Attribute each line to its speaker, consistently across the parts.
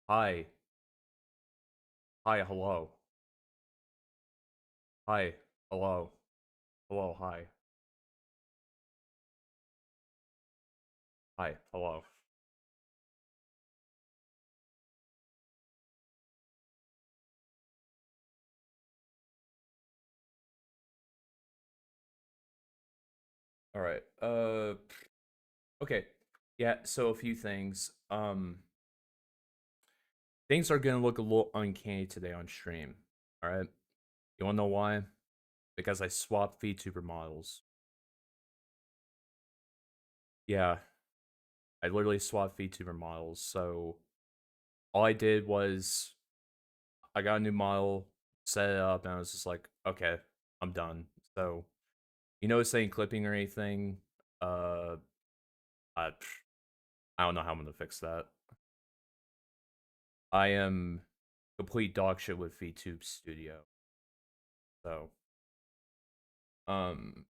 Speaker 1: Hi. Hi, hello. Hi, hello. Hello, hi. Hi, hello. Alright, okay. Yeah, so a few things. Things are gonna look a little uncanny today on stream. Alright? You wanna know why? Because I swapped VTuber models. Yeah, I literally swapped VTuber models, so all I did was I got a new model, set it up, and I was just like, okay, I'm done. So, saying clipping or anything, uh, I, I don't know how I'm gonna fix that. I am complete dog shit with VTube Studio. So, um,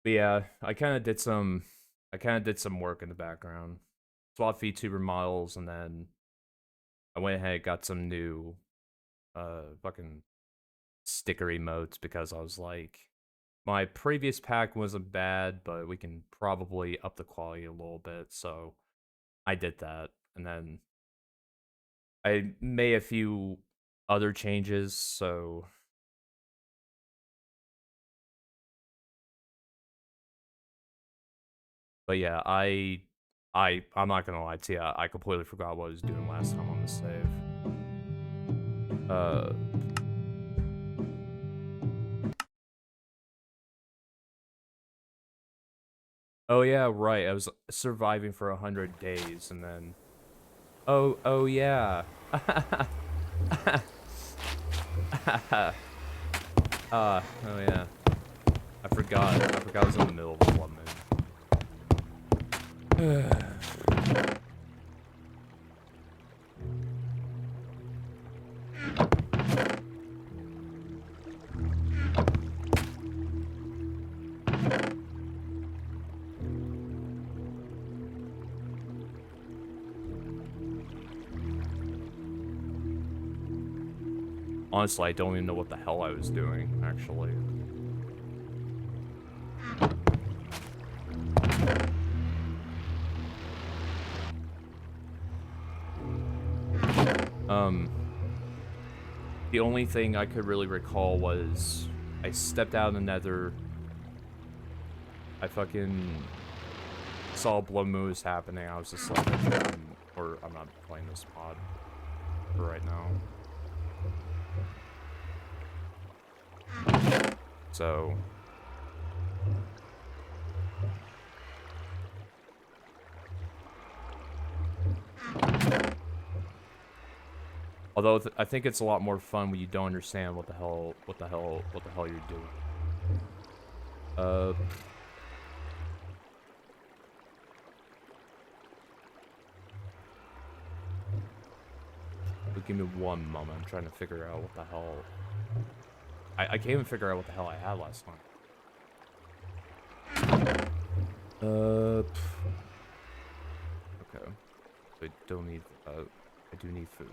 Speaker 1: but yeah, I kind of did some work in the background, swapped VTuber models, and then I went ahead and got some new, fucking sticker emotes because I was like, my previous pack wasn't bad, but we can probably up the quality a little bit. So I did that, and then I made a few other changes. So, but yeah, I'm not gonna lie to you. I completely forgot what I was doing last time on the save. Uh, oh yeah, right. I was surviving for 100 days, and then oh yeah. Oh yeah. I forgot. I forgot I was in the middle of a woman. Honestly, I don't even know what the hell I was doing, actually. Um, the only thing I could really recall was I stepped out in the nether. I fucking saw blood moves happening. I was just like, or I'm not playing this mod for right now. So, although I think it's a lot more fun when you don't understand what the hell you're doing. Uh, but give me one moment. I'm trying to figure out what the hell. I can't even figure out what the hell I had last time. Okay. I don't need. I do need food.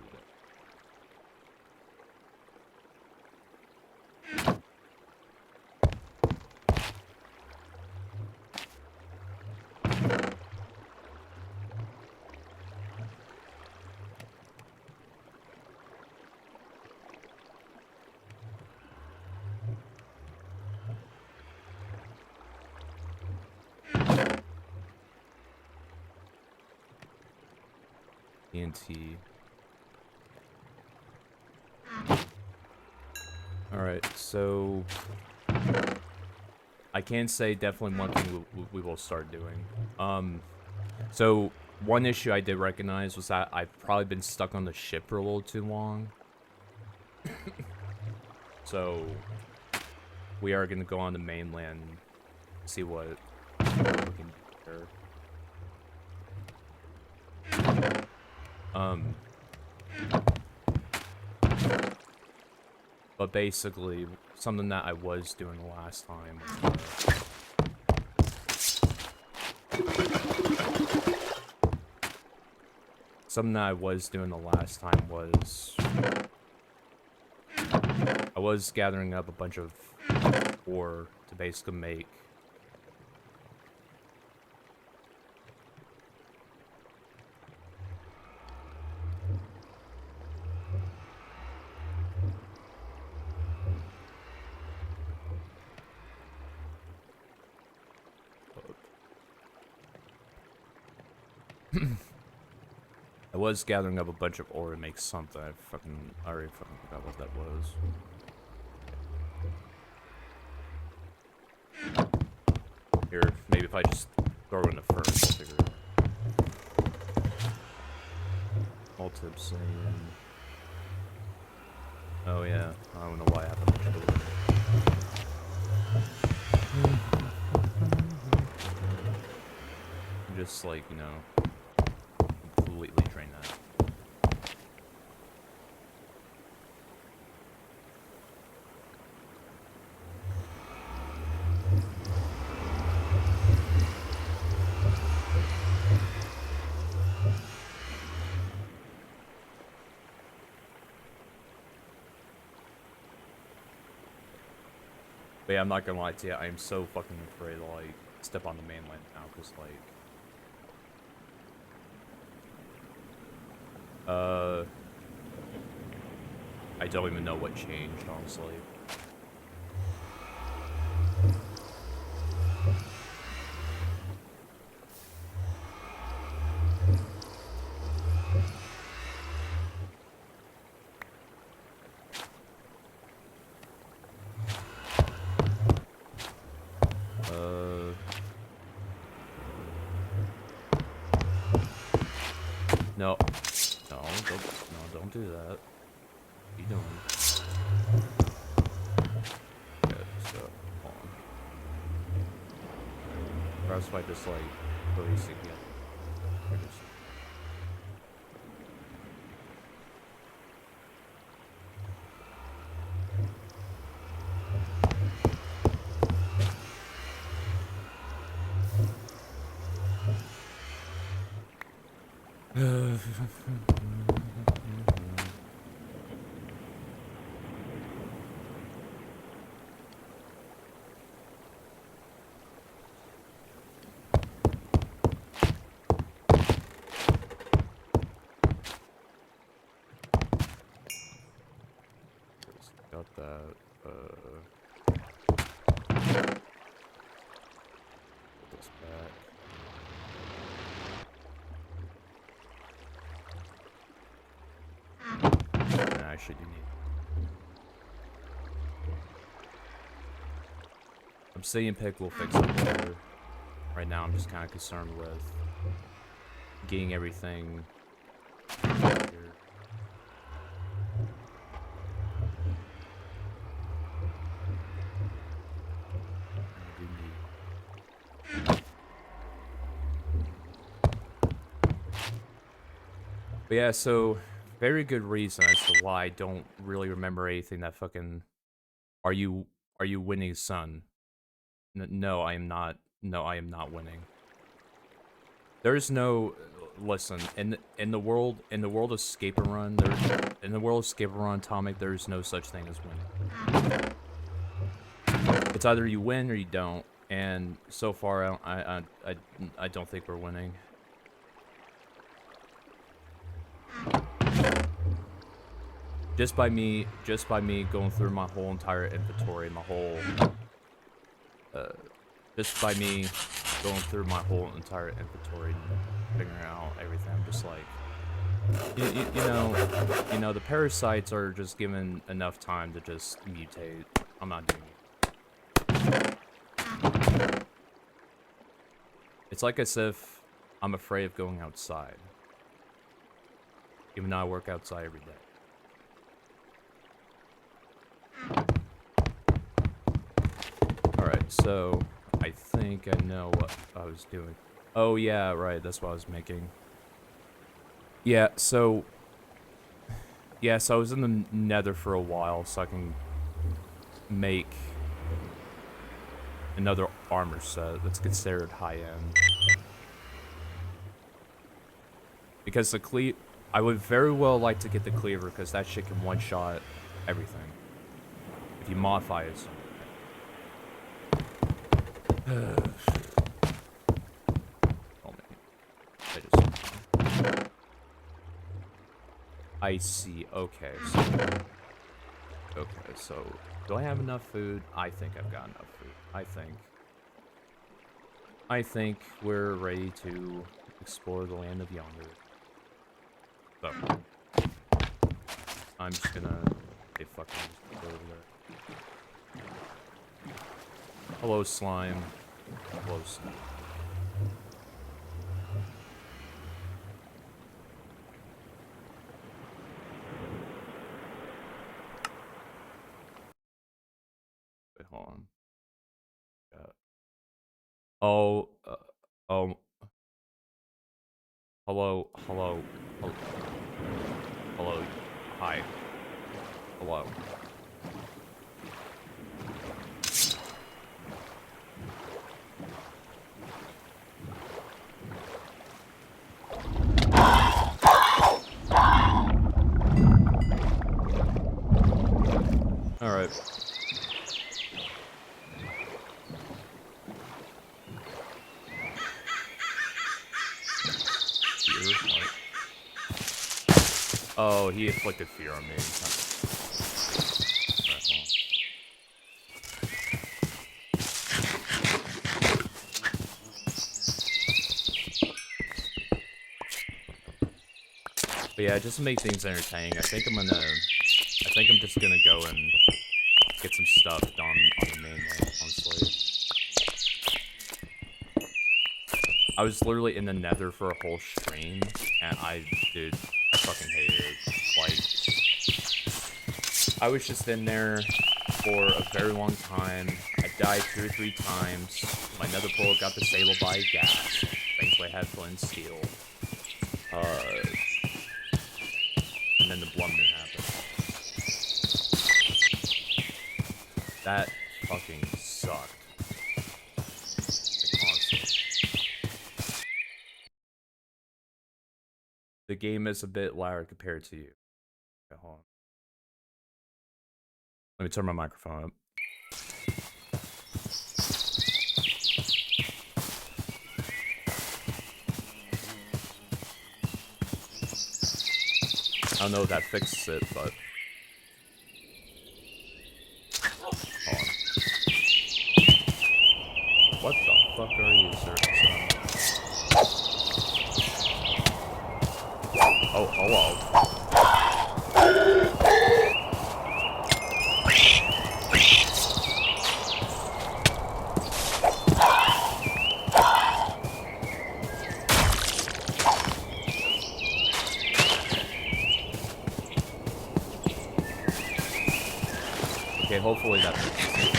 Speaker 1: TNT. Alright, so I can say definitely one thing we will start doing. So one issue I did recognize was that I've probably been stuck on the ship for a little too long. So we are gonna go on the mainland and see what we can do here. But basically, something that I was doing the last time was, something that I was doing the last time was I was gathering up a bunch of ore to basically make I was gathering up a bunch of ore to make something. I already fucking forgot what that was. Here, maybe if I just throw in the furnace, I'll figure it out. Multi obsidian. Oh yeah, I don't know why I have a bunch of ore. Just like, you know, completely drain that. But yeah, I'm not gonna lie to you, I am so fucking afraid to, like, step on the mainland now, because, like... I don't even know what changed, honestly. No. No, don't do that. What are you doing? Okay, so, hold on. Perhaps if I just, like, release it again. Got that, put this back. Nah, I actually do need. Obsidian pick will fix it later. Right now, I'm just kind of concerned with getting everything here. But yeah, so very good reason as to why I don't really remember anything that fucking. Are you winning, son? No, I am not. No, I am not winning. There's no. Listen, in the world of Scape and Run, in the world of Scape and Run Atomic, there's no such thing as winning. It's either you win or you don't, and so far I don't think we're winning. Just by me going through my whole entire inventory, just by me going through my whole entire inventory and figuring out everything, I'm just like, you know, the parasites are just given enough time to just mutate. I'm not doing it. It's like as if I'm afraid of going outside, even though I work outside every day. Alright, so I think I know what I was doing. Oh yeah, right, that's what I was making. Yeah, so I was in the nether for a while so I can make another armor set that's considered high-end. Because the I would very well like to get the cleaver because that shit can one-shot everything. If you modify it. I see. Okay. So do I have enough food? I think I've got enough food. I think we're ready to explore the land of yonder. So I'm just gonna fucking just go over there. Hello, slime. Hello, slime. Wait, hold on. Oh, hello, hi, hello. All right. Oh, he inflicted fear on me. But yeah, just to make things entertaining, I think I'm just gonna go and get some stuff done on the mainland, honestly. I was literally in the nether for a whole stream, and I fucking hated it. Like, I was just in there for a very long time. I died 2 or 3 times. My nether portal got disabled by a gas. Thankfully, I had flint and steel. And then the blood moon happened. That fucking sucked. Like, honestly. The game is a bit louder compared to you. Okay, hold on. Let me turn my microphone up. I don't know if that fixes it, but... Hold on. What the fuck are you, sir? Oh, hello. Okay, hopefully that fixes it.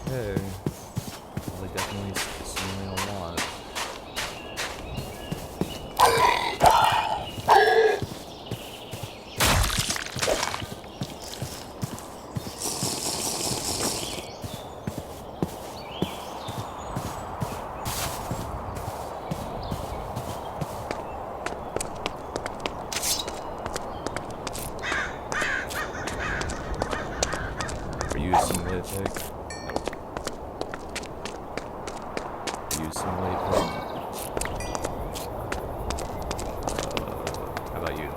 Speaker 1: Okay. Well, they definitely see me a lot. Are you simulated pig? Use simulate pig. How about you?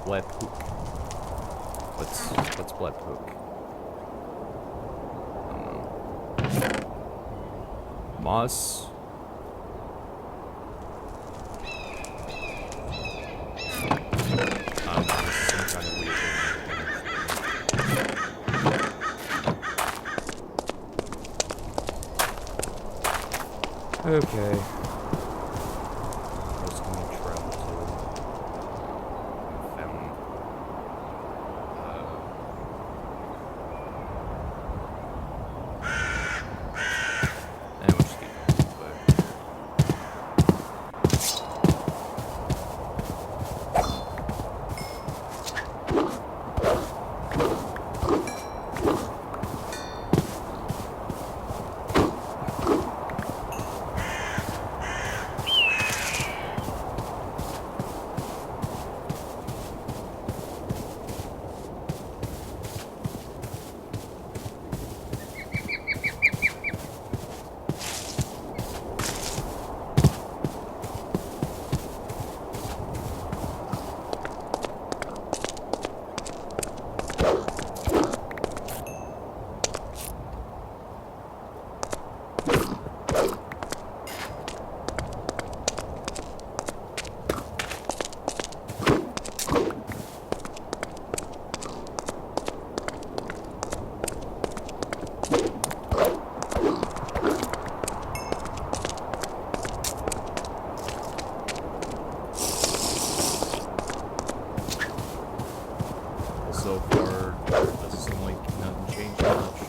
Speaker 1: Blood pook. What's blood pook? I don't know. Moss. I don't know, this is some kind of weird thing. Okay. What's going to travel to? Fountain. And we'll just keep going quick. So far, doesn't seem like nothing changed much.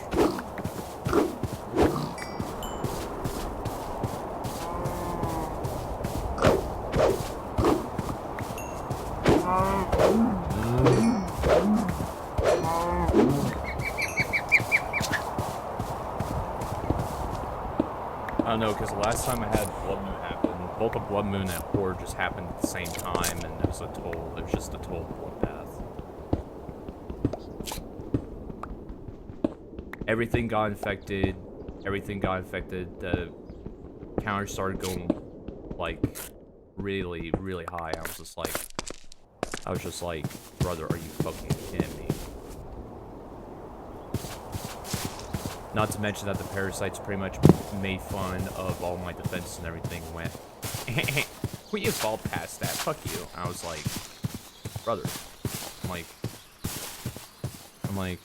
Speaker 1: I don't know, because the last time I had Blood Moon happen, both the Blood Moon and Horde just happened at the same time, and it was just a total bloodbath. Everything got infected, the counter started going, like, really, really high. I was just like, brother, are you fucking kidding me? Not to mention that the Parasites pretty much made fun of all my defenses and everything, went, we evolved past that, fuck you. And I was like, brother, I'm like,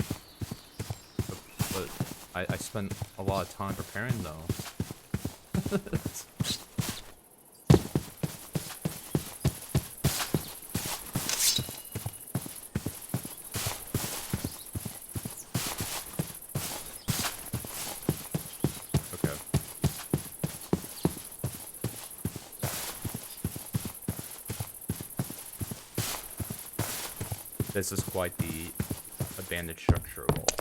Speaker 1: but I spent a lot of time preparing though. This is quite the abandoned structure of all time.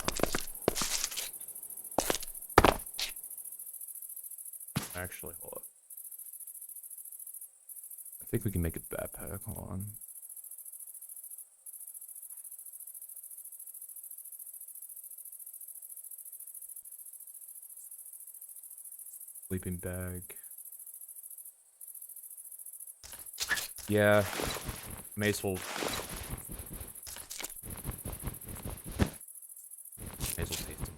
Speaker 1: Actually, hold up. I think we can make a backpack. Hold on. Sleeping bag. Yeah. May as well take them.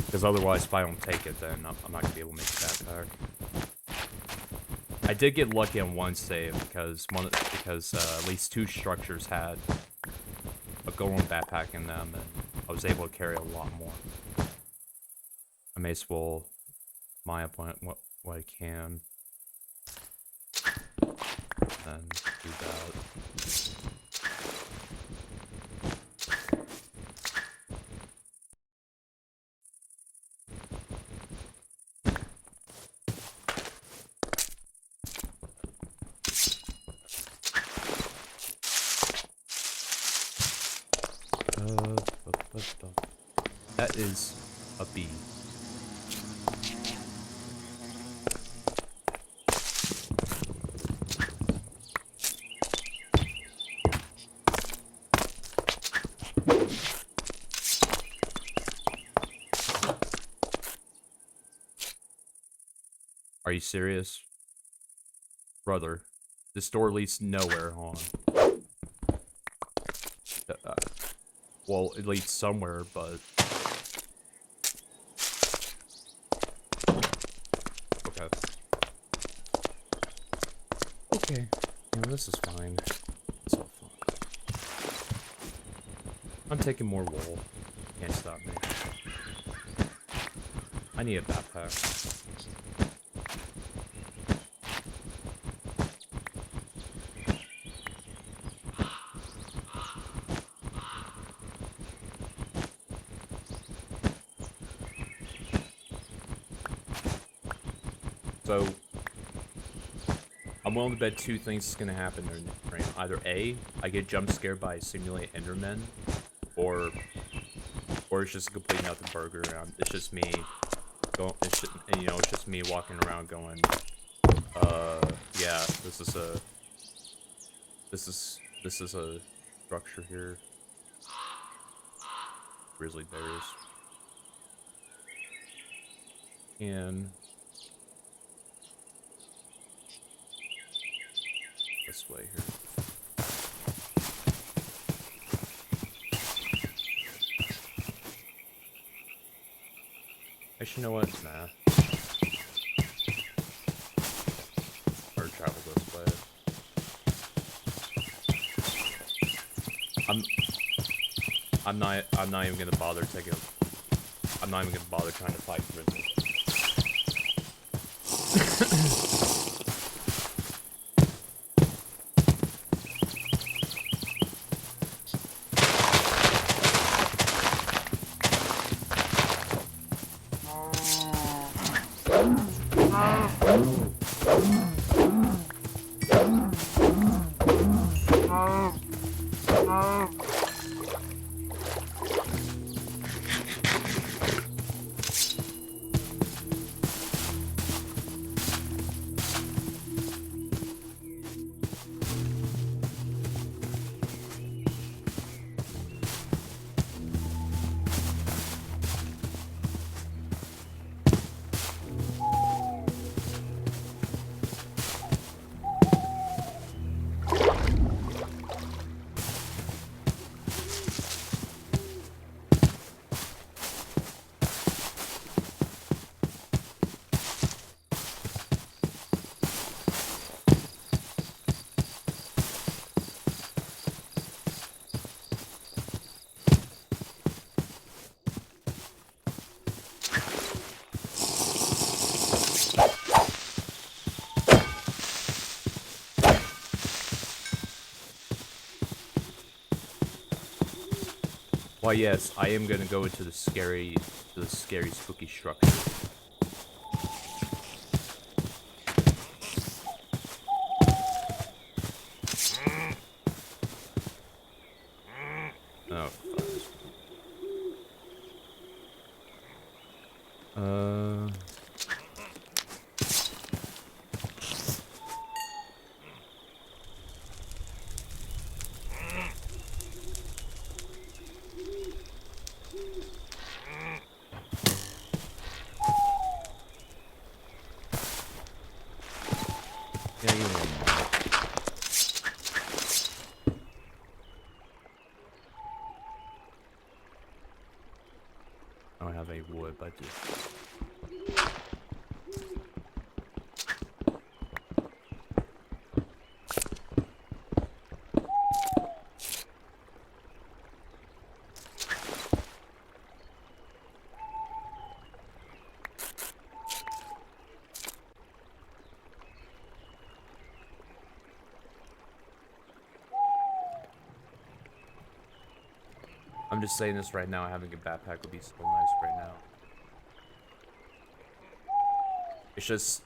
Speaker 1: Because otherwise, if I don't take it, then I'm not gonna be able to make a backpack. I did get lucky on one save because at least two structures had a golem backpack in them, and I was able to carry a lot more. I may as well mine up what I can, and do that. That is a bee. Are you serious? Brother, this door leads nowhere, hold on. Well, it leads somewhere, but... Okay. Okay. Yeah, this is fine. It's all fine. I'm taking more wool. can't stop me. I need a backpack. So, I'm willing to bet two things is gonna happen during the frame. Either A, I get jump scared by simulate Endermen, or it's just a complete nothing burger. It's just me going. It's just, you know, it's just me walking around going, yeah, this is a structure here. Grizzly bears. And this way here. Actually, you know what? Nah. Or travel this way. I'm not even gonna bother taking. I'm not even gonna bother trying to fight grizzly. Why, yes, I am gonna go into the scary spooky structure. Oh, fuck. Yeah, you know. I don't have any wood, but I do. I'm just saying this right now, having a backpack would be so nice right now. It's just...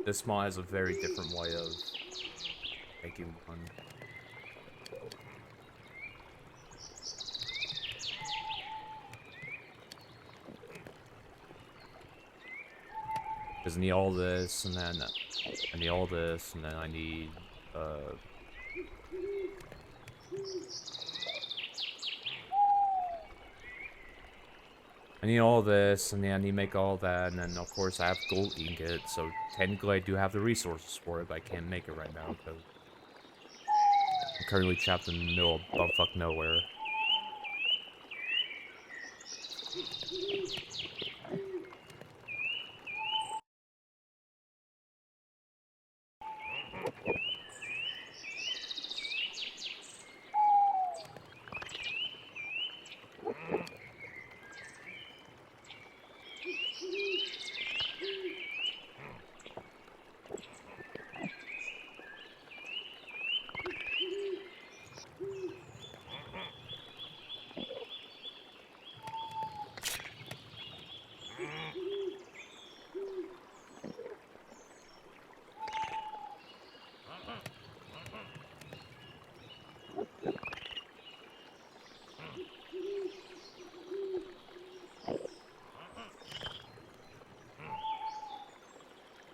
Speaker 1: this mod has a very different way of making one. Because I need all this, and then I need all this, and then I need, I need all this, and then I need to make all that, and then of course I have gold ingot, so technically I do have the resources for it, but I can't make it right now, because I'm currently trapped in the middle of bumfuck nowhere.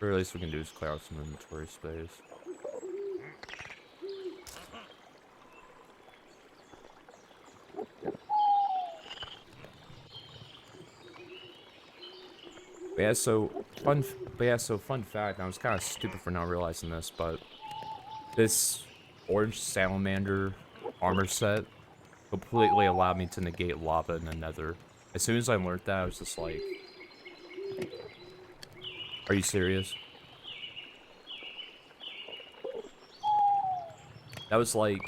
Speaker 1: Or at least we can do is clear out some inventory space. But yeah, so fun fact. I was kind of stupid for not realizing this, but this orange salamander armor set completely allowed me to negate lava in the Nether. As soon as I learned that, I was just like, "Are you serious?" That was like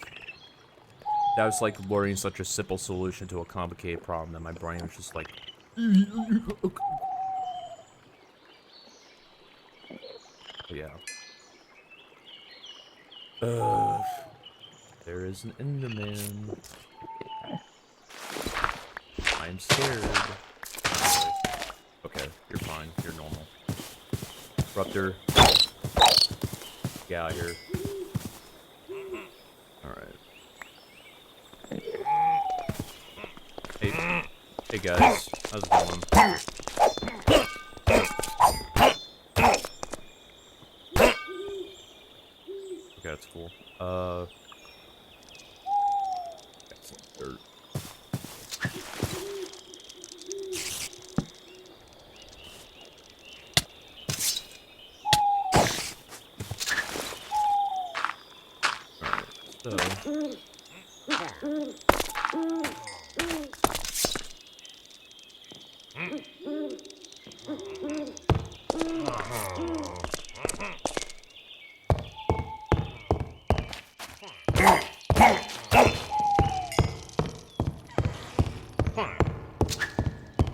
Speaker 1: learning such a simple solution to a complicated problem that my brain was just like, but yeah. There is an Enderman. I'm scared. Okay, you're fine. You're normal. Disruptor. Get out of here. Alright. Hey guys. How's it going? Okay, that's cool. Got some dirt. Alright, so...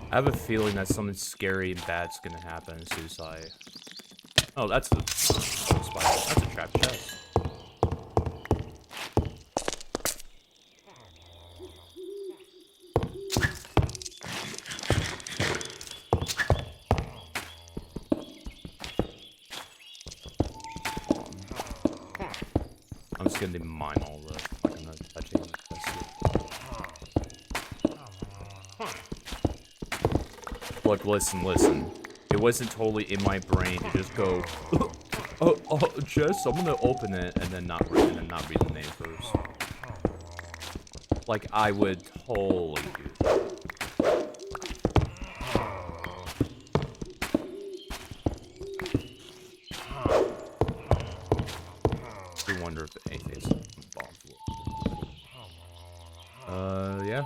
Speaker 1: I have a feeling that something scary and bad's gonna happen as soon as I... Oh, that's a spider. That's a trap chest. I'm just gonna mine all this. I'm not gonna touch any of the chests. Look, listen. It wasn't totally in my brain to just go, Jess, I'm gonna open it and then not read the name first. Like, I would totally do that. I wonder if anything's bombs will. Yeah.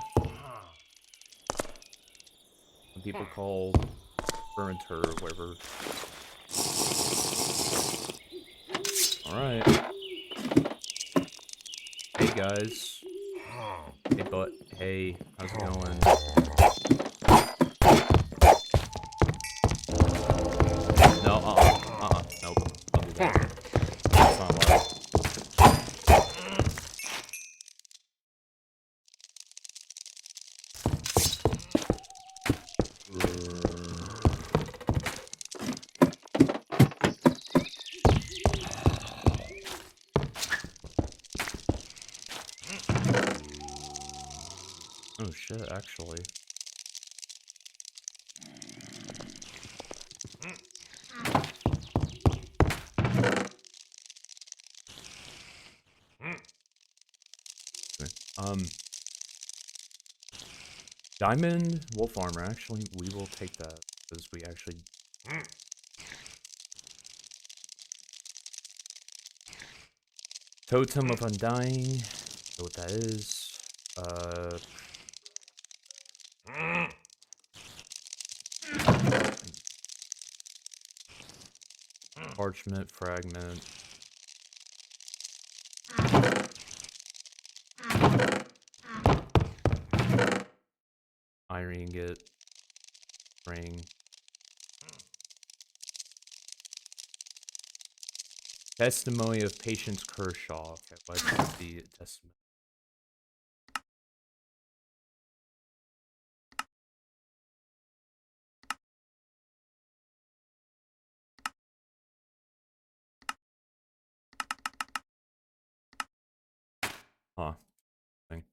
Speaker 1: Some people call fermenter or whatever. Alright. Hey guys. Hey but hey, how's it going? No, nope. I'll do that. That's not allowed. Oh shit, actually. Diamond wolf armor, actually, we will take that, because we actually... Totem of Undying, know what that is. Parchment, fragment. Iron ingot. Ring. Testimony of Patience Kershaw. Okay, let's see the testimony. Huh. Thing.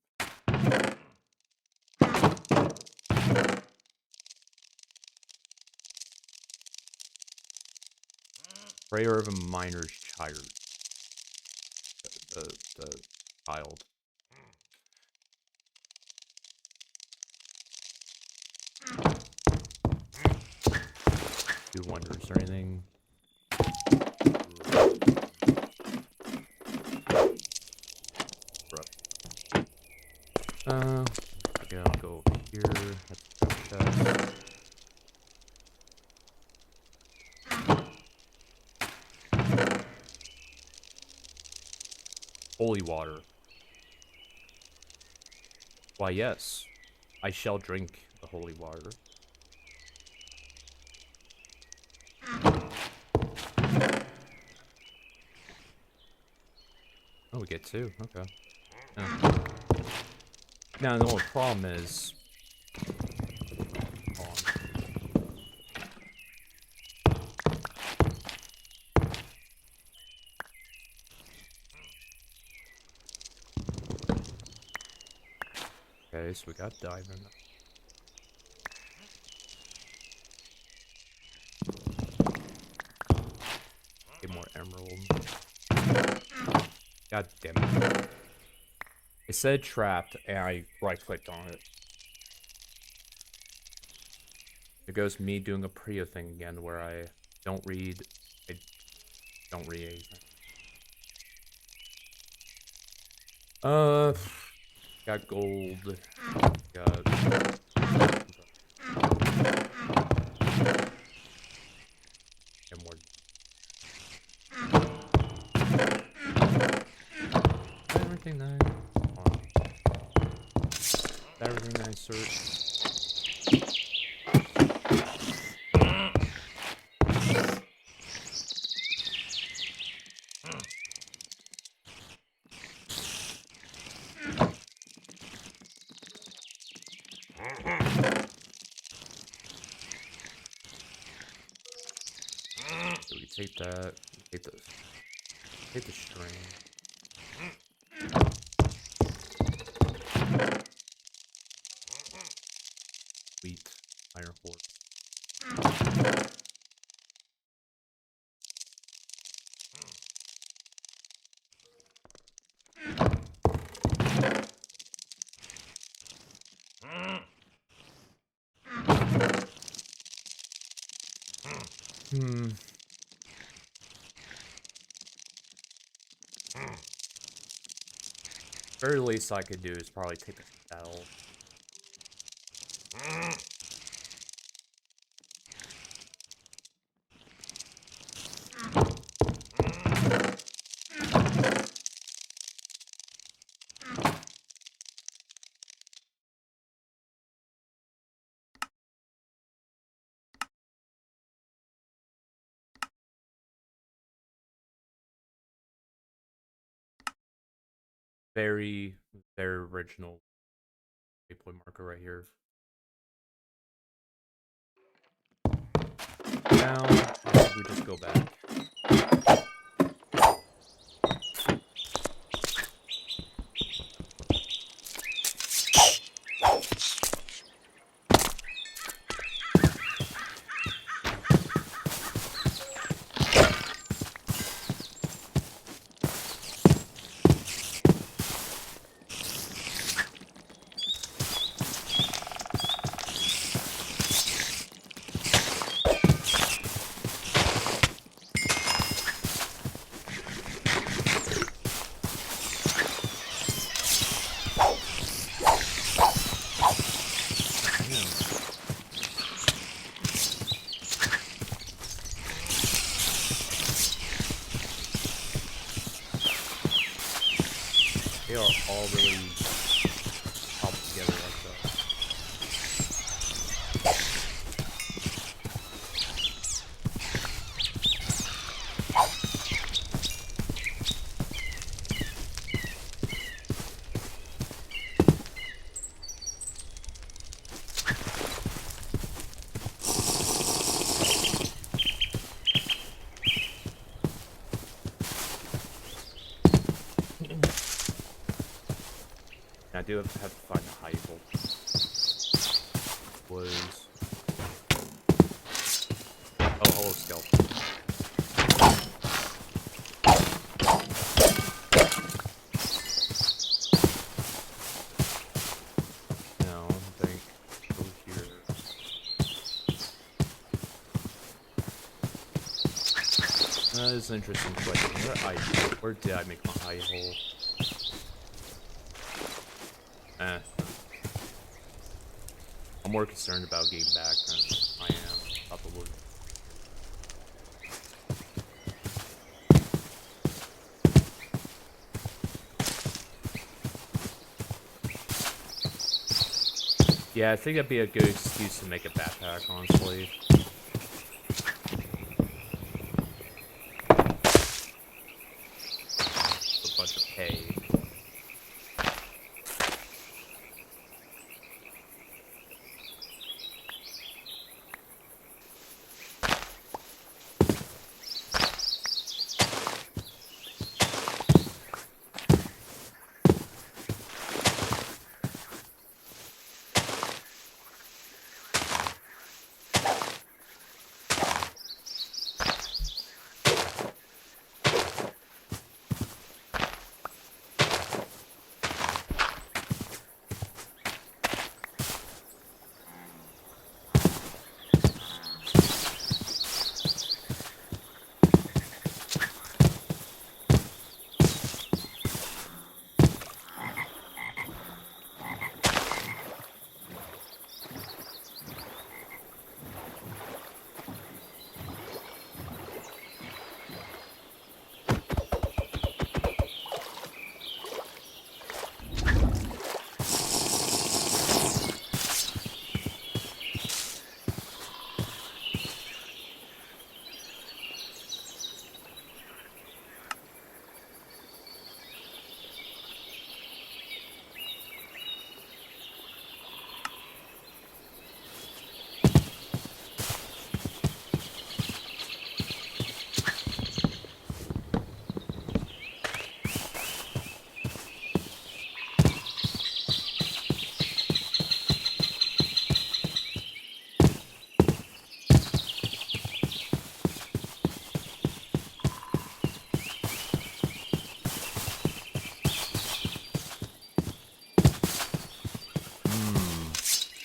Speaker 1: Prayer of a miner's child. The child. Do wonders or anything. Okay, I'll go over here. That's the chest. Holy water. Why, yes. I shall drink the holy water. Oh, we get two. Okay. Yeah. Now, the only problem is... Hold on. Okay, so we got diamond. Get more emerald. God damn it. It said trapped, and I right-clicked on it. There goes me doing a Prio thing again, where I don't read anything. Got gold. Got... Get more... Everything nice. Everything nice, sir. So we take that. Take the string. Wheat, iron ore. Very least I could do is probably take the shell. Very, very original waypoint marker right here. Now, we just go back. They are all really cobbled together like that. I do have to find the high-volt. Oh, hello, skeleton. That is an interesting question. Where did I make my eye hole? I'm more concerned about getting back than I am, probably. Yeah, I think that'd be a good excuse to make a backpack, honestly. A bunch of hay.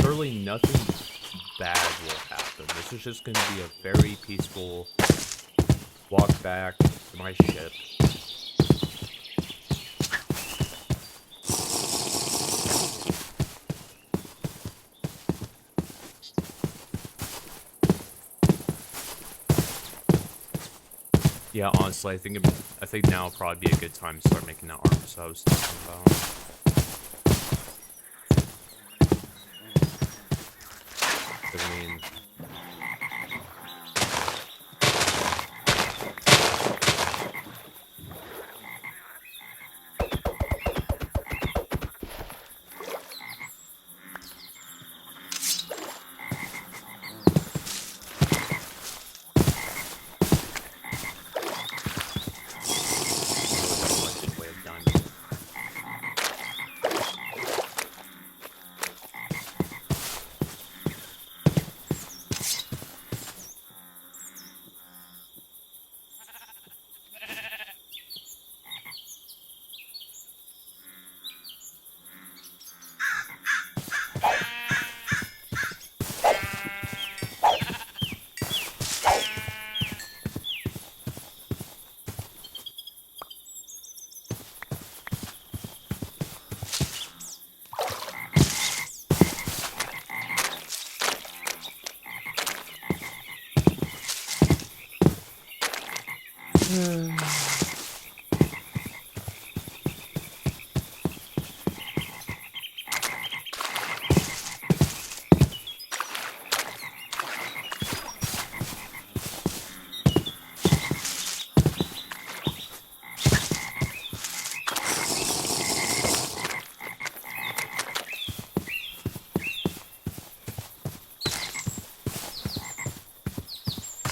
Speaker 1: Surely nothing bad will happen. This is just going to be a very peaceful walk back to my ship. Yeah, honestly, I think now will probably be a good time to start making that armor I was talking about. I mean,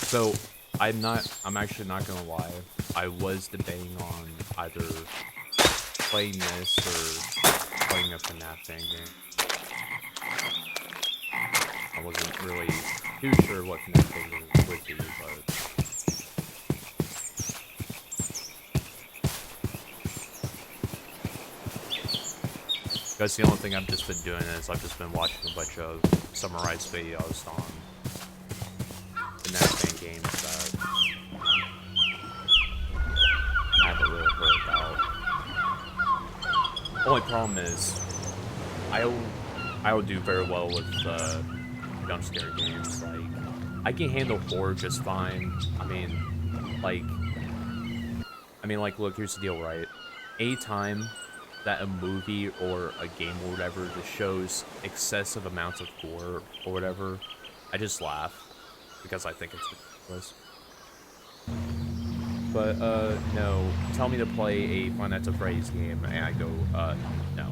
Speaker 1: so I'm actually not gonna lie. I was debating on either playing this or playing a FNAF fan game. I wasn't really too sure what FNAF fan game would be, but that's the only thing I've just been doing is I've just been watching a bunch of summarized videos on FNAF fan games that Only problem is, I'll do very well with jump scare games. Like, I can handle horror just fine. Like, look, here's the deal, right? Anytime that a movie or a game or whatever just shows excessive amounts of gore or whatever, I just laugh because I think it's ridiculous. But, no. Tell me to play a Five Nights at Freddy's game, and I go, no.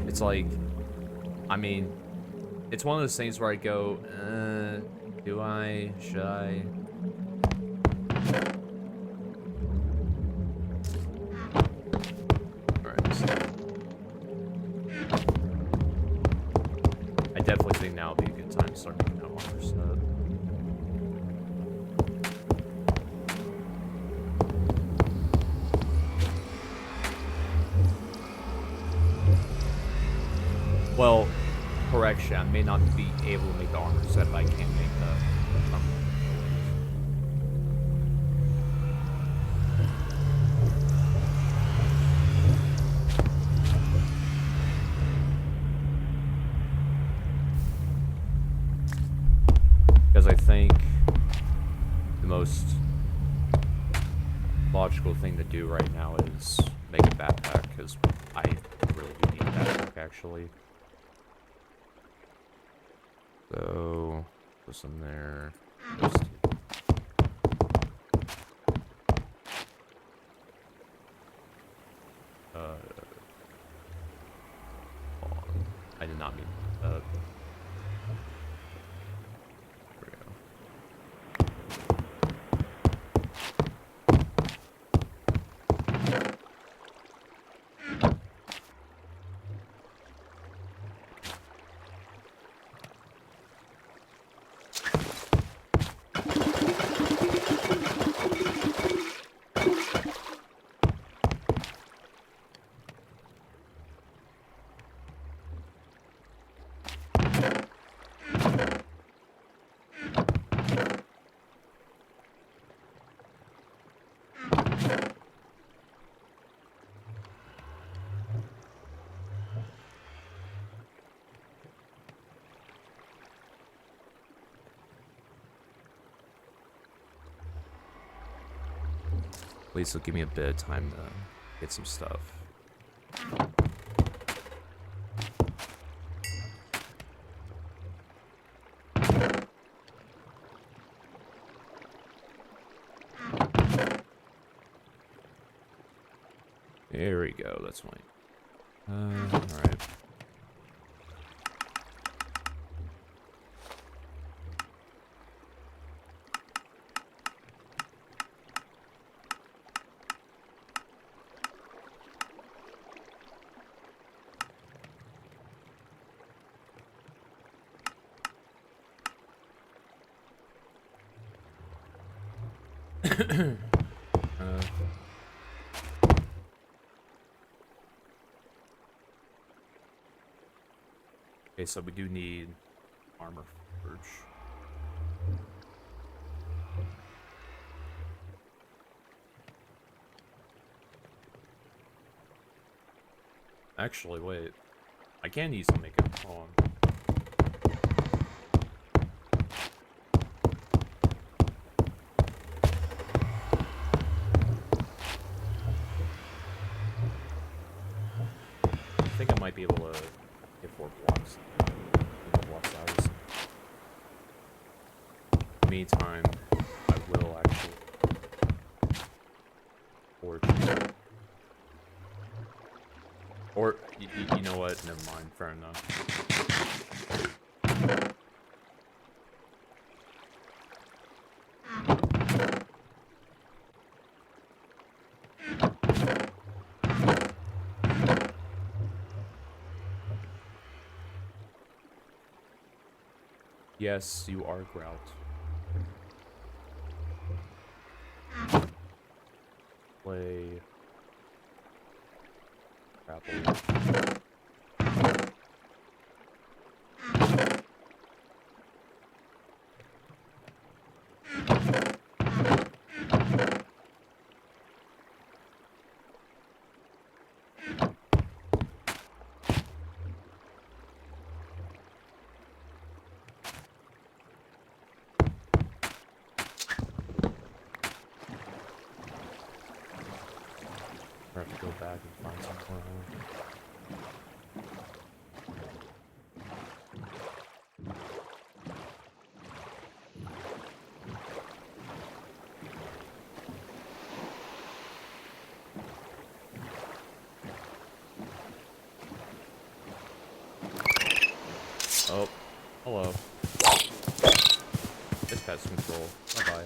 Speaker 1: It's like, I mean, it's one of those things where I go, do I? Should I? I definitely think now would be a good time to start making that armor set. Well, correction, I may not be able to make the armor set, but I can't make the because I think the most logical thing to do right now is make a backpack, because I really do need a backpack, actually. So, what's in there? Just I did not mean there we go. At least it'll give me a bit of time to get some stuff. There we go, that's fine. Alright. Okay, so we do need armor forge. Actually, wait. I can use to make it. Hold on. I think I might be able to get 4 blocks. Block size. Meantime, I will actually forge. Or, you know what? Never mind. Fair enough. Yes, you are Grout. Play. Grout. grapple. I have to go back and find some more. Oh, hello. It's pest control. Bye-bye.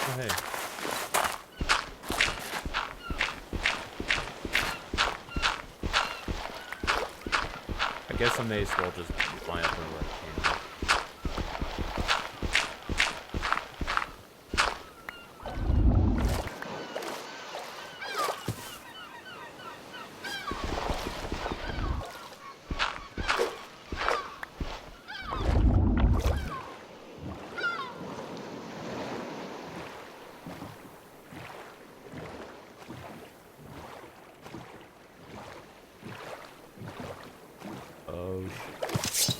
Speaker 1: Oh, hey. I guess I may as well just line up where I can. Oh, shit.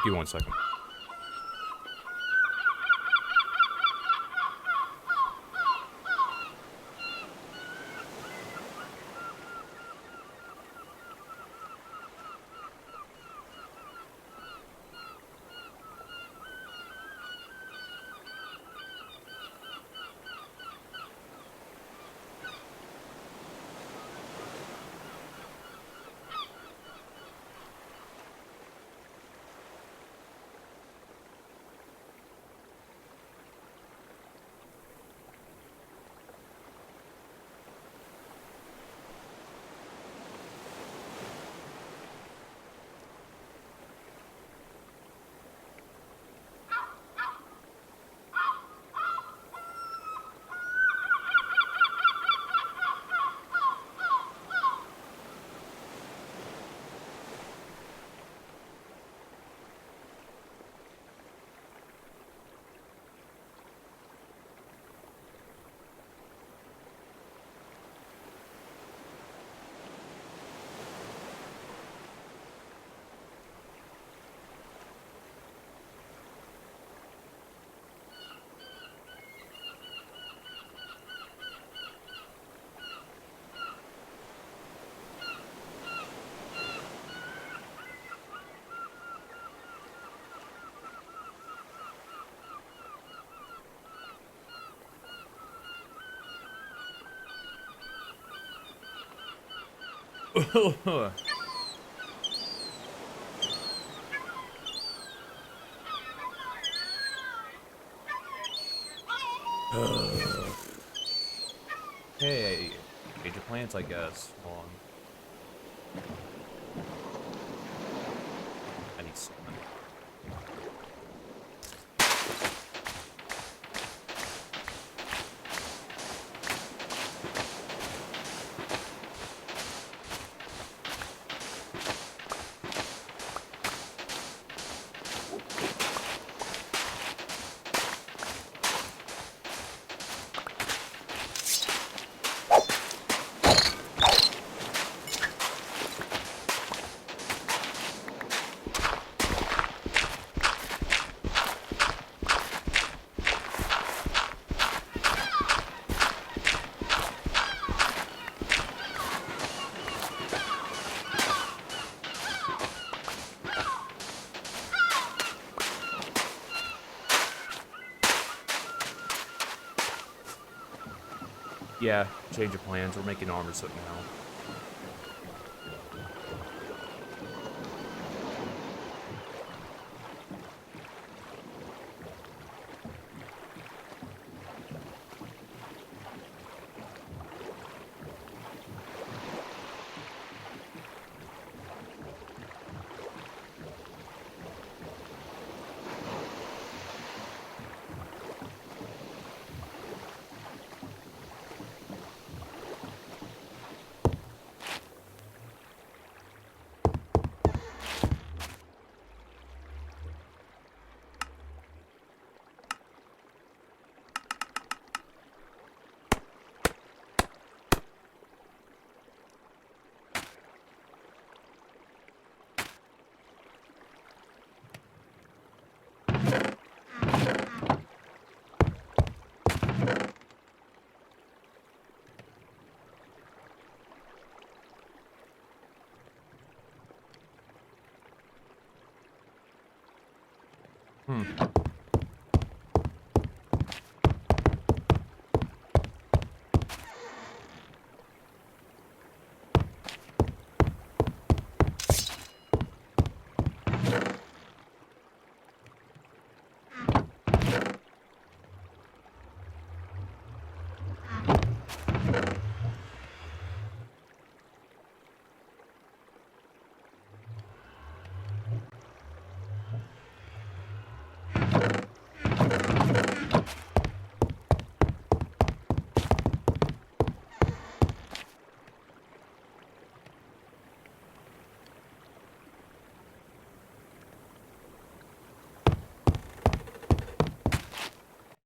Speaker 1: Give me 1 second. Hey, major plants, I guess. Hold on. I need something. Yeah, change of plans. We're making armor soap now. Hmm.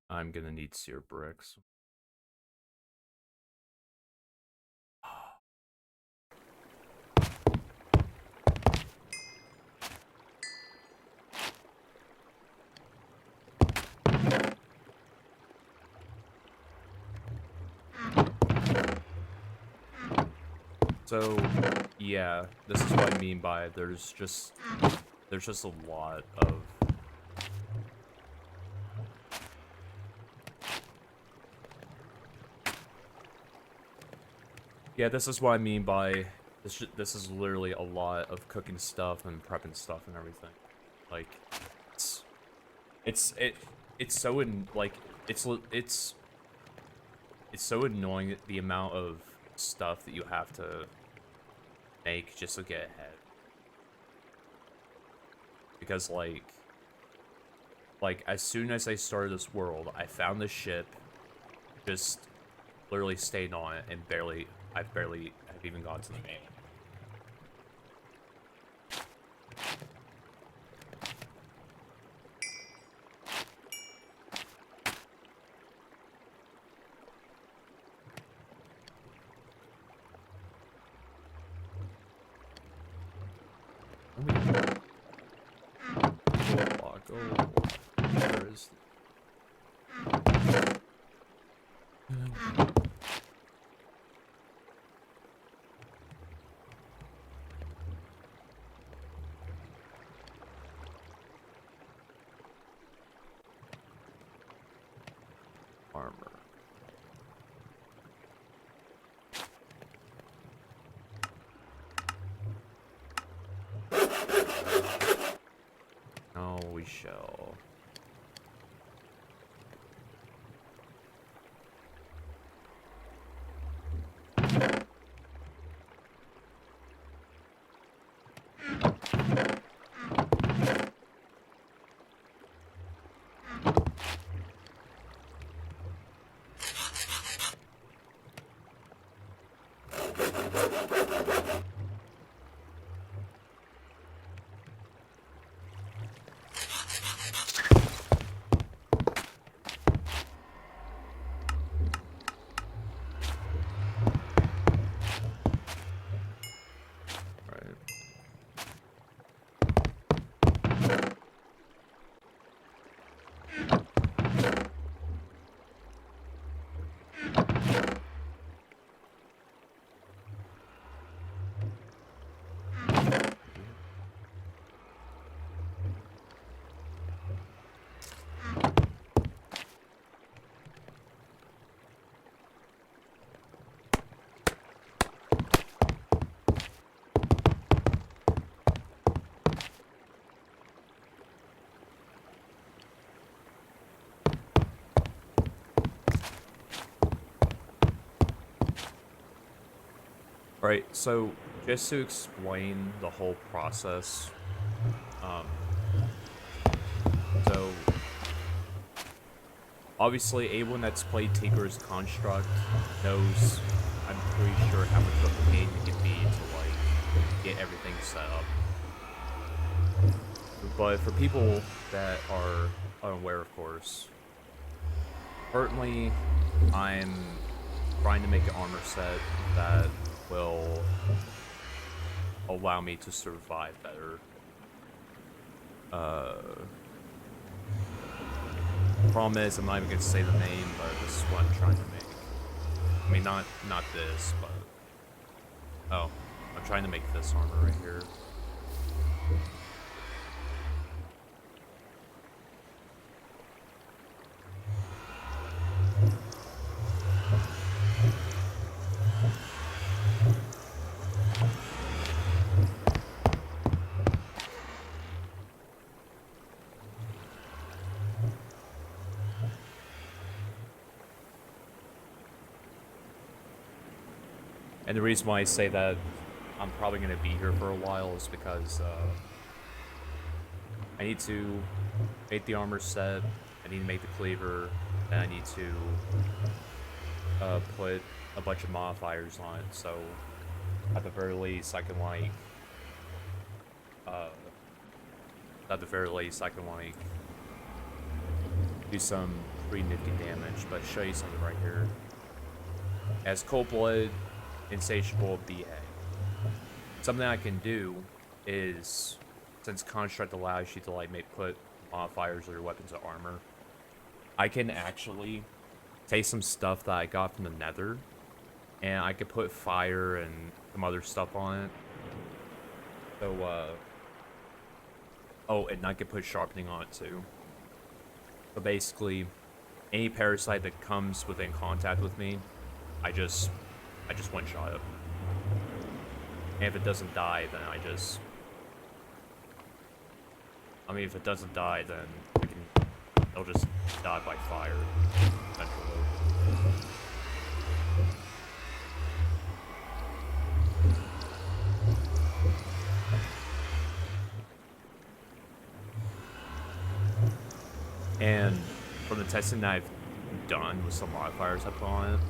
Speaker 1: I'm gonna need sear bricks. So, yeah, this is what I mean by there's just a lot of yeah, this is what I mean by this is literally a lot of cooking stuff and prepping stuff and everything. Like it's it it's so like it's so annoying the amount of stuff that you have to make just to get ahead. Because like as soon as I started this world, I found the ship, just literally stayed on it and I barely have even gone to the main. Where is armor? No, we shall. Right, so just to explain the whole process, um, so obviously anyone that's played Tinker's Construct knows, I'm pretty sure, how much of a pain it can be to like get everything set up. But for people that are unaware, of course, currently I'm trying to make an armor set that will allow me to survive better. Problem is, I'm not even gonna say the name, but this is what I'm trying to make. I mean, not this, but oh, I'm trying to make this armor right here. And the reason why I say that I'm probably going to be here for a while is because I need to make the armor set, I need to make the cleaver, and I need to put a bunch of modifiers on it, so at the very least I can like do some pretty nifty damage. But show you something right here. As Cold Blood, Insatiable, BA. Something I can do is, since Construct allows you to like put modifiers or your weapons of armor, I can actually take some stuff that I got from the Nether, and I could put fire and some other stuff on it. So, oh, and I could put sharpening on it too. So basically, any parasite that comes within contact with me, I just one-shot it. And if it doesn't die, then if it doesn't die, then it'll just die by fire, eventually. And from the testing that I've done with some modifiers I put on it,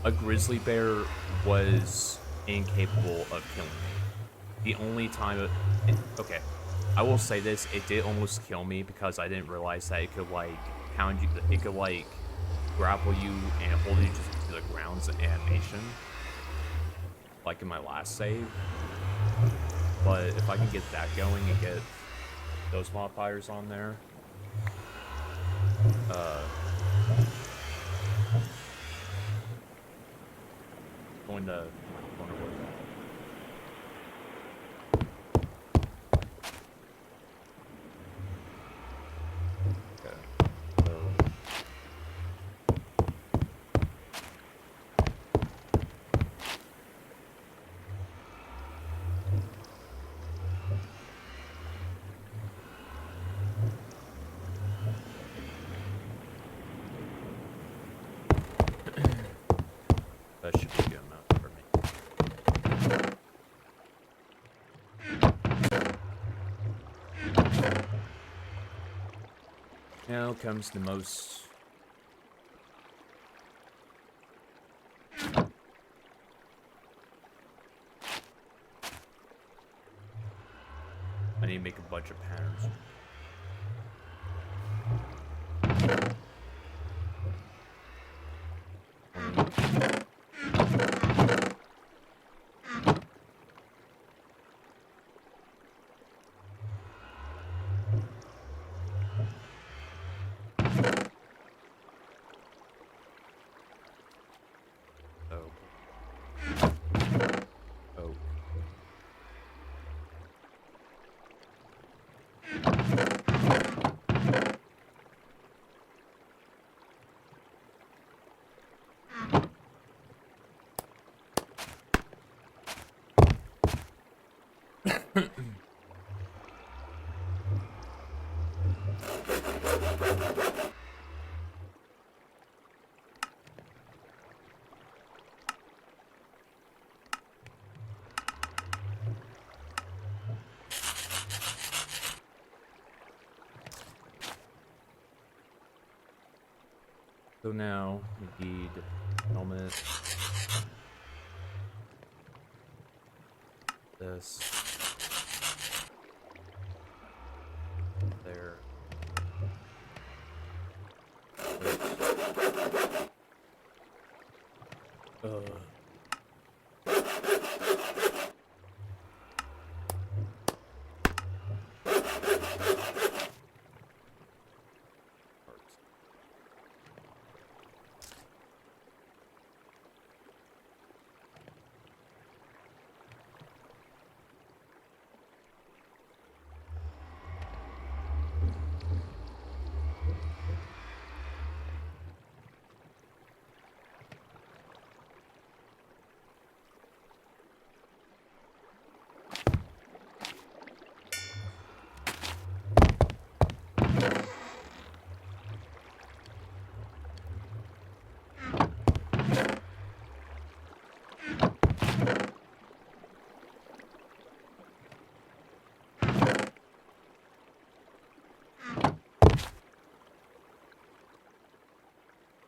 Speaker 1: a grizzly bear was incapable of killing me. The only time okay, I will say this, it did almost kill me because I didn't realize that it could like pound you, it could like grapple you and hold you just to the ground's animation, like in my last save. But if I can get that going and get those modifiers on there, going to work out. That should be good enough for me. Now comes the most... I need to make a bunch of patterns. Oh. So now we need helmet. This. There.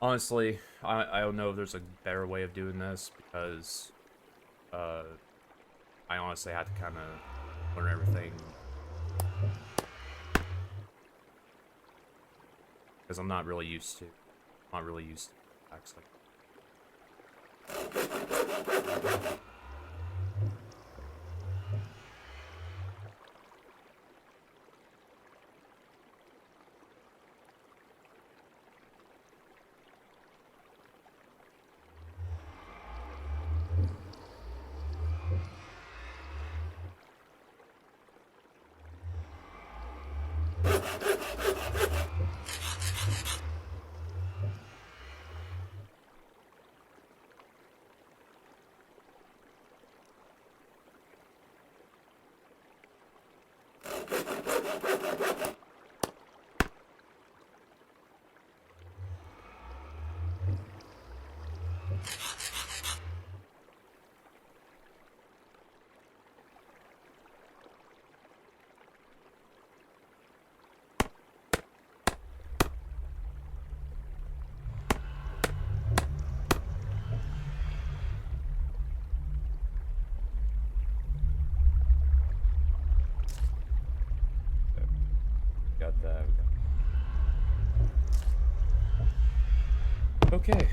Speaker 1: Honestly, I don't know if there's a better way of doing this, because I honestly had to kind of learn everything, because I'm not really used to attacks like got that. Okay.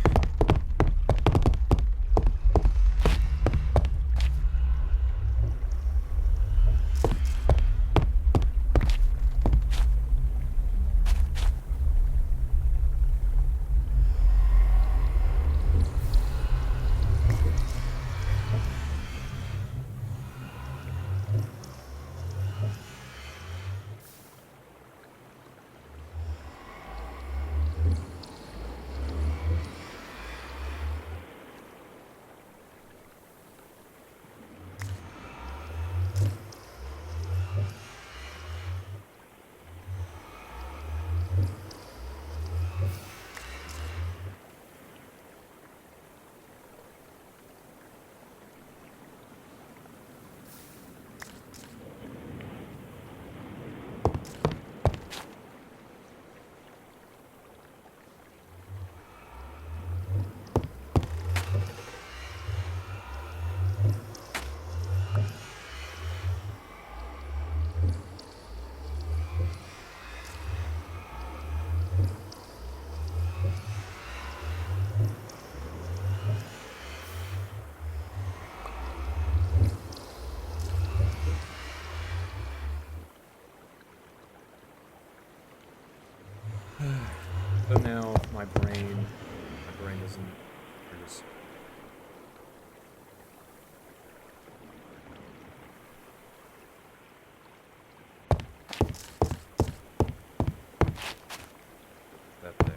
Speaker 1: So now my brain isn't just that thing.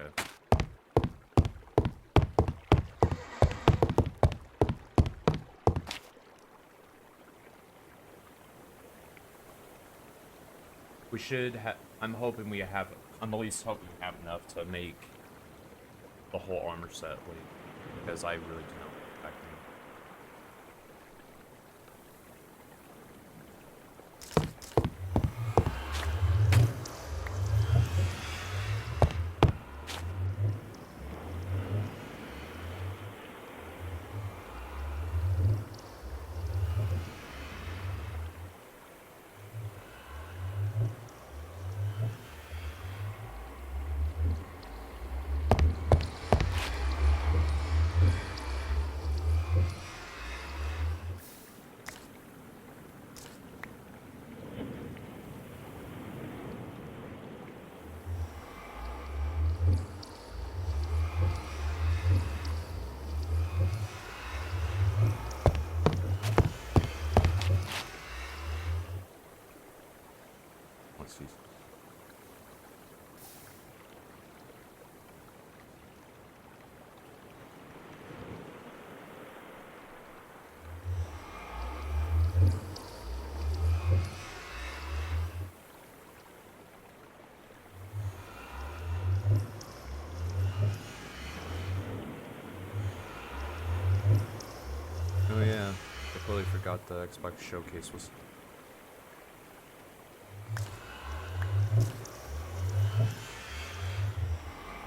Speaker 1: Okay. We should have. I'm hoping we have. I'm at least hoping we have enough to make the whole armor set, like, because I really do not expect them. Let's see. Oh yeah, I totally forgot the Xbox Showcase was.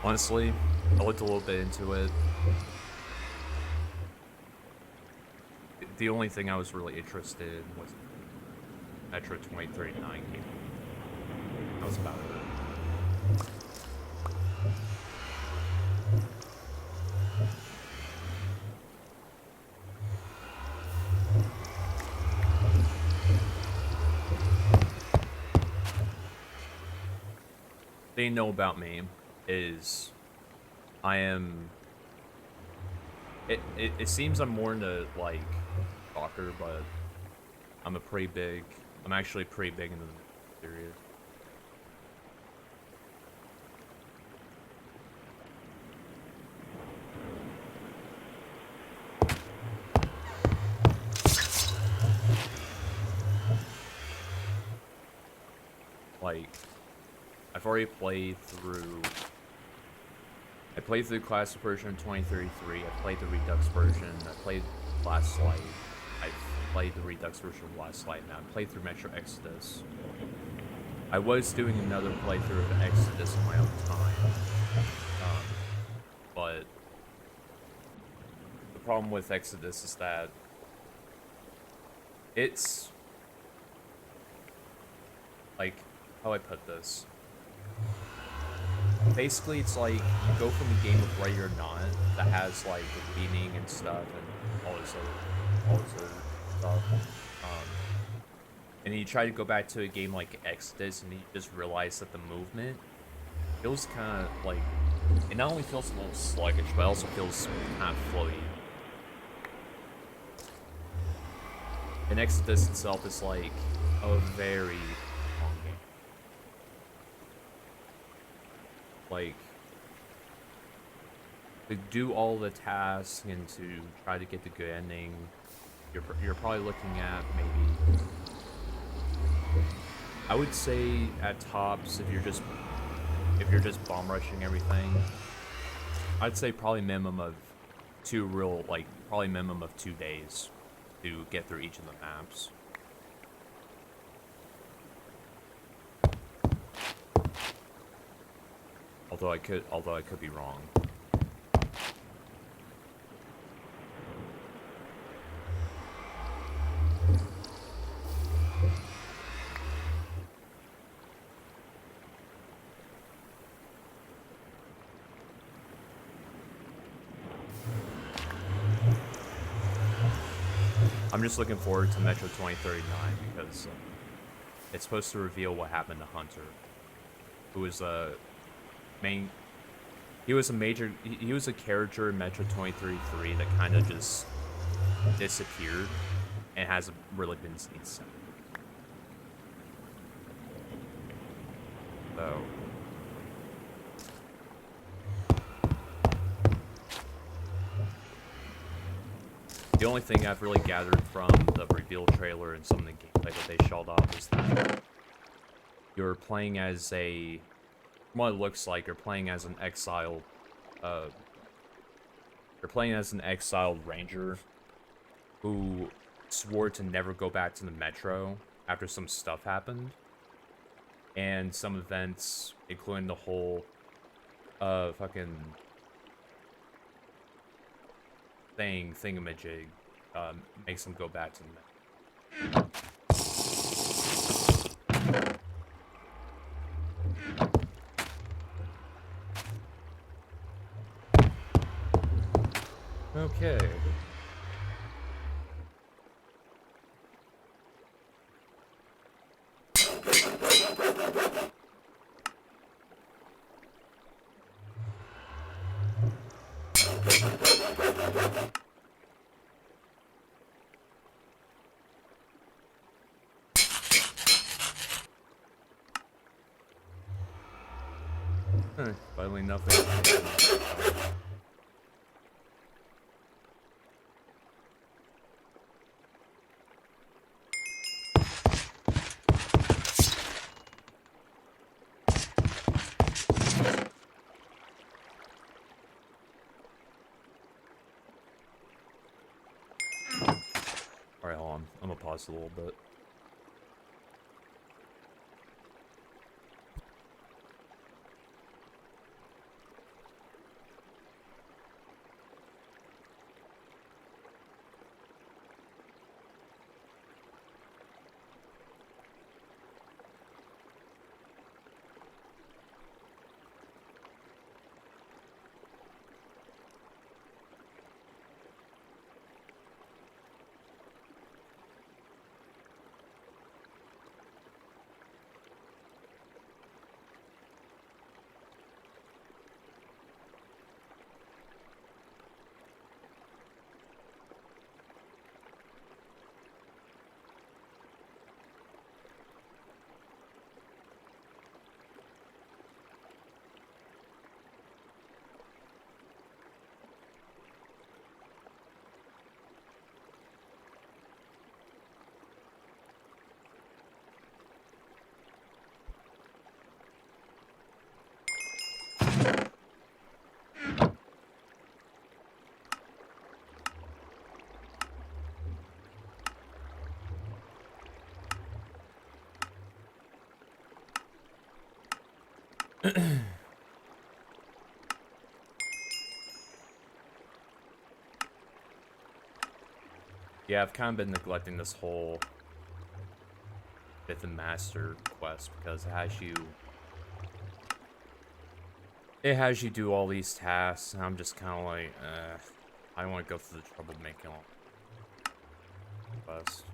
Speaker 1: Honestly, I looked a little bit into it. The only thing I was really interested in was Metro 2039 game. That was about it. They know about me is I am. It seems I'm more into like soccer, but I'm a pretty big. I'm actually pretty big into the series. Like, I've already played through. I played through Classic version 2033. I played the Redux version. I played Last Light. I've played the Redux version of Last Light now. I played through Metro Exodus. I was doing another playthrough of Exodus in my own time. But the problem with Exodus is that it's like, how do I put this? Basically, it's like you go from a game of Ready or Not that has like the leaning and stuff and all this other stuff, and then you try to go back to a game like Exodus, and you just realize that the movement feels kind of like it not only feels a little sluggish, but also feels kind of floaty. And Exodus itself is like a very long game. Like, to do all the tasks and to try to get the good ending, you're probably looking at maybe, I would say at tops, if you're just bomb rushing everything, I'd say probably minimum of probably minimum of 2 days to get through each of the maps. Although I could be wrong. I'm just looking forward to Metro 2039 because it's supposed to reveal what happened to Hunter, who was a main. He was a character in Metro 2033 that kind of just disappeared and hasn't really been seen since. So the only thing I've really gathered from the reveal trailer and some of the gameplay that they showed off is that you're playing as a, what it looks like, you're playing as an exiled ranger who swore to never go back to the metro after some stuff happened. And some events, including the whole fucking thingamajig, makes him go back to the metro. Okay. Finally nothing. Alright, hold on. I'm gonna pause a little bit. Yeah, I've kind of been neglecting this whole Fifth and Master quest because it has you do all these tasks, and I'm just kind of like, I don't want to go through the trouble of making all quest.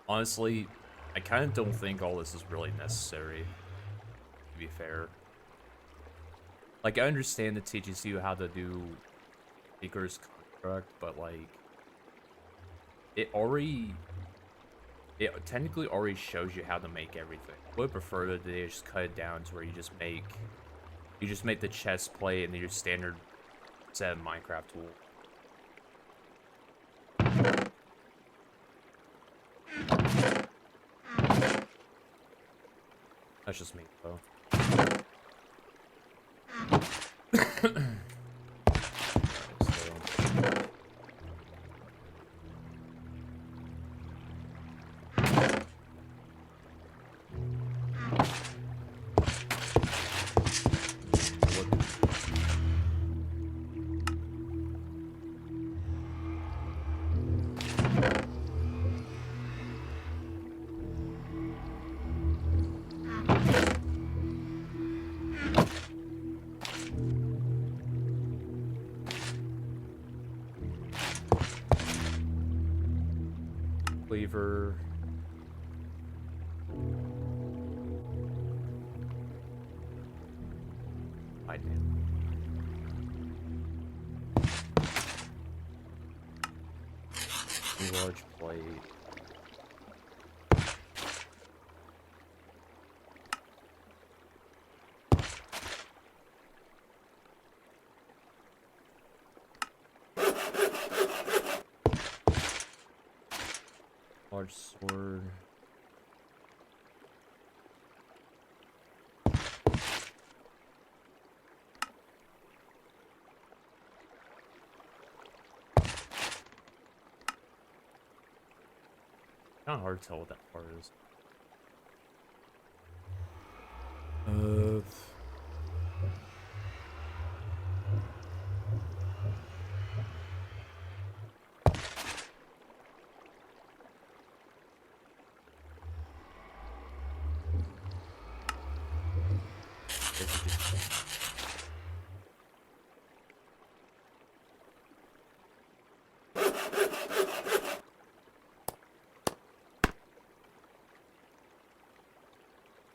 Speaker 1: Honestly, I kind of don't think all this is really necessary, to be fair. Like, I understand it teaches you how to do Seeker's Construct, but, like, it technically already shows you how to make everything. I would prefer that they just cut it down to where you just make the chest plate and then your standard set of Minecraft tools. That's just me, though. Cleaver. I did. Large plate. Large sword. Kind of hard to tell what that part is.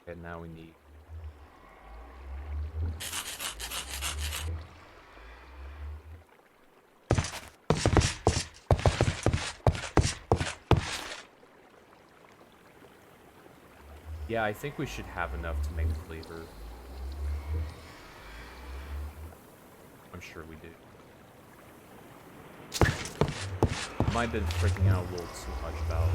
Speaker 1: Okay, now we need. Yeah, I think we should have enough to make a cleaver. I'm sure we do. Might have been freaking out a little too much about it.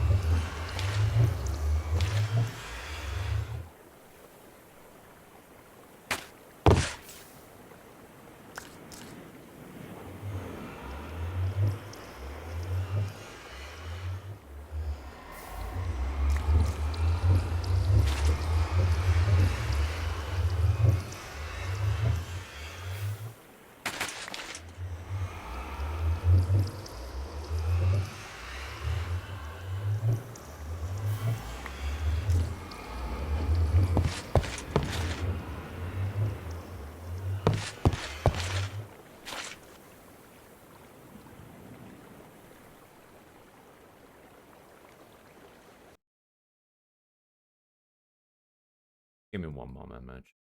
Speaker 1: Give me one moment, Mitch.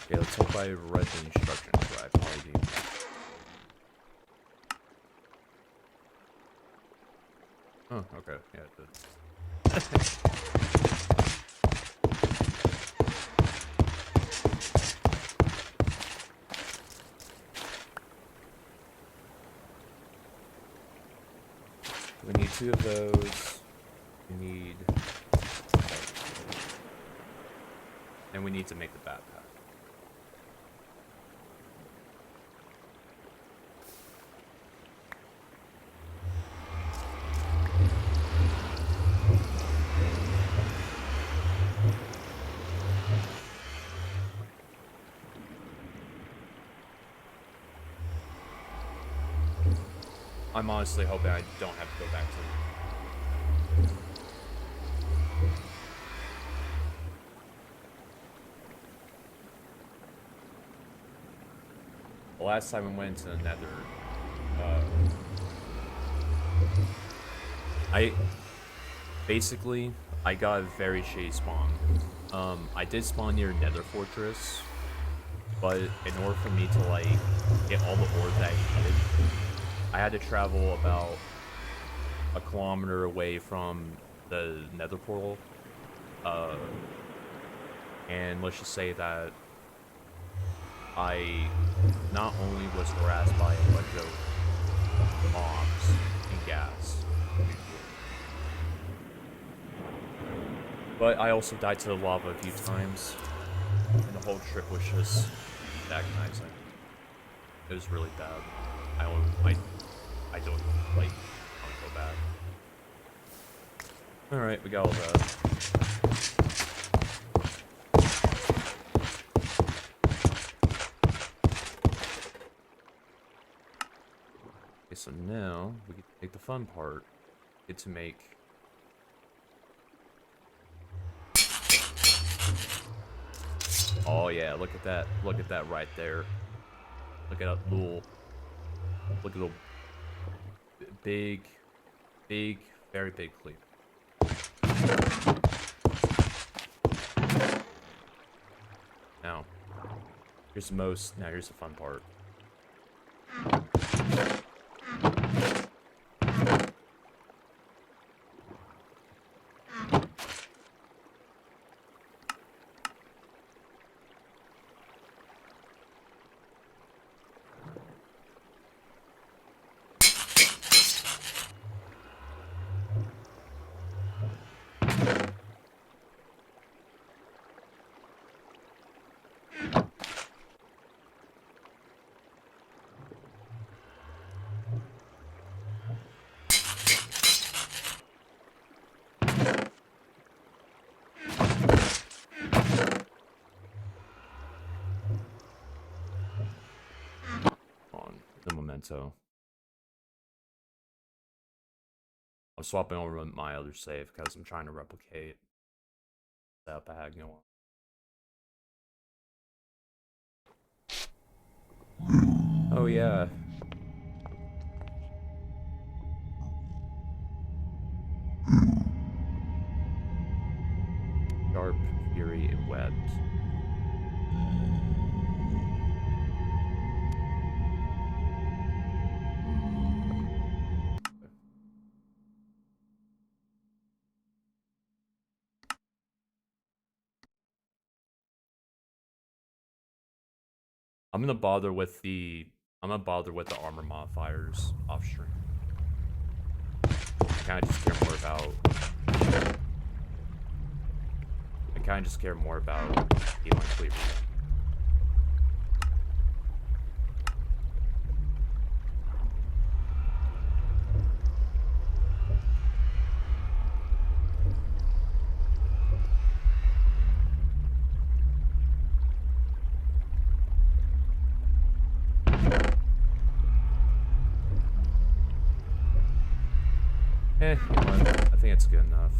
Speaker 1: Okay, let's hope I read the instructions correctly. Oh, okay. Yeah, it did. We need 2 of those. We need... And we need to make the backpack. I'm honestly hoping I don't have to go back to... The last time we went into the Nether, I got a very shady spawn. I did spawn near Nether Fortress, but in order for me to like get all the ore that I needed, I had to travel about a kilometer away from the Nether portal. And let's just say that I not only was harassed by a bunch of mobs and gas, but I also died to the lava a few times, and the whole trip was just agonizing. It was really bad. I don't like want to go back. Alright, we got all that. Okay, so now we get to take the fun part. Get to make oh yeah, look at that. Look at that right there. Look at a little, look at a little big, big, very big cleaver. Now, here's the fun part. The memento. I'm swapping over my other save because I'm trying to replicate that bag. You know. Oh yeah. Sharp, fury, and webs. I'm gonna bother with the armor modifiers off stream. I kind of just care more about healing cleaver. You know what? I think it's good enough.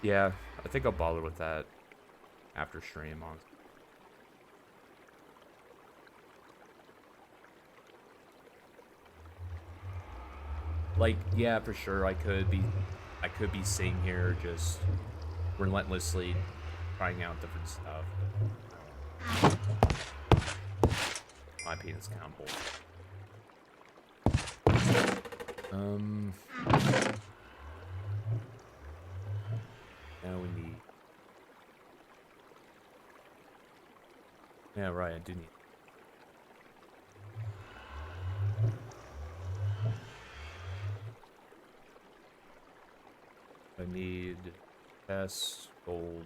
Speaker 1: Yeah, I think I'll bother with that after stream, honestly. Like, yeah, for sure, I could be sitting here just relentlessly trying out different stuff. My penis countable. Now we need. Yeah, right. I do need. I need chest, gold.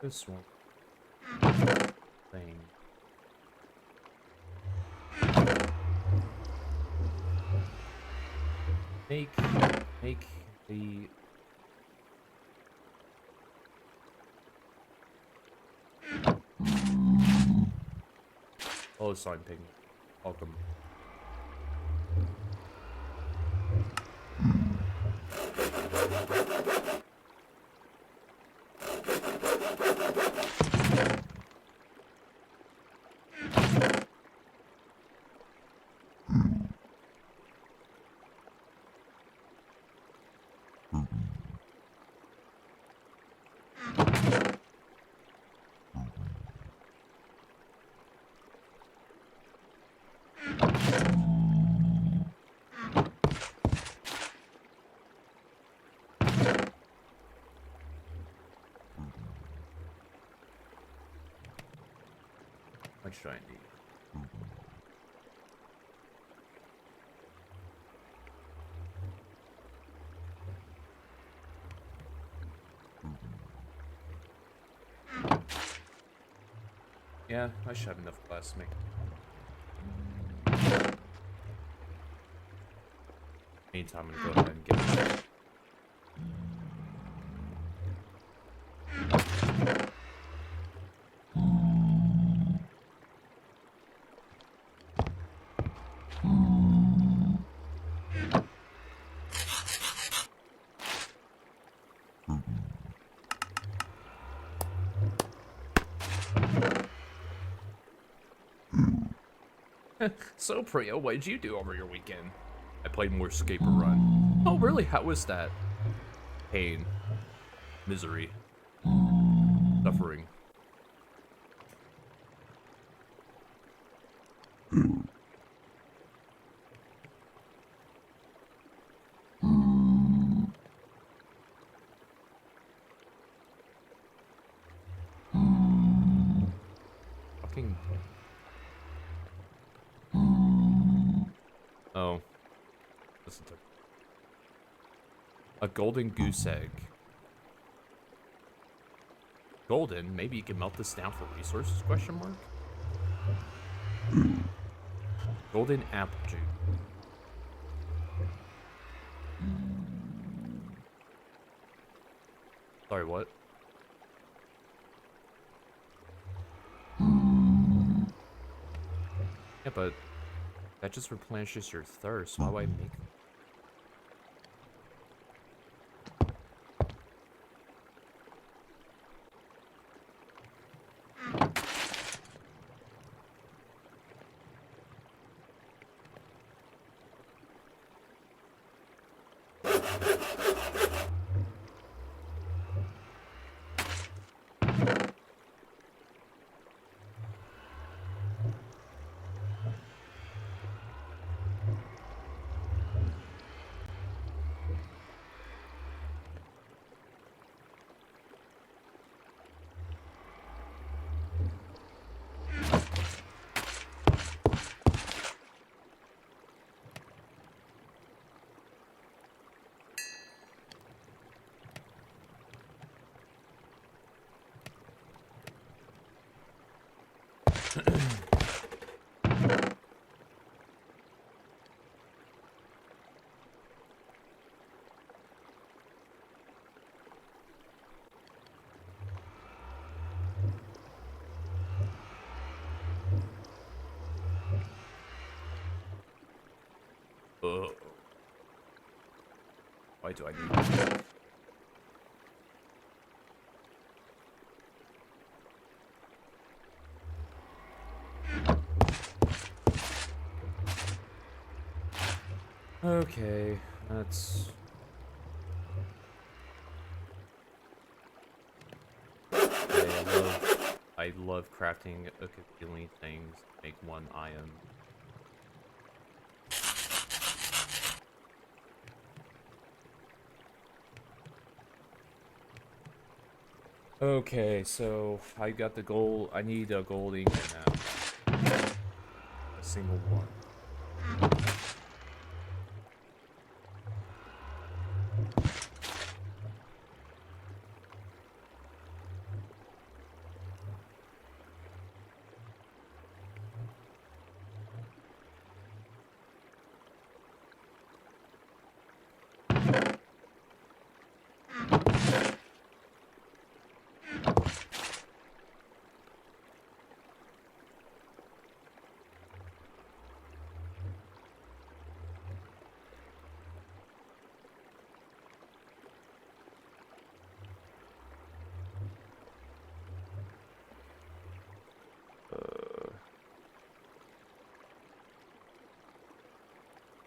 Speaker 1: This one. Thing. Make the. Oh, sorry, pig. Welcome. What should I need? Yeah, I should have enough glass to make. Meantime, I'm gonna go ahead and get it. So, Priya, what did you do over your weekend? I played more Scape Run. Oh, really? How was that? Pain. Misery. Suffering. Fucking... Oh. Listen to... A golden goose egg. Golden? Maybe you can melt this down for resources, question mark? Golden apple juice. Sorry, what? Yeah, but that just replenishes your thirst. Why would I make... Why do I need this? Okay, that's... I love crafting a gazillion things to make one iron. Okay, so I got the gold. I need a gold ingot now. A single one.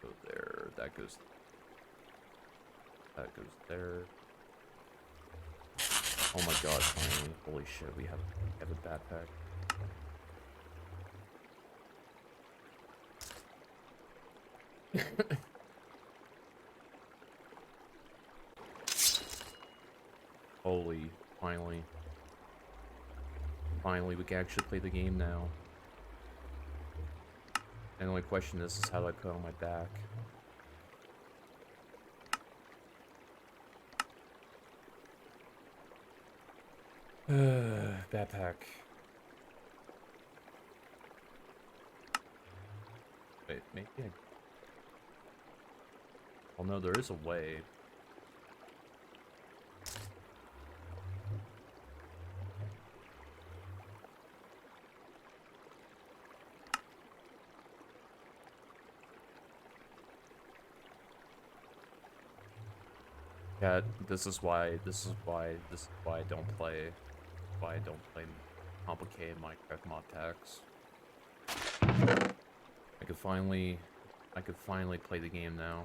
Speaker 1: Go there. That goes there. Oh my god, finally. Holy shit, we have a backpack. Holy, finally. Finally, we can actually play the game now. And the only question is how do I put on my back? Backpack. maybe I... Well, no, there is a way. Yeah, this is why I don't play complicated Minecraft mod packs. I could finally play the game now.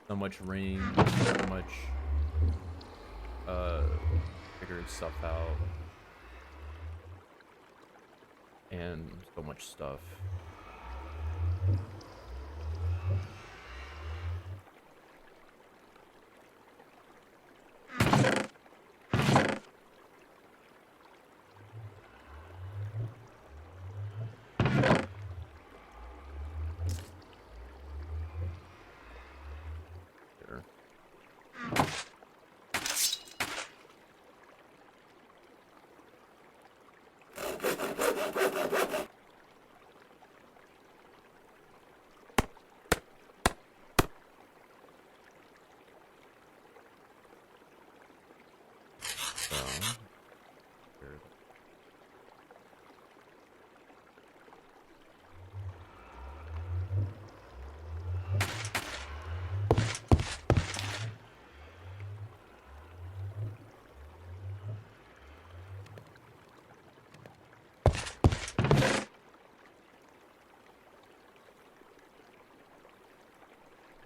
Speaker 1: So much rain, so much figuring stuff out, and so much stuff.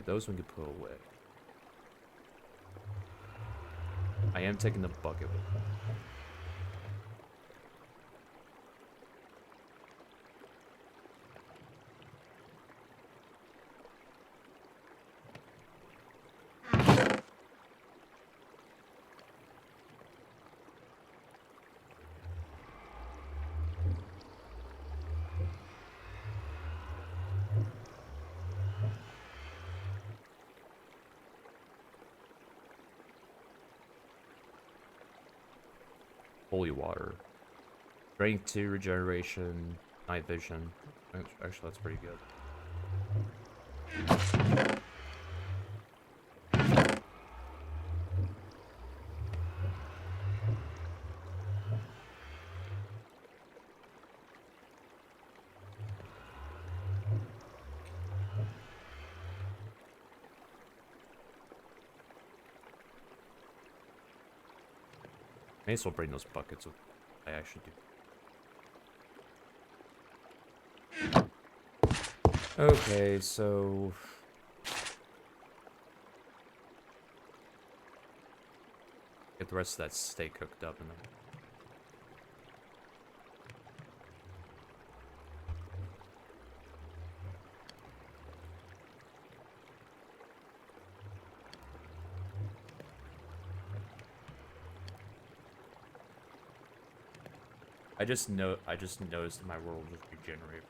Speaker 1: Those we can put away. I am taking the bucket with me. Holy water. Strength 2, regeneration, night vision. Actually, that's pretty good. May as well bring those buckets with I actually do. Okay, so get the rest of that steak cooked up and then I just noticed that my world just regenerated.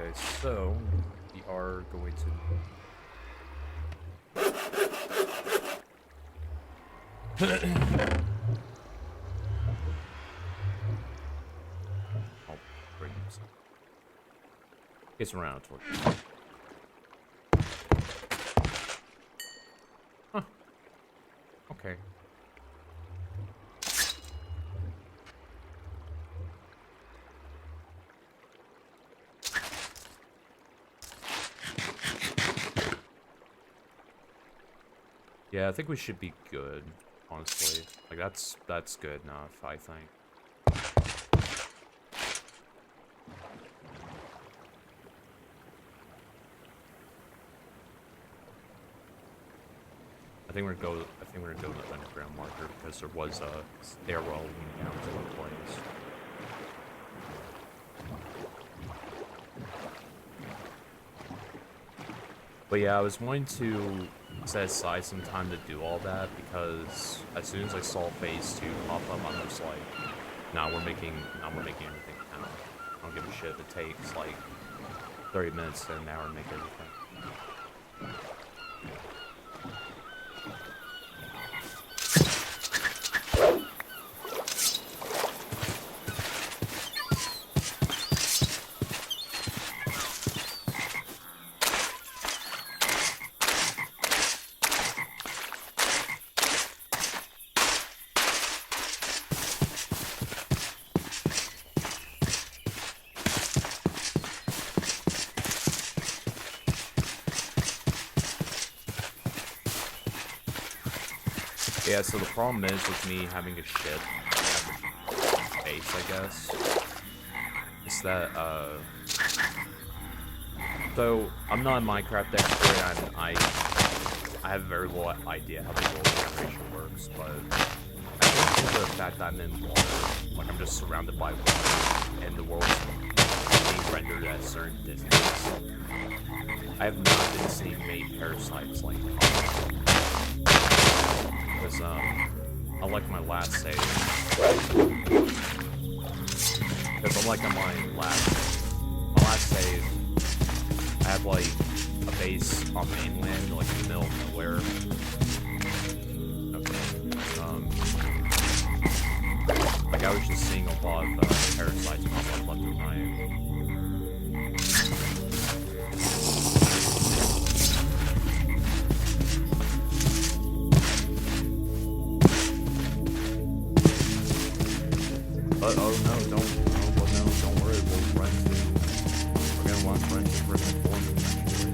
Speaker 1: Okay, so we are going to I'll bring this. It's around torch. Huh. Okay. Yeah, I think we should be good, honestly. Like that's good enough, I think. I think we're gonna go. I think we're gonna go with the underground marker because there was a stairwell leading down to the place. But yeah, I was wanting to set aside some time to do all that because as soon as I saw phase 2 pop up, I'm just like, nah, we're making everything count. I don't give a shit if it takes like 30 minutes to an hour to make everything. Yeah, so the problem is with me having a ship base, I guess, is that, so I'm not a Minecraft expert, and I have very little idea how the world generation works, but I think due to the fact that I'm in water, like I'm just surrounded by water, and the world's being rendered at a certain distance, I have not been seeing many parasites like because unlike my last save, because unlike on my last save, I have like a base on Manyullyn, like in the middle of nowhere. Okay. Like I was just seeing a lot of parasites pop up left and right. Oh no, don't worry, we'll run to, we're gonna run to prison form eventually.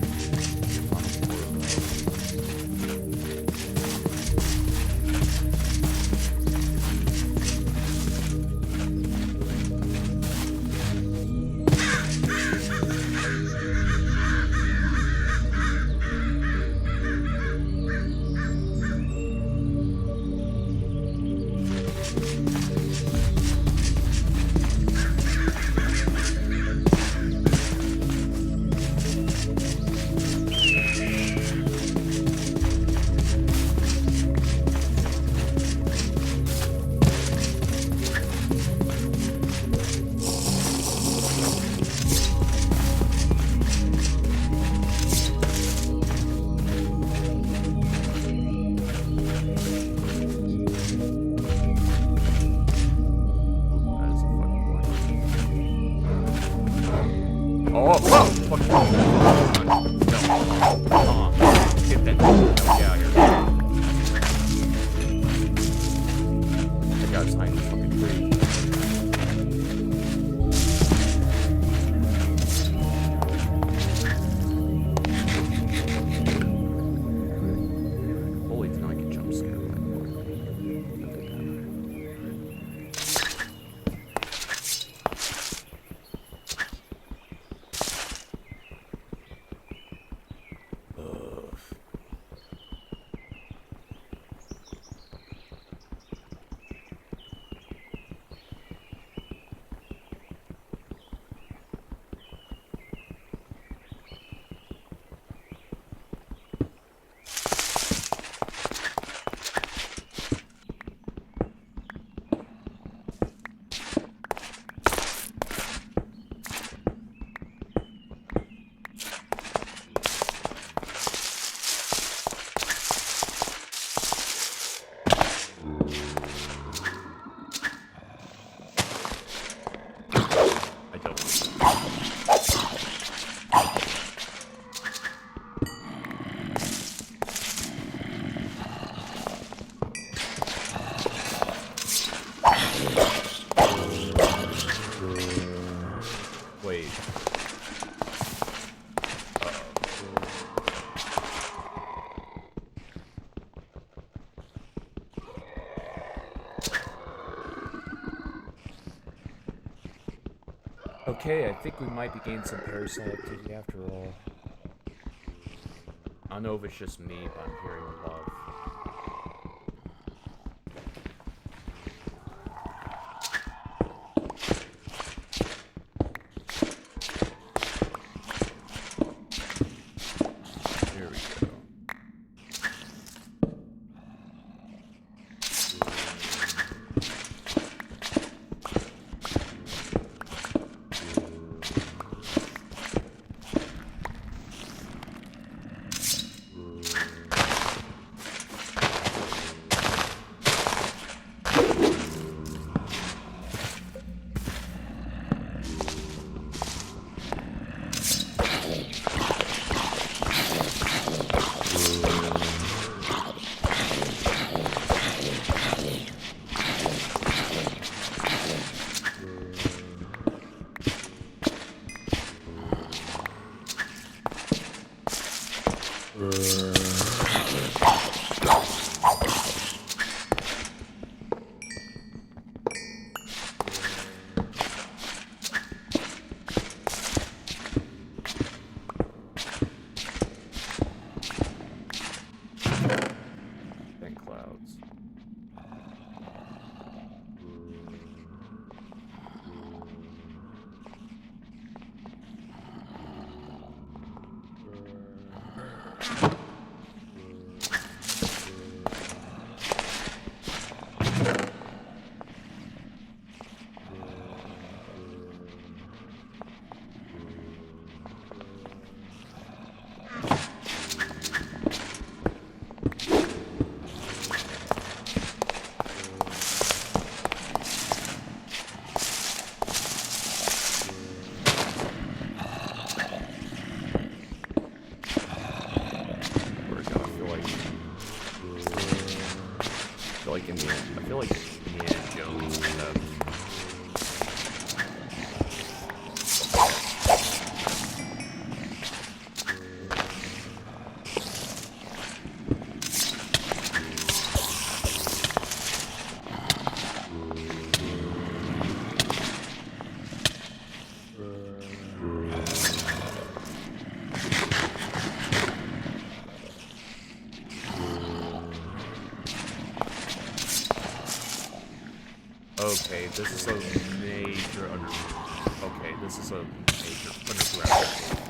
Speaker 1: Okay, I think we might be getting some parasite activity after all. I don't know if it's just me, but I'm hearing a lot of clouds. I feel like Indiana Jones kind of. Okay, this is a major Okay, this is a major underground cave.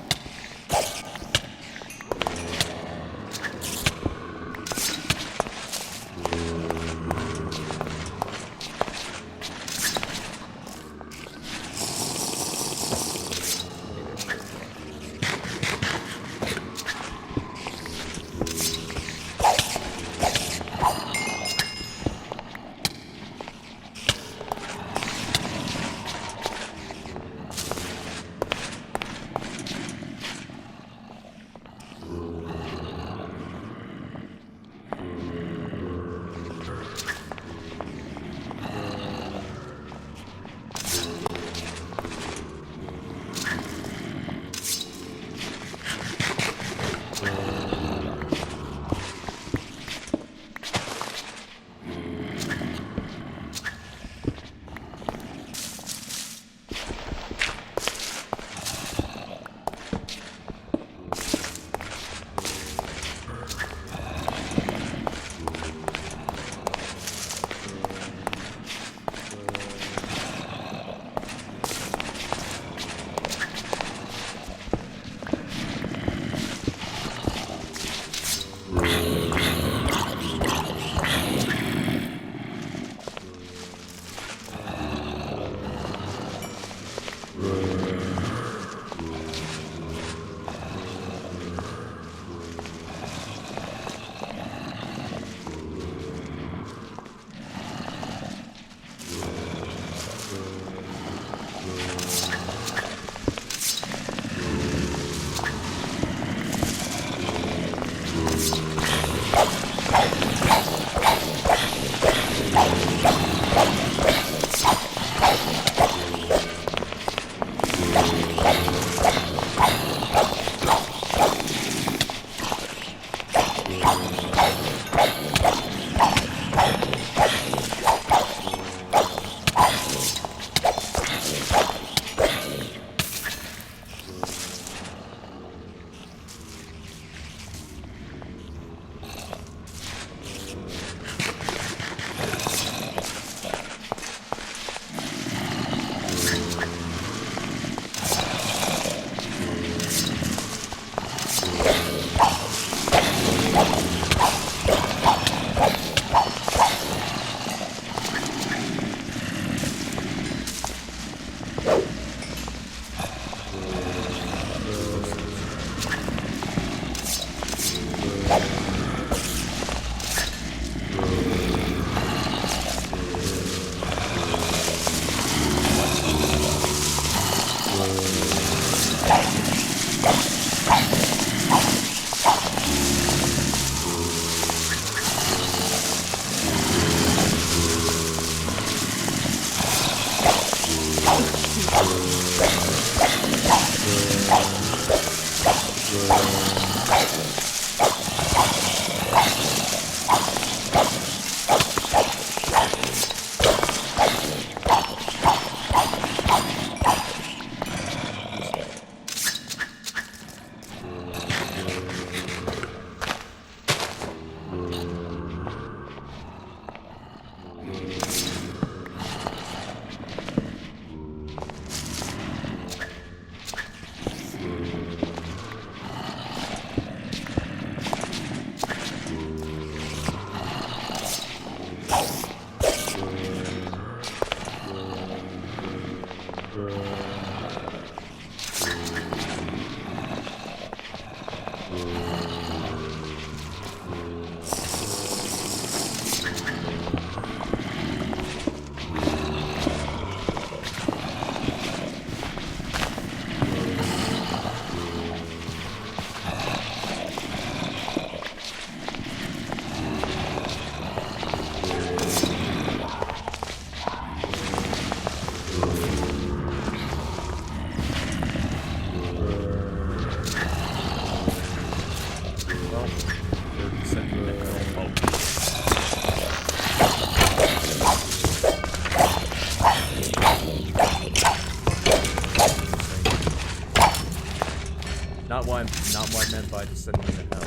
Speaker 1: I meant by descending into hell.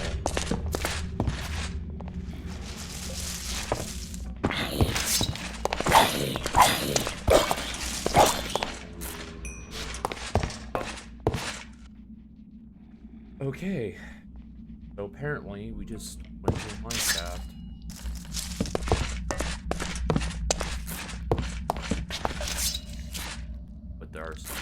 Speaker 1: Okay. So apparently we just went to a mine shaft. But there are some.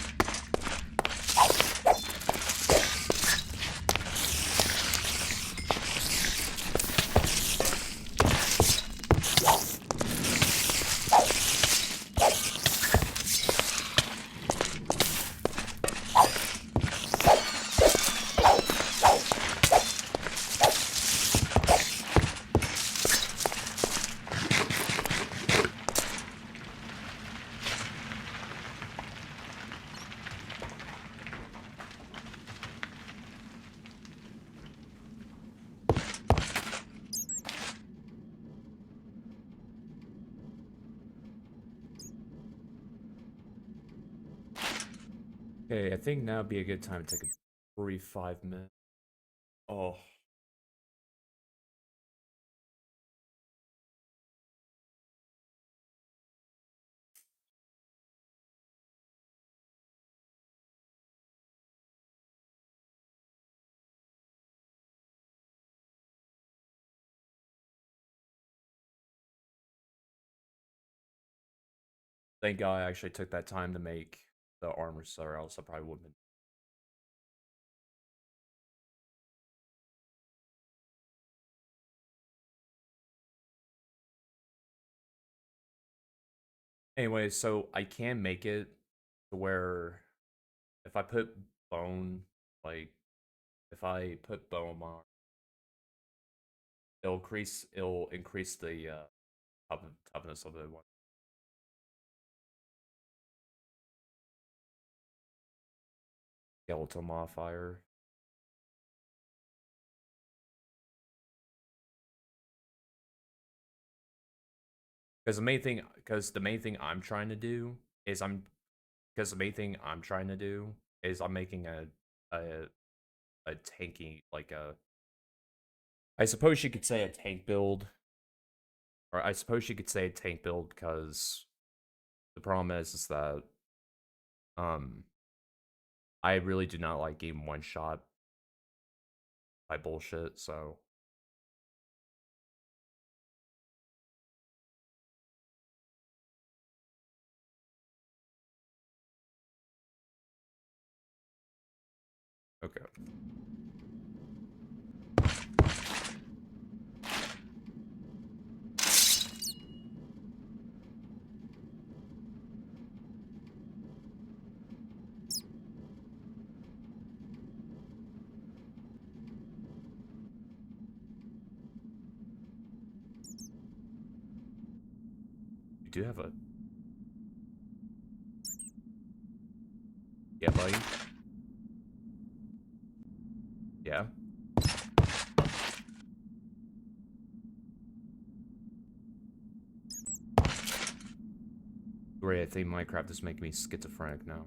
Speaker 1: Okay, I think now would be a good time to take a brief 5 minute. Oh. Thank God I actually took that time to make the armor, so or else I probably wouldn't have been. Anyway, so I can make it to where if I put bone, like if I put bone on, it'll increase the toughness of the one. Skeletal modifier. Because the main thing I'm trying to do is because the main thing I'm trying to do is I'm making a a tanky like a I suppose you could say a tank build, or I suppose you could say a tank build because the problem is that um I really do not like getting one shot by bullshit. So okay. You do have a yeah, buddy. Yeah. Great, I think Minecraft is making me schizophrenic now.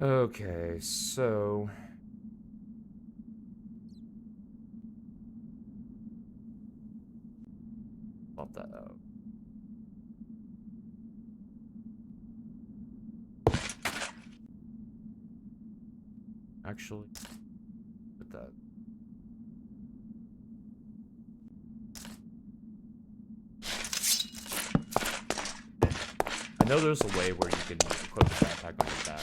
Speaker 1: Okay, so pop that out. Actually, put that. I know there's a way where you can equip the backpack on your back.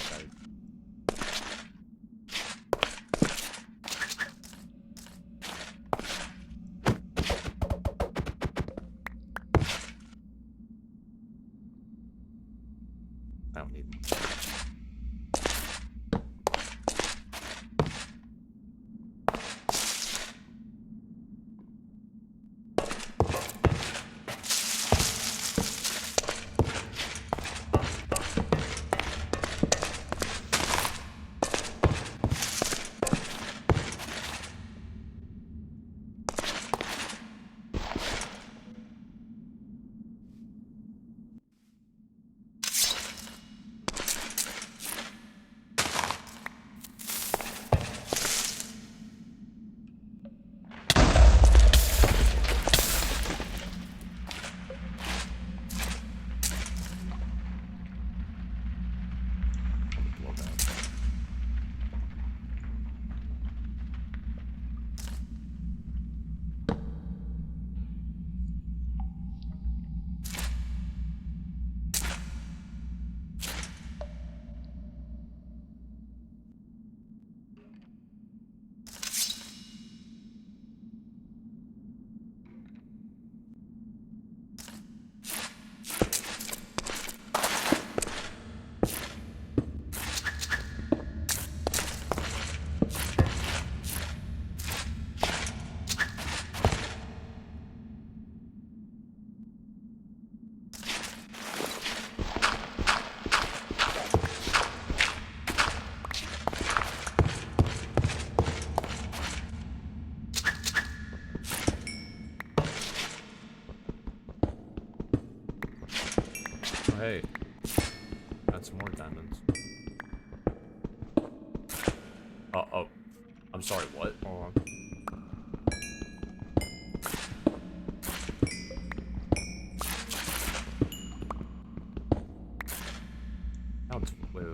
Speaker 1: I don't need it. Oh, I'm sorry, what? Hold on. Wait.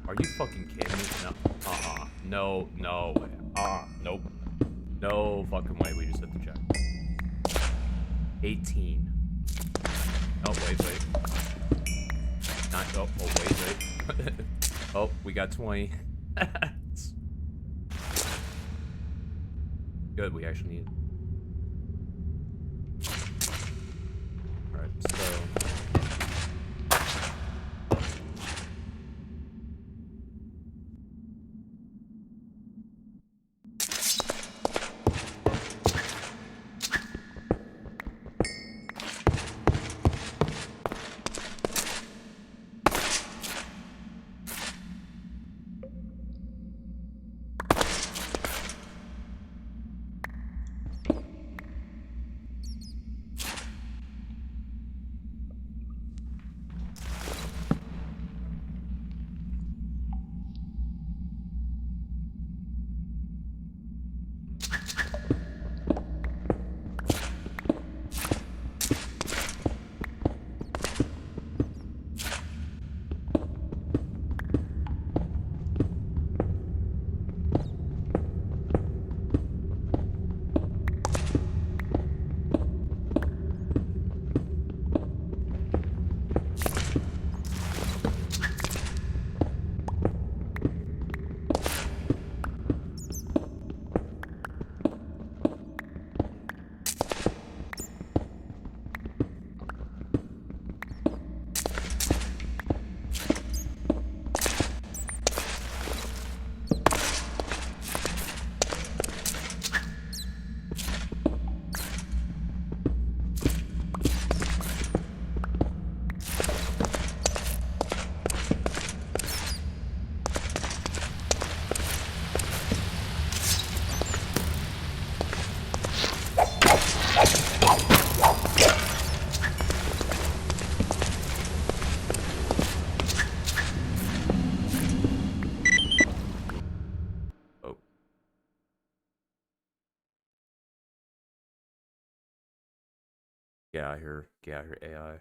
Speaker 1: Are you fucking kidding me? No. No way. Nope. No fucking way we just hit the check. 18. Oh, wait. Wait. Oh, we got 20. Good, we actually need... Alright, so... Get out here, AI.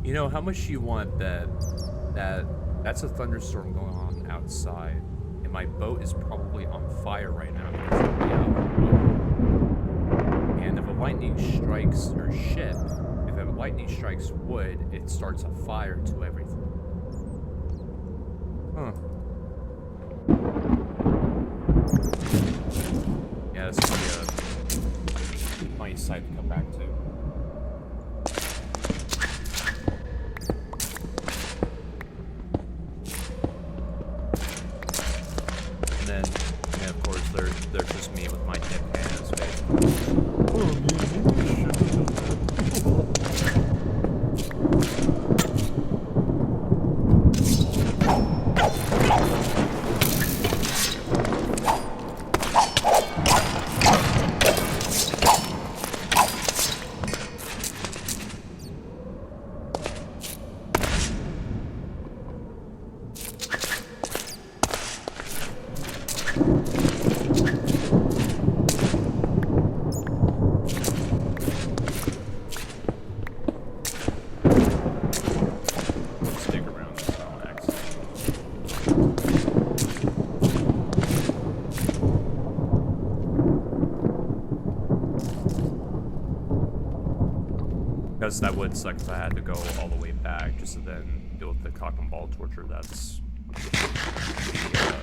Speaker 1: You know, how much do you want that's a thunderstorm going on outside, and my boat is probably on fire right now because of the and if a lightning strikes your ship, if a lightning strikes wood, it starts a fire to everything. Huh. Yeah, this would be a nice site to come back to. And then of course, there's just me with my hip hands, basically. Because that would suck if I had to go all the way back just to then deal with the cock and ball torture that's the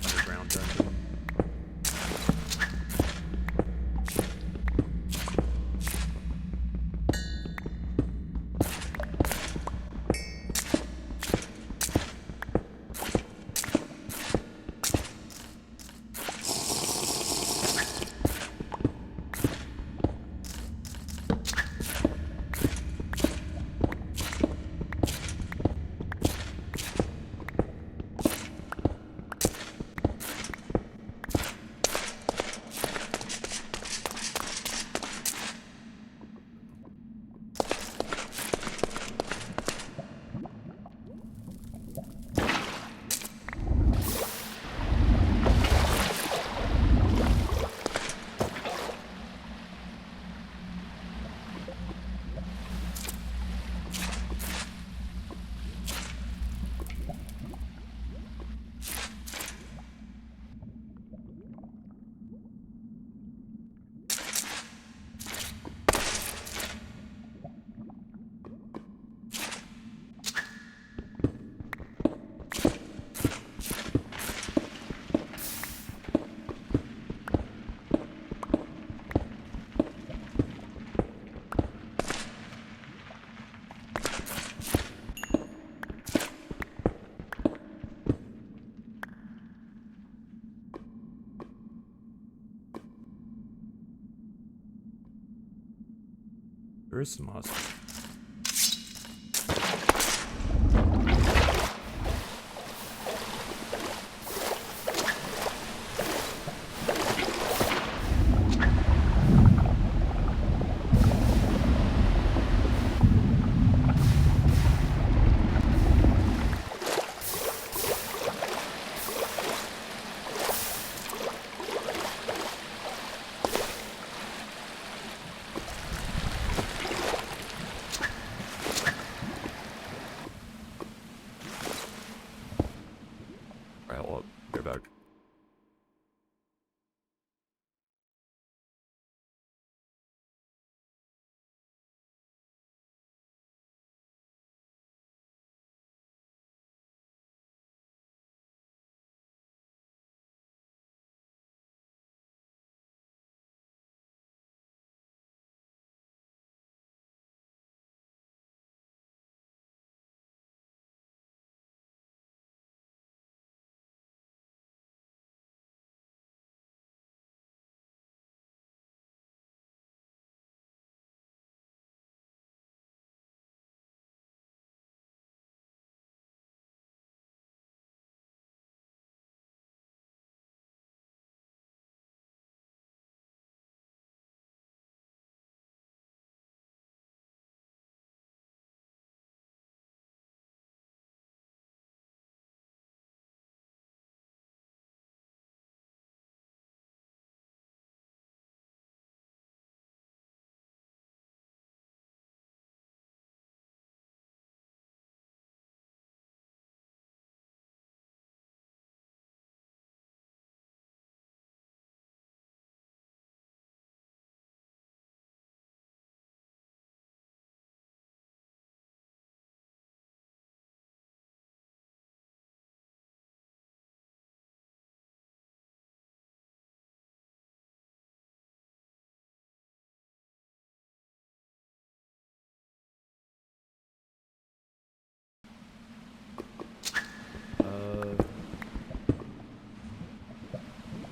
Speaker 1: underground dungeon. There is some awesome.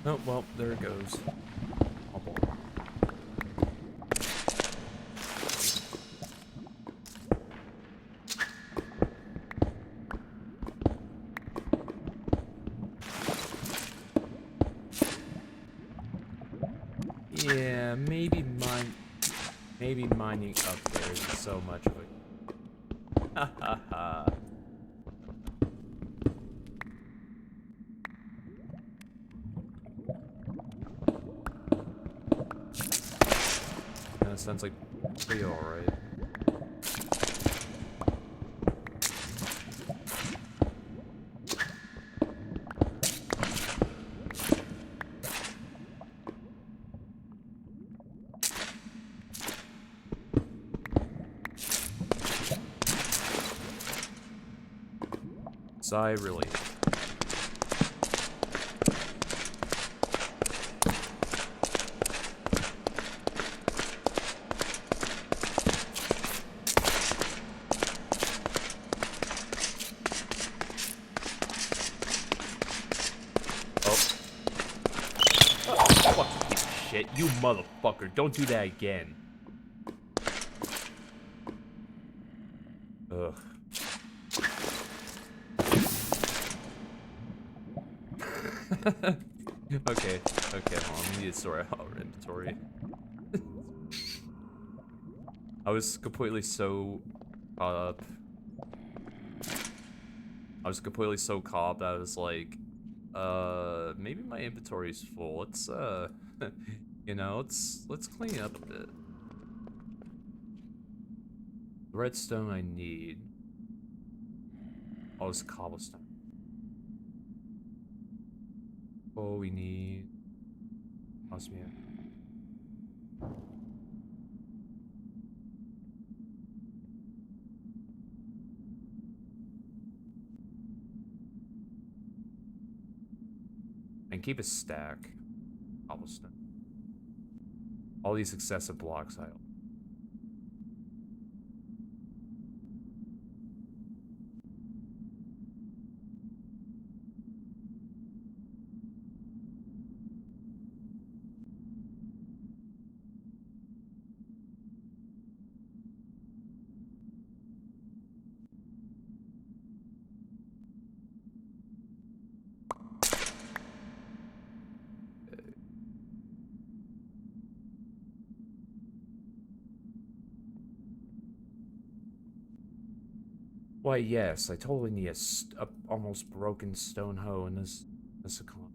Speaker 1: Oh, well, there it goes. Oh, boy. Yeah, maybe mining up there isn't so much of a... Ha ha ha. That sounds like pretty alright. Sigh relief. Shit, you motherfucker, don't do that again. Ugh. Okay, hold on, we need to sort out our inventory. I was completely so caught up. I was like, maybe my inventory's full. Let's, you know, let's clean up a bit. The redstone I need. Oh, it's cobblestone. Oh, we need... osmium. And keep a stack. Cobblestone. All these excessive blocks I... Why, yes, I totally need a almost broken stone hoe in this economy.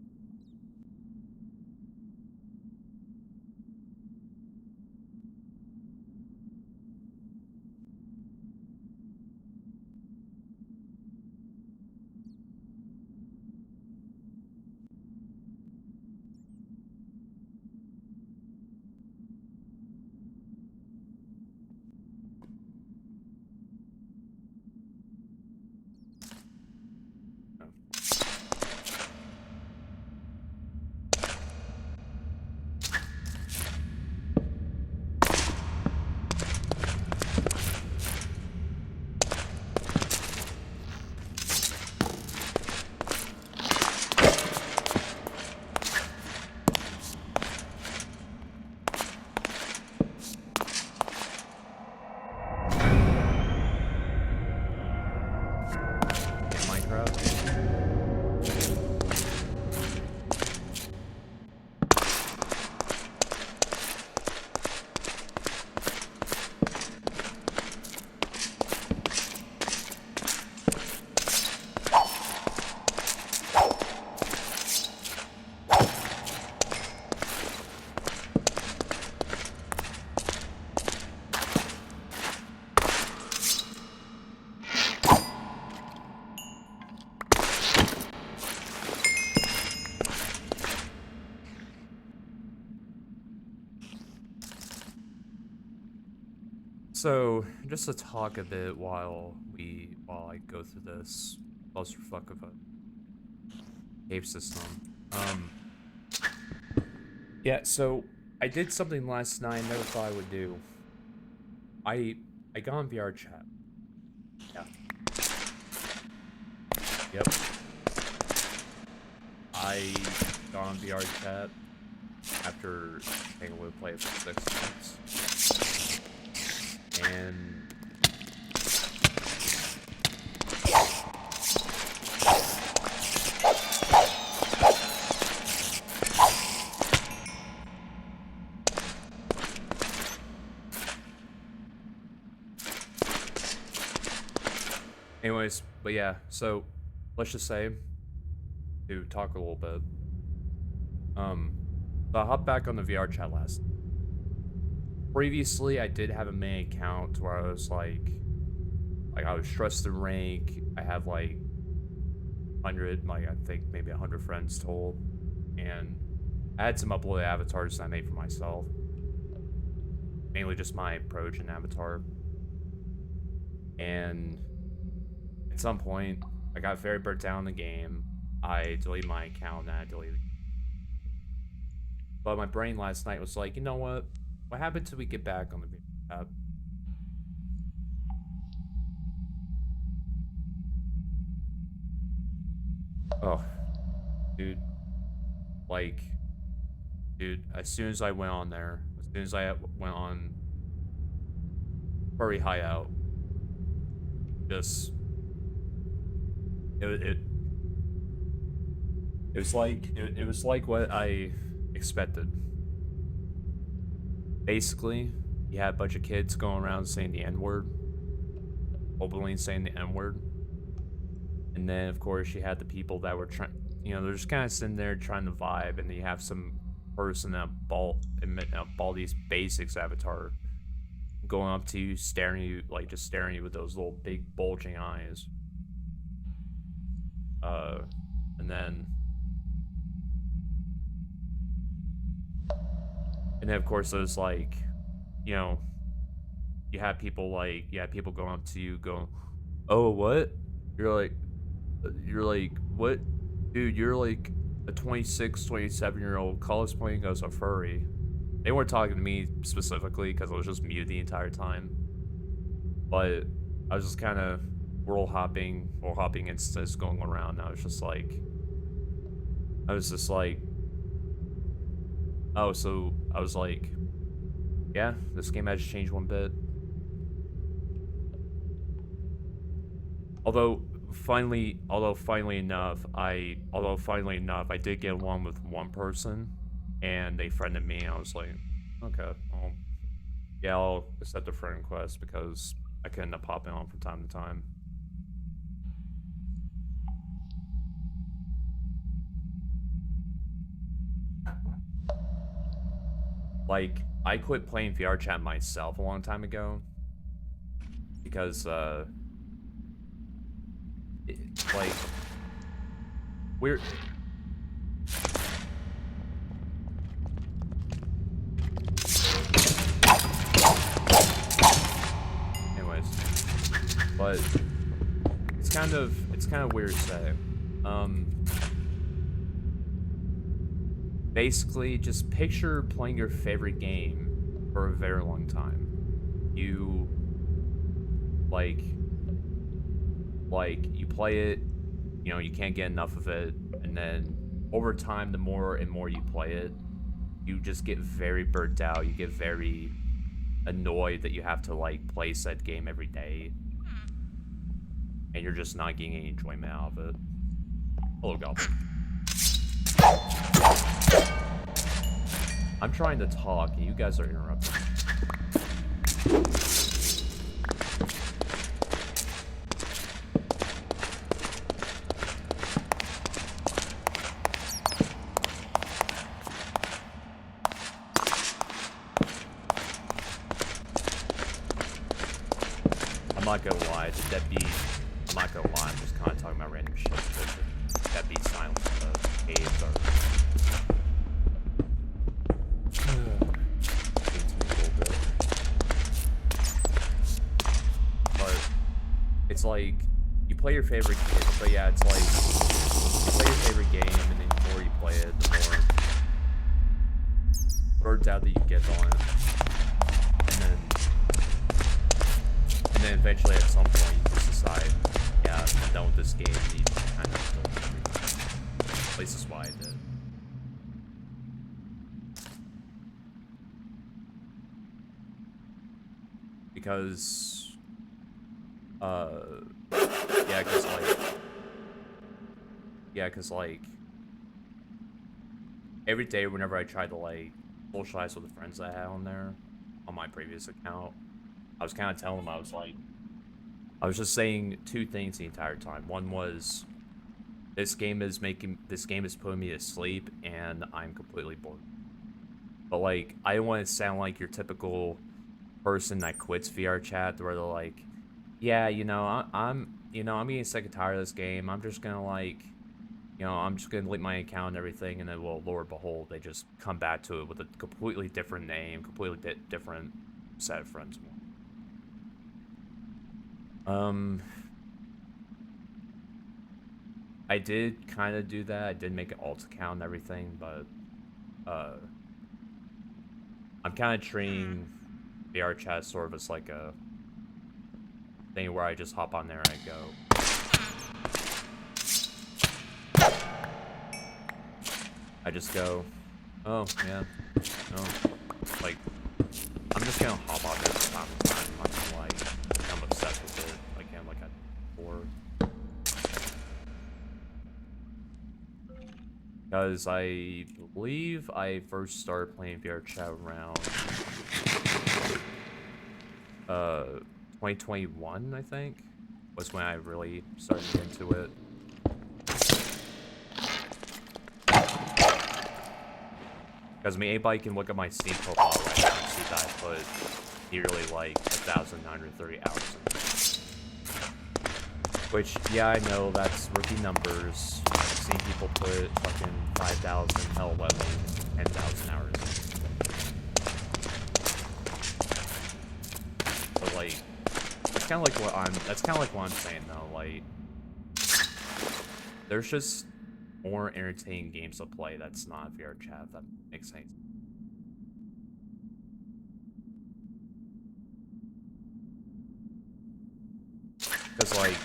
Speaker 1: So, just to talk a bit while I go through this clusterfuck of a cave system. Yeah, so I did something last night I never thought I would do. I got on VR chat. Yeah. Yep. I on VR chat after being able to play it for 6 months. And anyways, but yeah, so let's just say to talk a little bit. So I hopped back on the VR chat last. Previously, I did have a main account where I was like I was trusted rank. I have like 100, like I think maybe 100 friends total, and I had some uploaded avatars that I made for myself, mainly just my approach and avatar. And at some point, I got very burnt down in the game. I deleted my account and I deleted it. But my brain last night was like, you know what? What happened till we get back on the app? Oh, dude. Like, dude, as soon as I went on there, as soon as I went on Furry Hideout, just it was like what I expected. Basically, you had a bunch of kids going around saying the N-word, openly saying the N-word, and then of course you had the people that were trying, you know, they're just kind of sitting there trying to vibe, and then you have some person that Baldi's Basics avatar going up to you, staring you, like just staring you with those little big bulging eyes. And then of course there's like, you know, you have people going up to you going, oh, what? You're like, what? Dude, you're like a 26, 27-year-old cosplaying as a furry. They weren't talking to me specifically because I was just muted the entire time. But I was just kind of world hopping instances going around. And I was just like, oh, so I was like, yeah, this game has changed one bit. Although finally enough, I did get along with one person, and they friended me. And I was like, okay, well, yeah, I'll accept the friend request because I could end up popping on from time to time. Like, I quit playing VR chat myself a long time ago because, like, we're... Anyways, but it's kind of weird to say. Basically, just picture playing your favorite game for a very long time. You like you play it, you know, you can't get enough of it, and then over time, the more and more you play it, you just get very burnt out. You get very annoyed that you have to like play said game every day, and you're just not getting any enjoyment out of it. Hello, Goblin. I'm trying to talk, and you guys are interrupting. I'm not gonna lie, the deadbeat. I'm not gonna lie, I'm just kind of talking about random shit. The deadbeat silence of the caves are. It's like, you play your favorite game, but yeah, it's like, you play your favorite game, and then the more you play it, the more burnt out that you get on it. And then eventually at some point you just decide, yeah, I'm done with this game, and you kind of go, at least that's why I did. because yeah, cause like every day whenever I tried to like socialize with the friends I had on there on my previous account, I was kind of telling them, I was just saying two things the entire time. One was, this game is putting me to sleep and I'm completely bored. But like, I don't want to sound like your typical person that quits VR chat where they're like, yeah, I'm getting sick and tired of this game. I'm just gonna like, I'm just gonna delete my account and everything, and then, well, Lord behold, they just come back to it with a completely different name, completely different set of friends. I did kind of do that. I did make an alt account and everything, but I'm kind of treating VR chat sort of as like a thing where I just hop on there and I go. I just go, oh, yeah, no, like, I'm just gonna hop on there from time to time. I'm not gonna, like, I'm obsessed with it, like I'm like at 4. Because I believe I first started playing VR chat around 2021, I think, was when I really started to get into it. Because, I mean, anybody can look at my Steam profile right now and see that I put nearly, like, 1,930 hours in it. Which, yeah, I know, that's rookie numbers. I've seen people put fucking 5,000, hell, 10,000 hours in. But, like, that's kind of like what I'm saying, though, like, there's just more entertaining games to play that's not VR chat, if that makes sense. Because, like,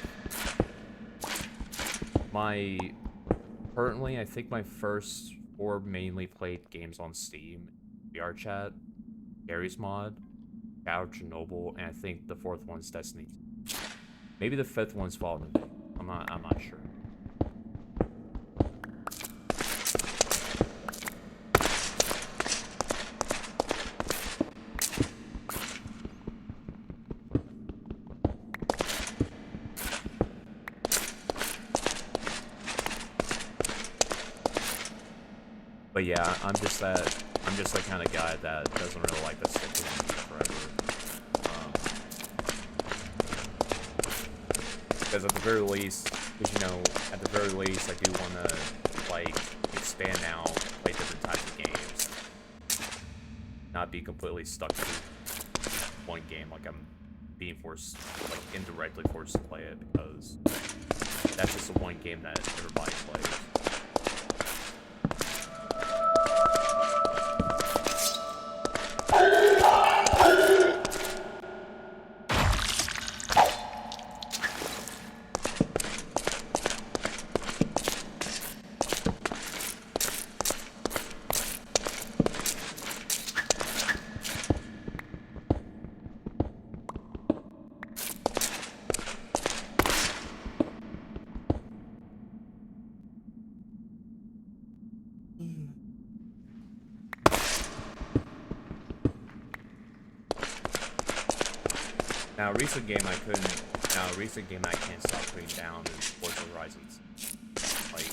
Speaker 1: currently, I think my first 4 mainly played games on Steam, VR chat, Gary's Mod, Shadow Chernobyl, and I think the 4th one's Destiny 2. Maybe the 5th one's Fallen Away. I'm not sure. But yeah, I'm just that kind of guy that doesn't really like to stick with one forever. Because at the very least, I do want to, like, expand out, play different types of games. Not be completely stuck to one game, like I'm being forced, like, indirectly forced to play it, because that's just the one game that everybody plays. Now, a recent game I can't stop putting down is Forza Horizons. Like,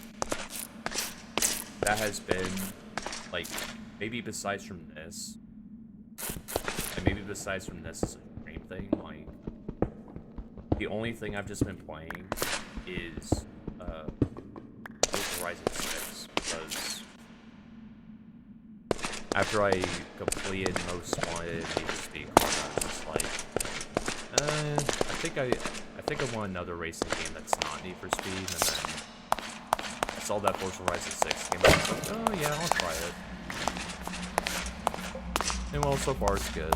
Speaker 1: that has been, like, maybe besides from this is a stream thing, like, the only thing I've just been playing is, Forza Horizon 6, because after I completed Most Wanted and Need for Speed Car, I was just like, I think I want another racing game that's not Need for Speed, and then I saw that Forza Horizon 6 game, and I was like, oh yeah, I'll try it. And well, so far it's good.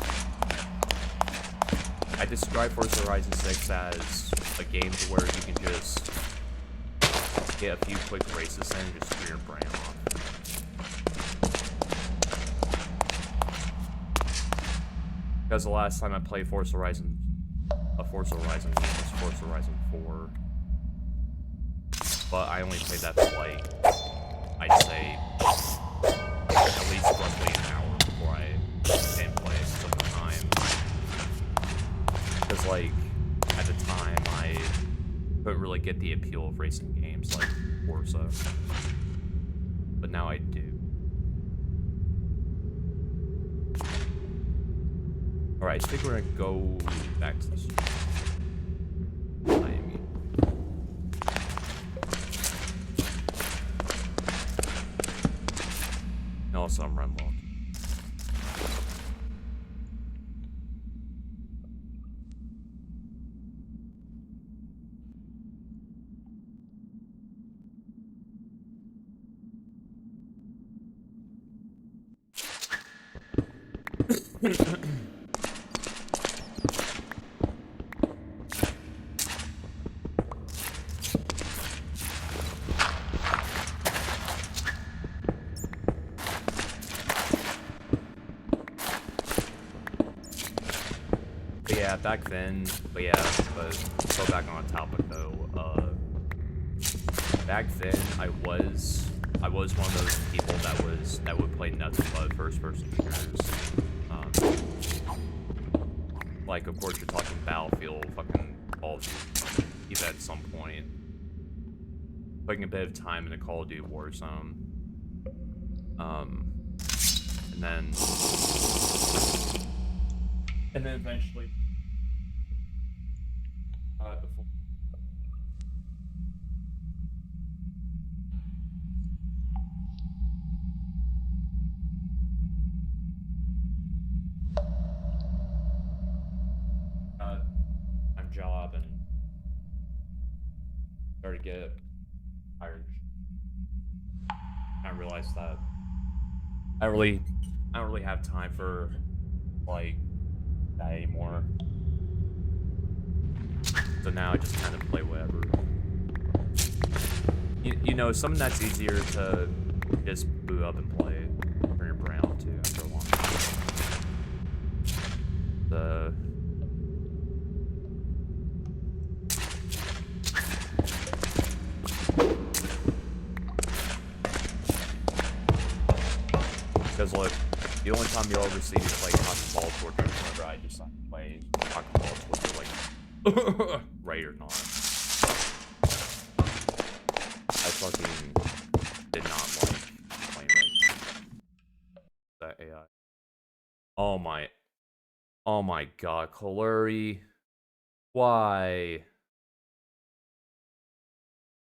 Speaker 1: I describe Forza Horizon 6 as a game to where you can just get a few quick races in and just screw your brain off. Because the last time I played Forza Horizon game was Forza Horizon 4. But I only played that for like, I'd say, at least roughly an hour before I didn't play it because of the time. Because like, at the time, I couldn't really get the appeal of racing games like Forza. But now I do. Alright, I think we're gonna go back to the street. Miami. And also, I'm run walking. Yeah, back then, but go back on topic though, back then I was one of those people that would play nothing but first person shooters. Like of course you're talking Battlefield, fucking Call of Duty, even at some point. Putting a bit of time into Call of Duty Warzone. And then eventually before time job and started to get tired. I realized that I don't really have time for like that anymore. So now I just kind of play whatever. You know, something that's easier to just boot up and play, turn your brain off too after a long time. Because look, the only time you'll ever see me play Pocket Ball Torture is whenever I just play Pocket Ball Torture, like, right or not. I fucking did not like playing that AI. Oh my god, Kaluri. Why?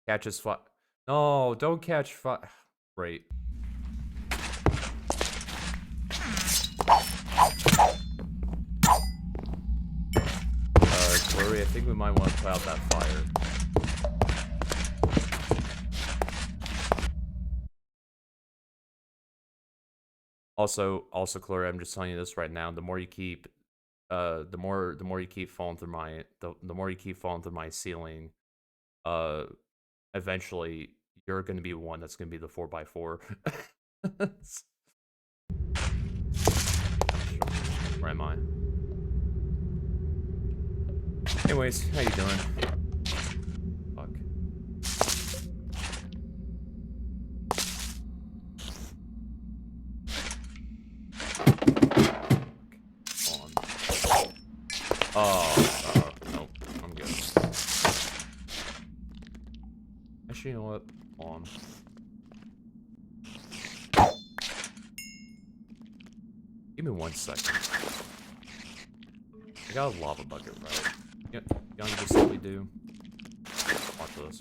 Speaker 1: Catches fi- No, don't catch fire. Great. Kaluri, I think we might want to put out that fire. Also, Kaluri, I'm just telling you this right now. The more you keep, the more you keep falling through the more you keep falling through my ceiling, eventually you're going to be one that's going to be the 4x4. Where am I? Anyways, how you doing? Fuck. Nope. I'm good. Actually, you know what? Hold on. Give me 1 second. I got a lava bucket, right? Yeah, young just like we do. Watch this.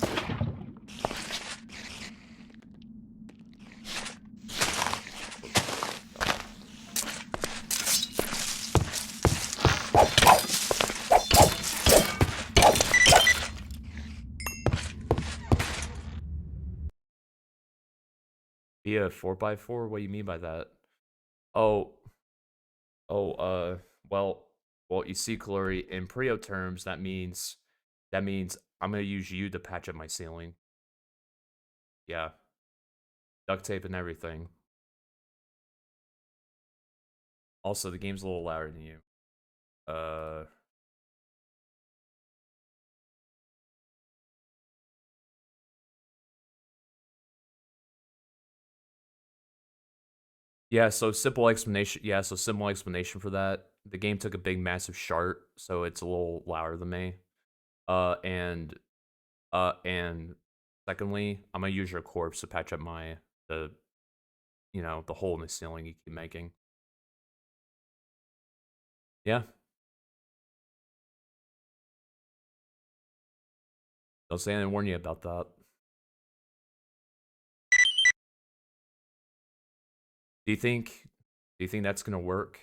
Speaker 1: Be a 4x4? What do you mean by that? Oh, well, you see, Kaluri, in Prio terms, that means I'm gonna use you to patch up my ceiling. Yeah, duct tape and everything. Also, the game's a little louder than you. Uh, yeah. So simple explanation. Yeah. So simple explanation for that. The game took a big, massive shart, so it's a little louder than me. And and secondly, I'm gonna use your corpse to patch up the the hole in the ceiling you keep making. Yeah. Don't say I didn't warn you about that. Do you think that's gonna work?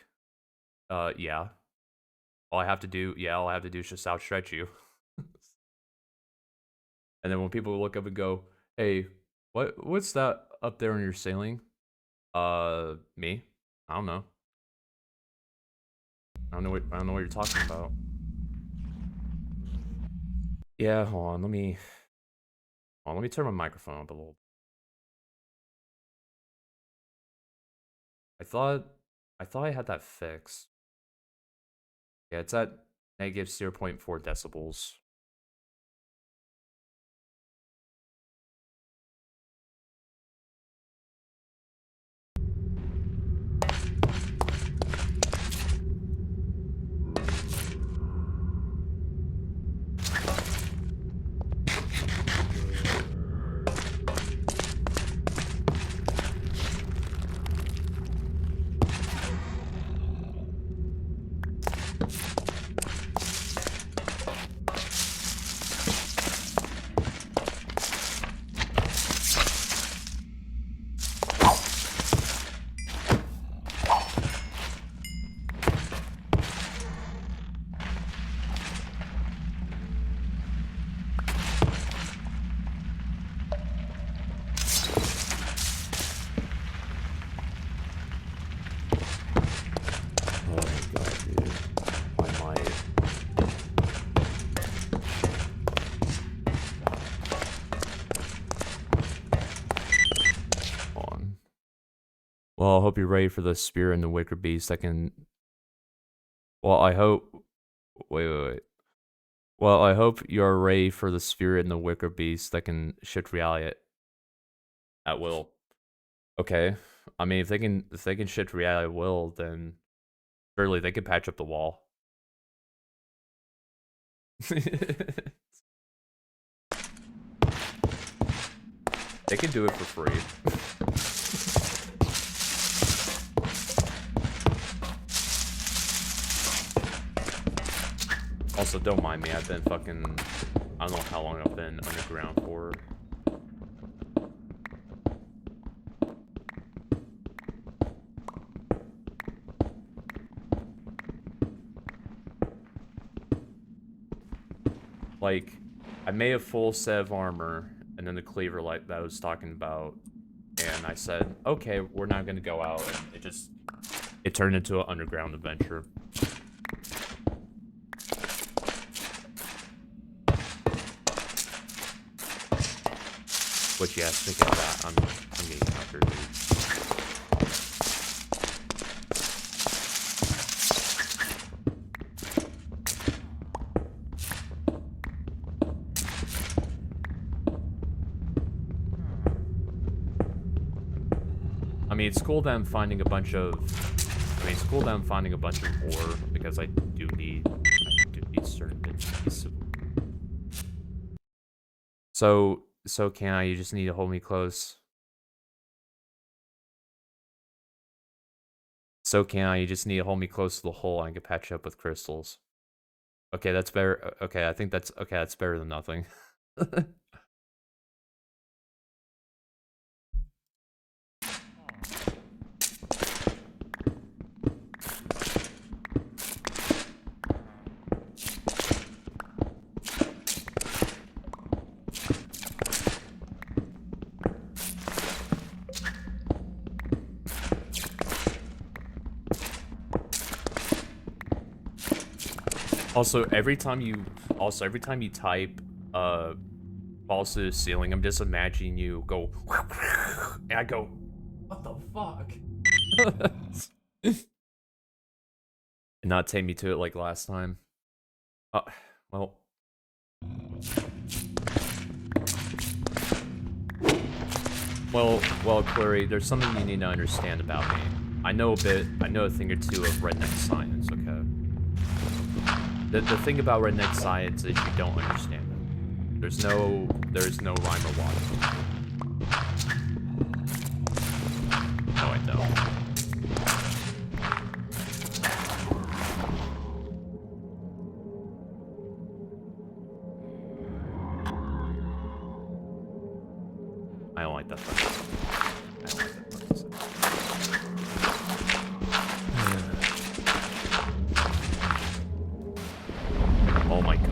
Speaker 1: Yeah. All I have to do is just outstretch you. And then when people look up and go, "Hey, what's that up there on your ceiling?" Me? I don't know. I don't know what you're talking about. Yeah, hold on, let me turn my microphone up a little. I thought I had that fixed. Yeah, it's at negative 0.4 decibels. Oh my god, dude. My mic. Hold on. Well, I hope you're ready for the spear and the wicker beast that can. Well, I hope. Wait. Well, I hope you're ready for the spirit and the wicker beast that can shift reality at will. Okay. I mean, if they can shift reality at will, then surely they could patch up the wall. They can do it for free. Also, don't mind me. I've been fucking. I don't know how long I've been underground for. Like, I made a full set of armor, and then the cleaver like that I was talking about, and I said, okay, we're not gonna go out, and it turned into an underground adventure. Which, yeah, speaking of that, I'm getting hungry, dude. I mean, it's cool that I'm finding a bunch of. I mean, it's cool that I'm finding a bunch of ore because I do need certain bits and pieces. So can I? You just need to hold me close. So can I? You just need to hold me close to the hole and I can patch up with crystals. Okay, that's better. Okay, I think that's okay. That's better than nothing. Also, every time you type falls to the ceiling, I'm just imagining you go and I go, what the fuck? and not take me to it like last time. Well. Well, Clary, there's something you need to understand about me. I know a thing or two of redneck science, okay? The thing about redneck science is you don't understand it. There's no rhyme or reason. No, I don't. I don't like that fucking Oh my god.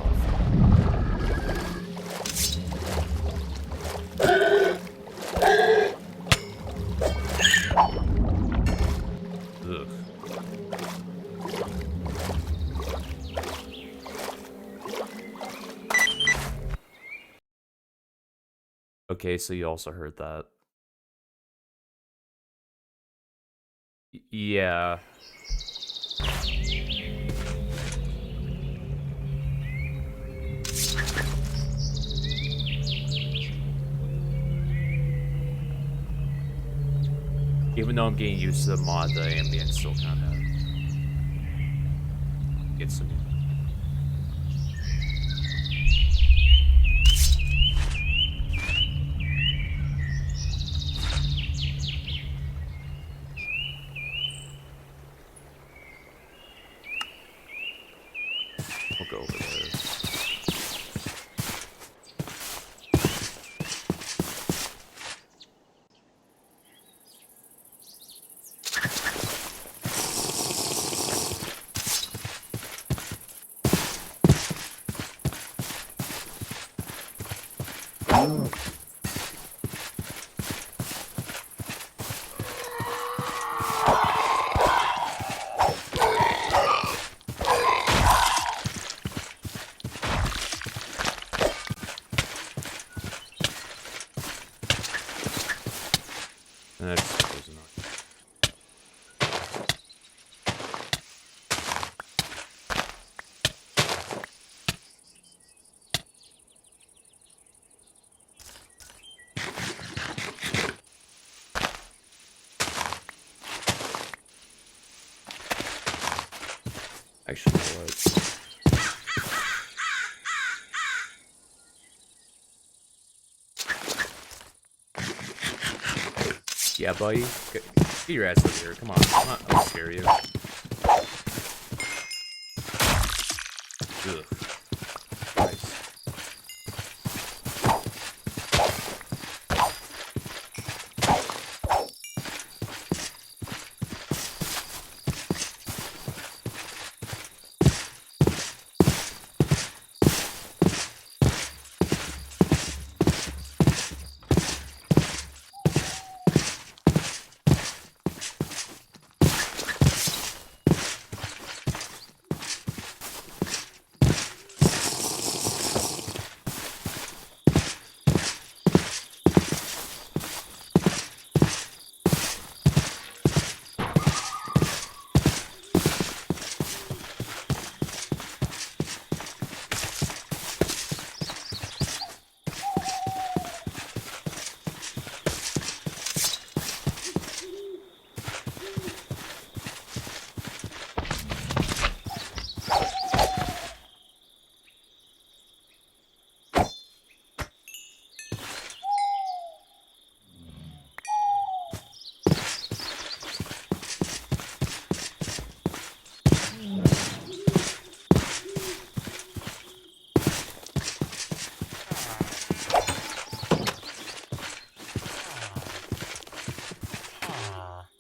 Speaker 1: Ugh. Okay, so you also heard that. Yeah. Even though I'm getting used to the mod, the ambient still kind of gets to me. We'll go over there. Actually, what? Yeah, buddy. Get your ass over here. Come on. I'll scare you. Ugh. Nice.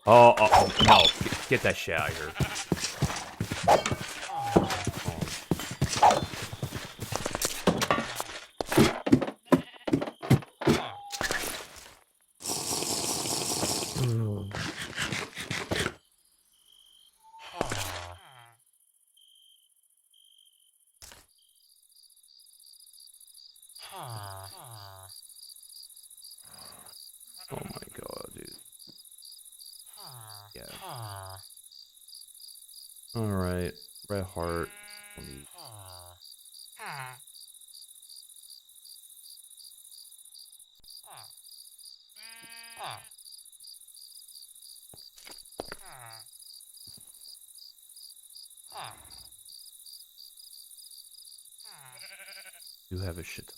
Speaker 1: Oh, no. Get that shit out of here. Oh my god, dude. Yeah. Alright, red heart. Let me... You have a shit.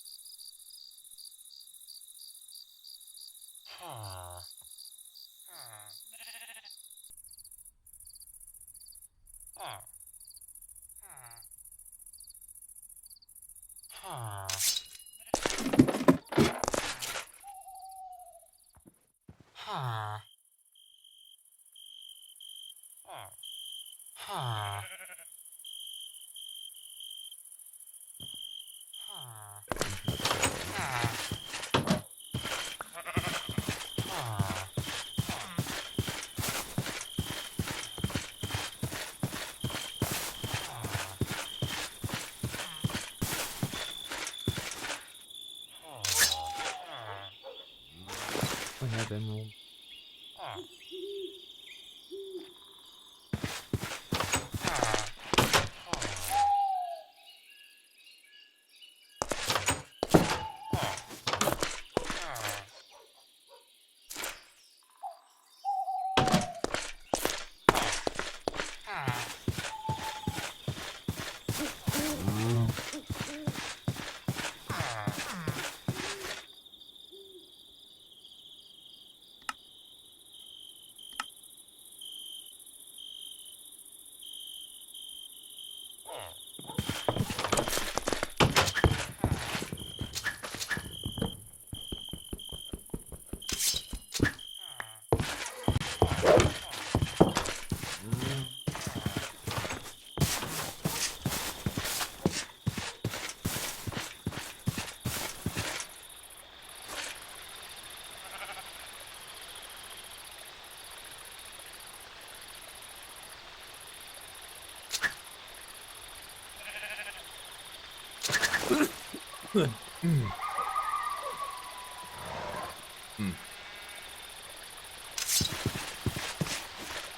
Speaker 1: I have emerald.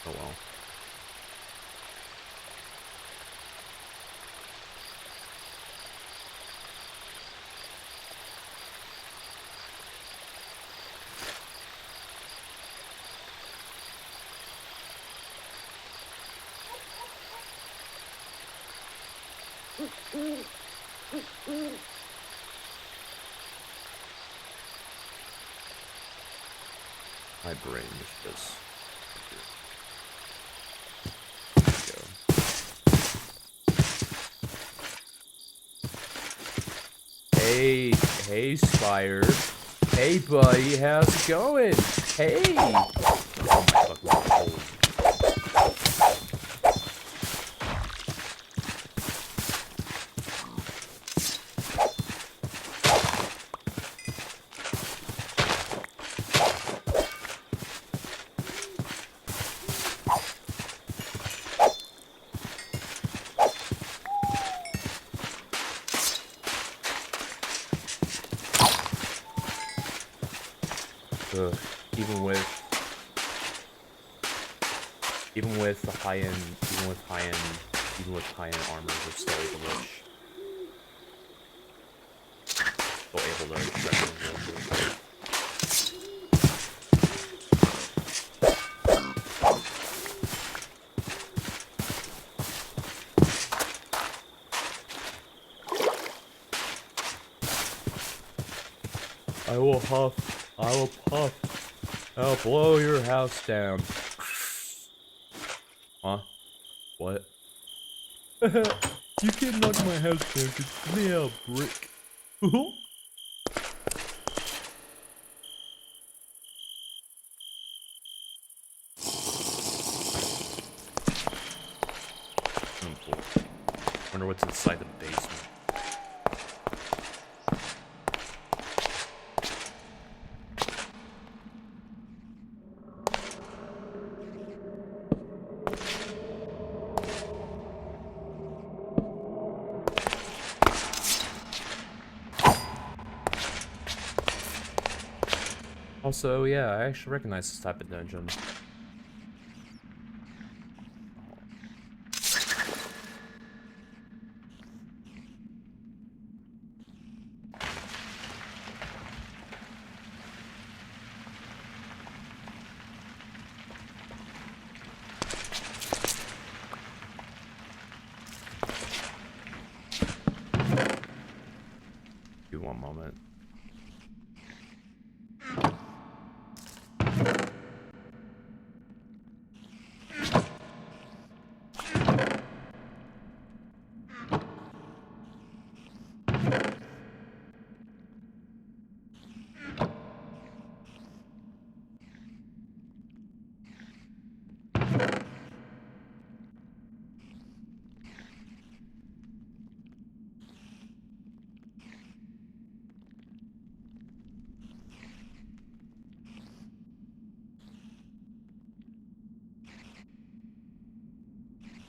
Speaker 1: Oh well. My brain is just... Hey, hey, Spire. Hey, buddy, how's it going? Hey! Oh my fucking god. Even with high-end armor, we're still able to extract them real quick. I will huff. I will puff. I'll blow your house down. Huh? What? You can't knock my house down because it's made out of brick. Wonder what's inside the basement. Also, yeah, I actually recognize this type of dungeon.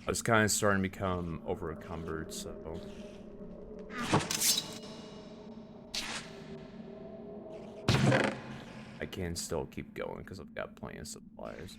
Speaker 1: I was kind of starting to become over encumbered, so I can still keep going because I've got plenty of supplies.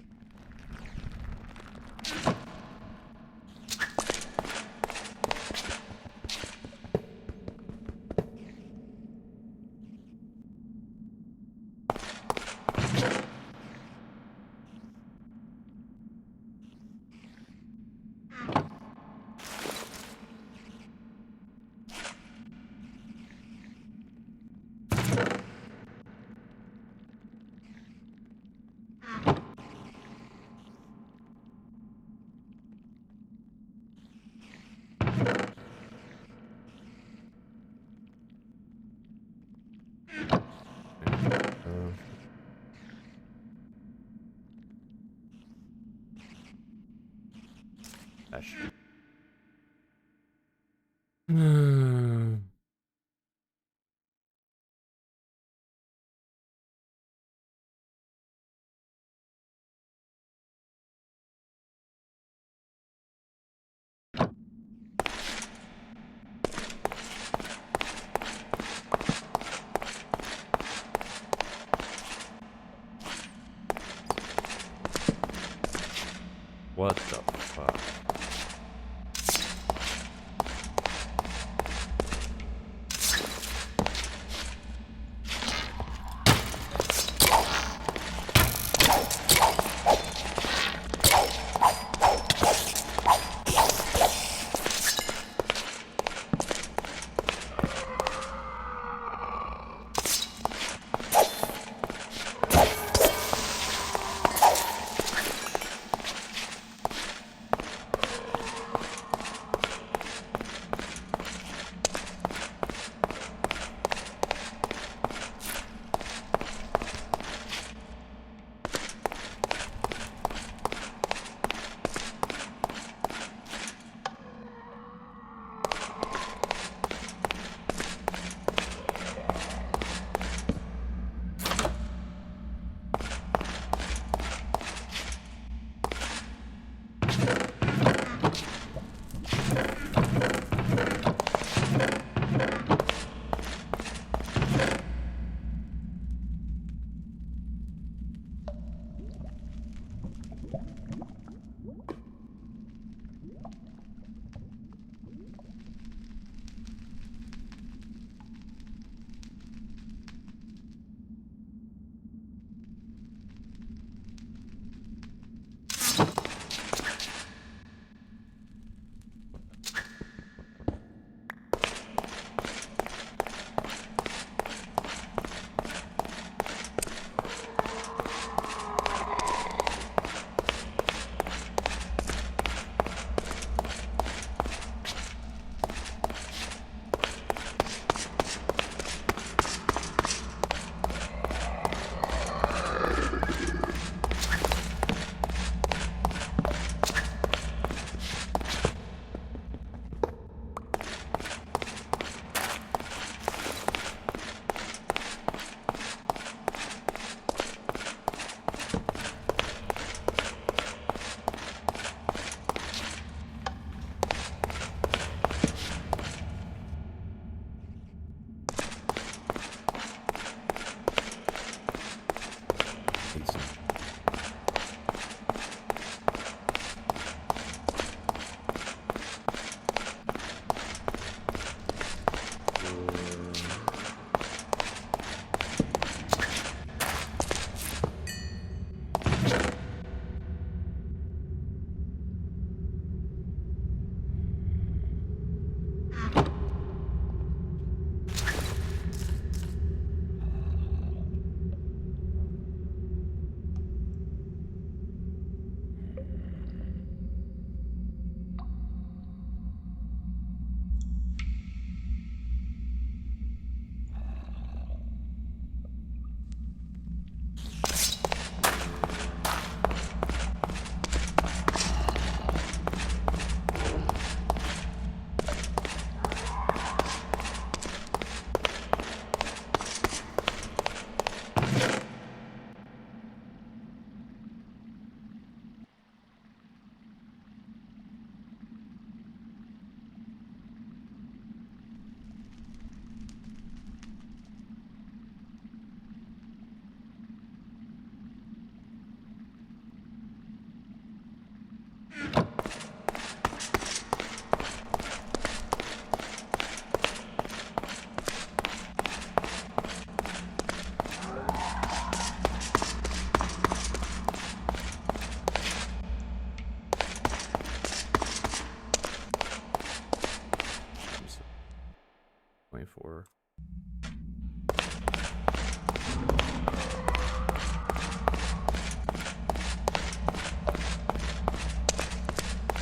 Speaker 1: What the fuck?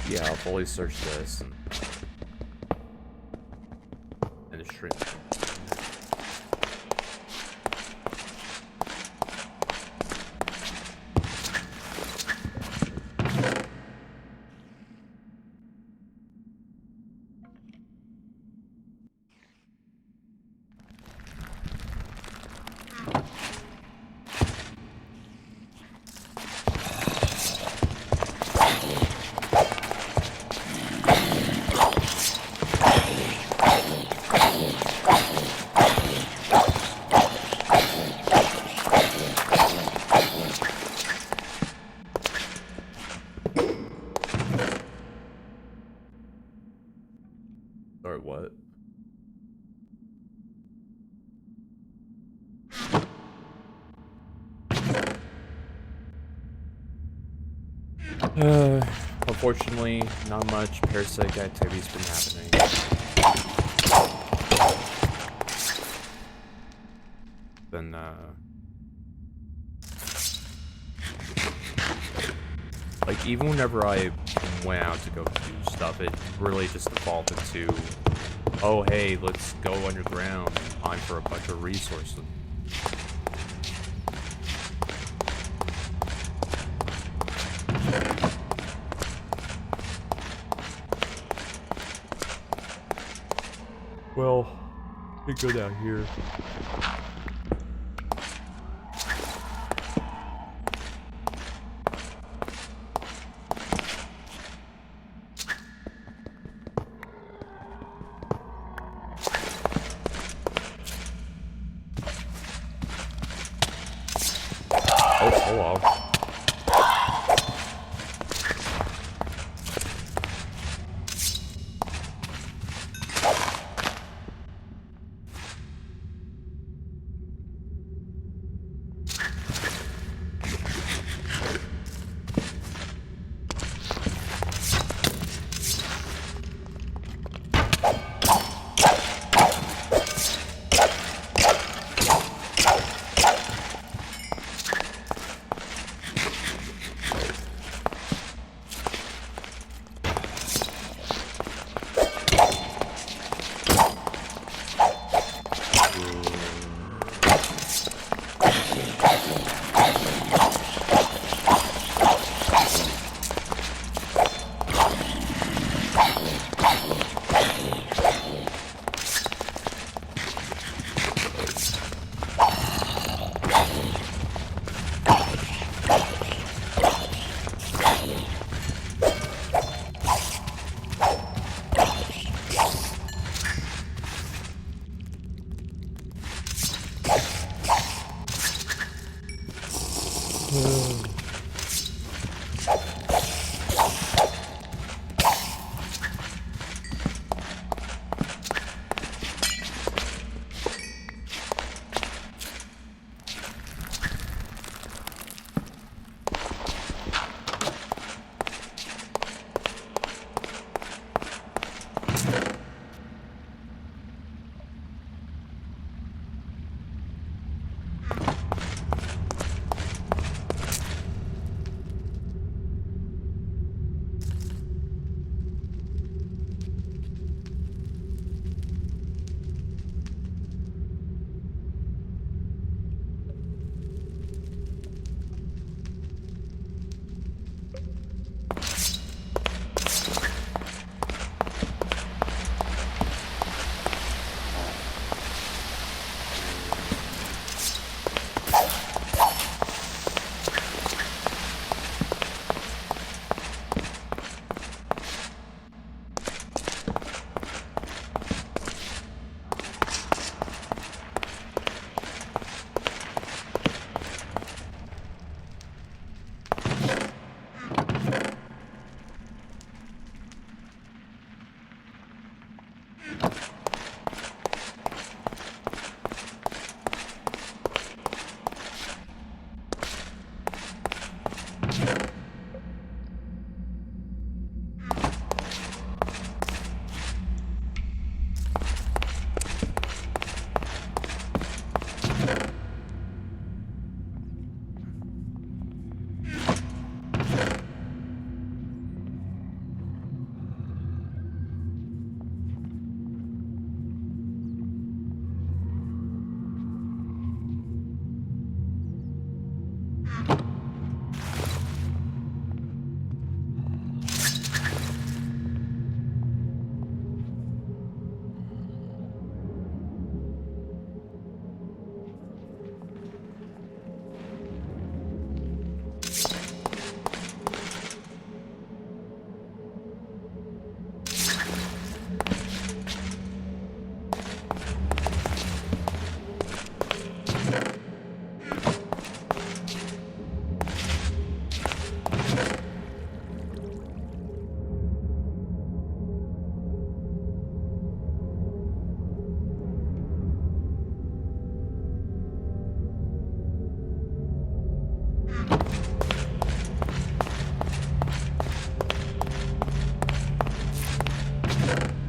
Speaker 1: Yeah, I'll fully search this and the shrimp. Sorry, what? Unfortunately, not much parasitic activity's been happening. Then, like, even whenever I went out to go do stuff, it really just defaulted to, oh, hey, let's go underground and mine for a bunch of resources. Well, we go down here. Oh, hello.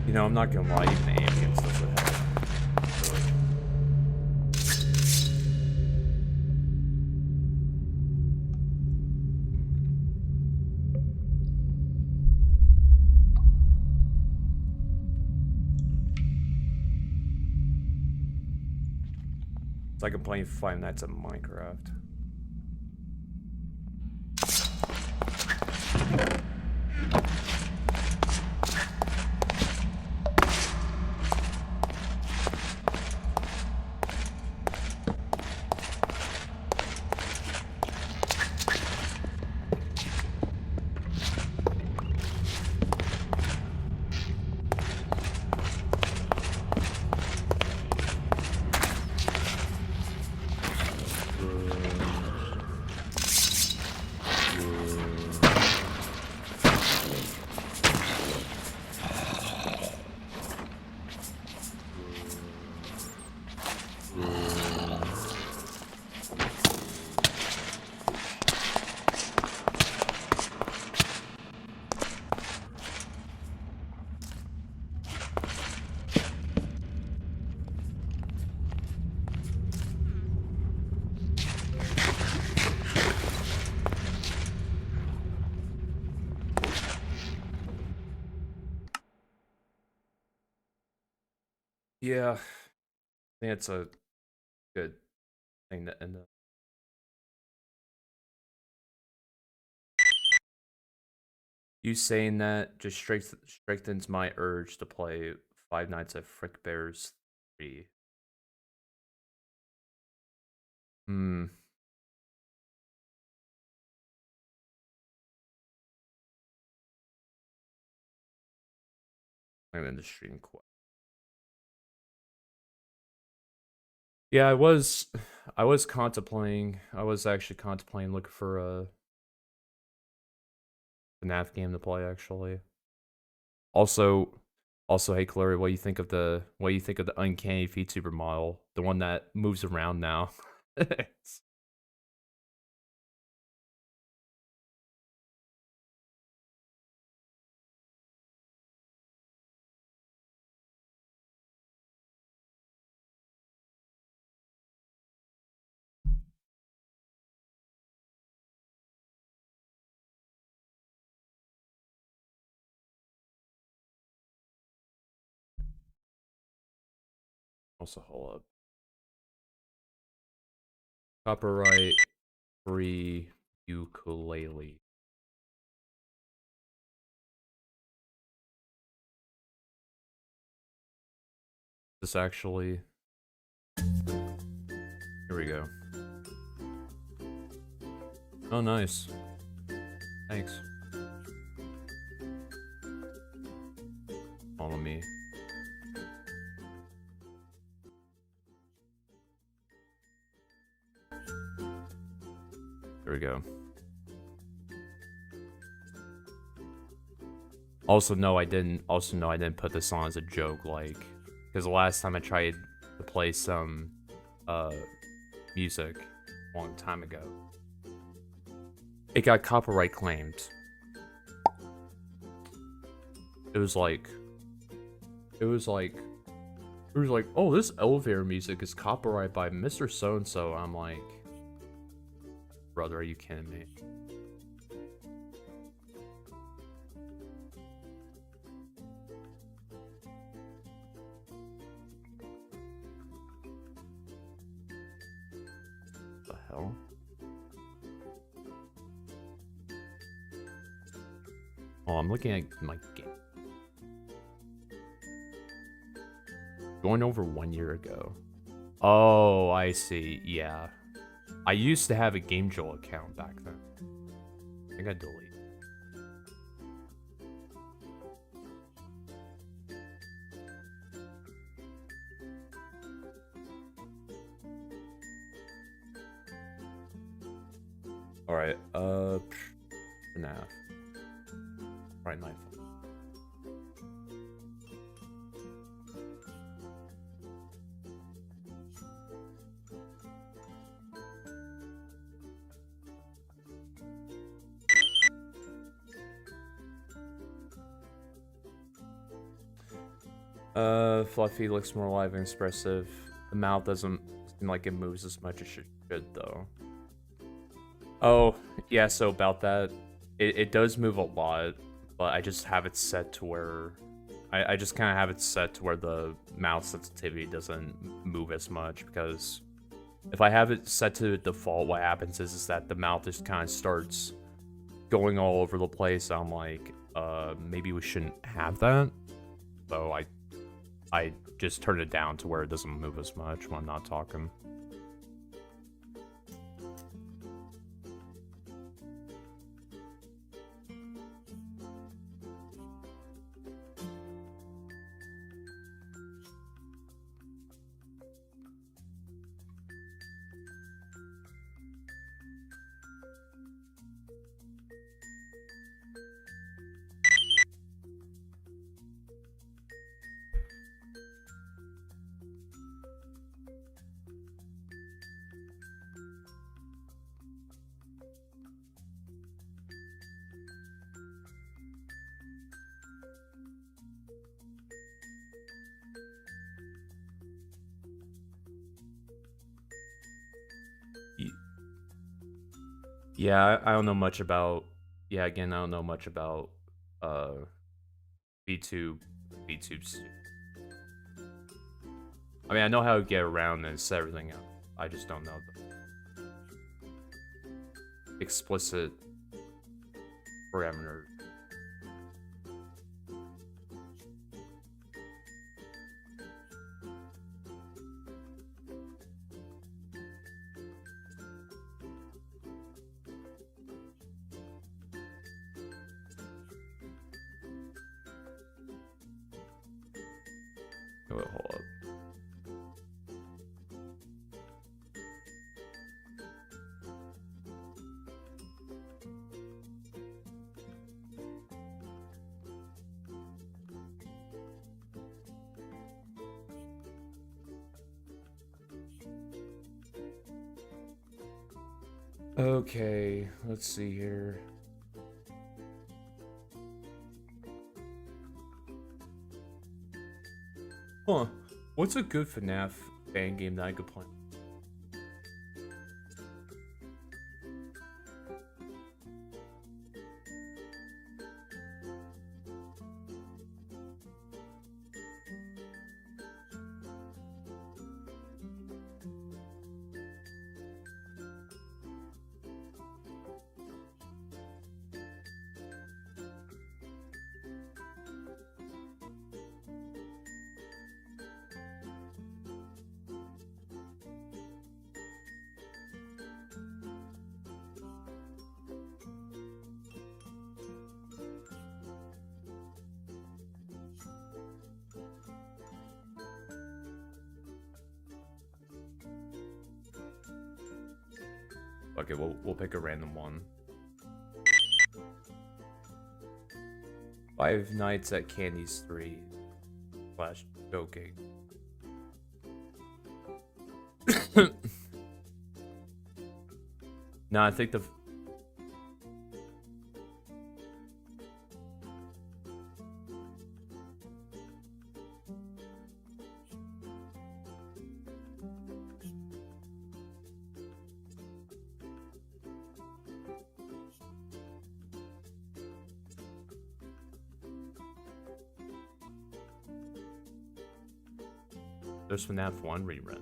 Speaker 1: You know, I'm not gonna lie, even aim against this would help. It's like I'm playing Five Nights at Minecraft. Yeah, I think it's a good thing to end up. You saying that just strengthens my urge to play Five Nights at Frick Bears 3. Hmm. I'm in the stream quite. Yeah, I was contemplating. I was actually contemplating looking for a FNAF game to play. Actually, also, hey, Chloe, what do you think of the Uncanny VTuber model, the one that moves around now? Also, hold up. Copyright free ukulele. This actually. Here we go. Oh, nice. Thanks. Follow me. There we go. Also, no, I didn't. Also, no, I didn't put this on as a joke, like, because the last time I tried to play some, music a long time ago, it got copyright claimed. It was like, oh, this elevator music is copyrighted by Mr. So-and-so. I'm like, brother, are you kidding me? The hell? Oh, I'm looking at my game. Going over 1 year ago. Oh, I see. Yeah. I used to have a GameJolt account back then. I think I deleted. Alright, FNAF. Right, my phone. Fluffy looks more alive and expressive. The mouth doesn't seem like it moves as much as it should, though. Oh, yeah, so about that, it does move a lot, but I just have it set to where... I just kind of have it set to where the mouth sensitivity doesn't move as much, because if I have it set to default, what happens is that the mouth just kind of starts going all over the place. I'm like, maybe we shouldn't have that. So I just turn it down to where it doesn't move as much when I'm not talking. Yeah, I don't know much about... Yeah, again, I don't know much about VTube. I mean, I know how to get around and set everything up. I just don't know the explicit parameter. Wait, hold up. Okay, let's see here. Huh. What's a good FNAF fan game that I could play? Okay, we'll pick a random one. Five Nights at Candy's 3 / joking. No, I think the... There's FNAF 1 rerun.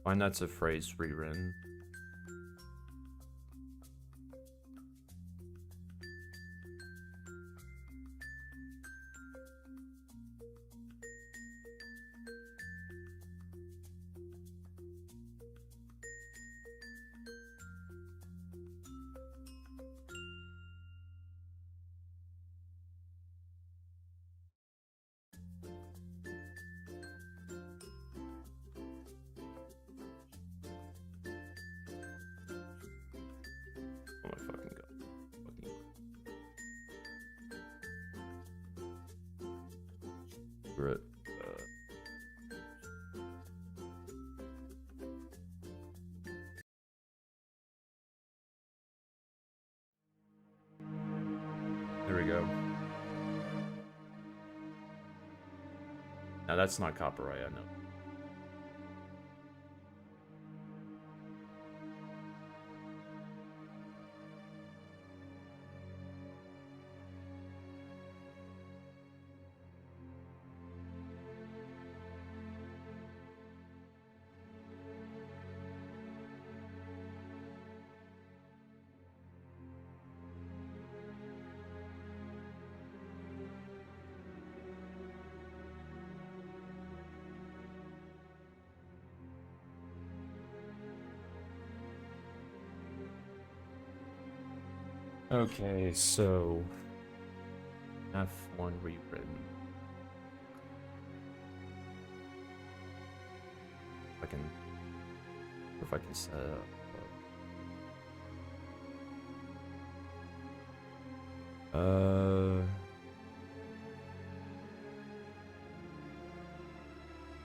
Speaker 1: Find That's a Phrase rerun. Screw it. There we go. Now that's not copyright, I know. Okay, so F1 rewritten. If I can set it up.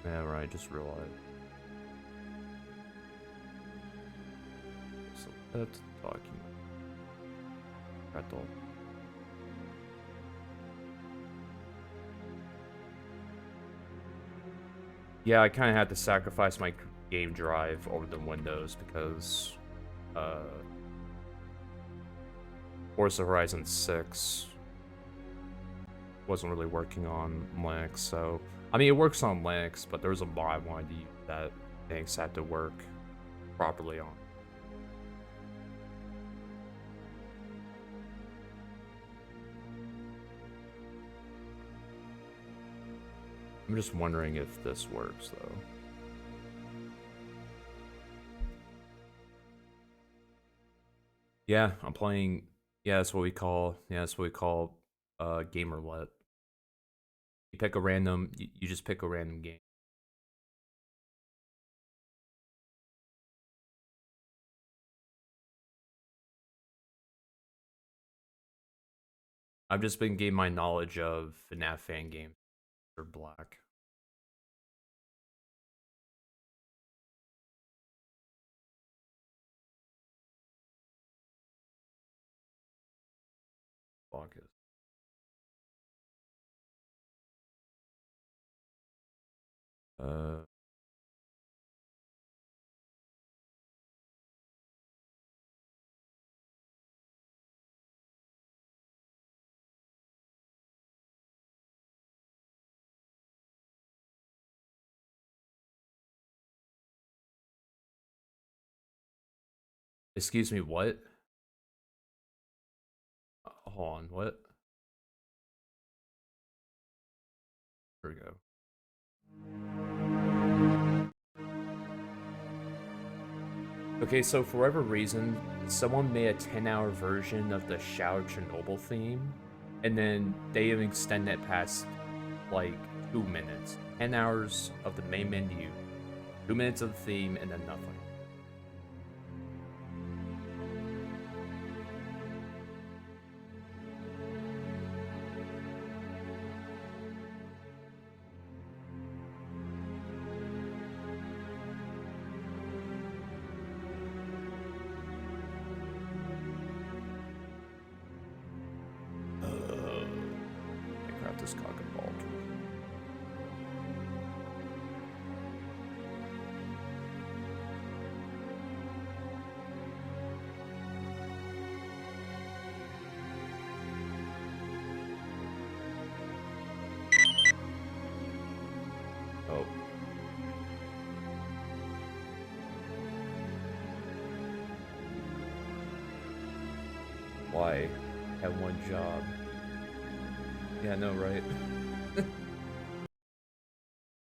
Speaker 1: Yeah, right, just realized. So that's the document. Rattle. Yeah, I kind of had to sacrifice my game drive over the Windows because Forza Horizon 6 wasn't really working on Linux, so I mean it works on Linux, but there was a mod I wanted to use that things had to work properly on. I'm just wondering if this works though. Yeah, I'm playing. Yeah, that's what we call. Yeah, that's what we call game roulette. You pick a random. You just pick a random game. I've just been getting my knowledge of FNAF fan games for Black. August. Excuse me, what? Hold on, what? Here we go. Okay, so for whatever reason, someone made a 10-hour version of the Shower Chernobyl theme, and then they even extend it past, like, 2 minutes. 10 hours of the main menu, 2 minutes of the theme, and then nothing. This cock and ball. Oh. Why? Have one job. Yeah, no, right?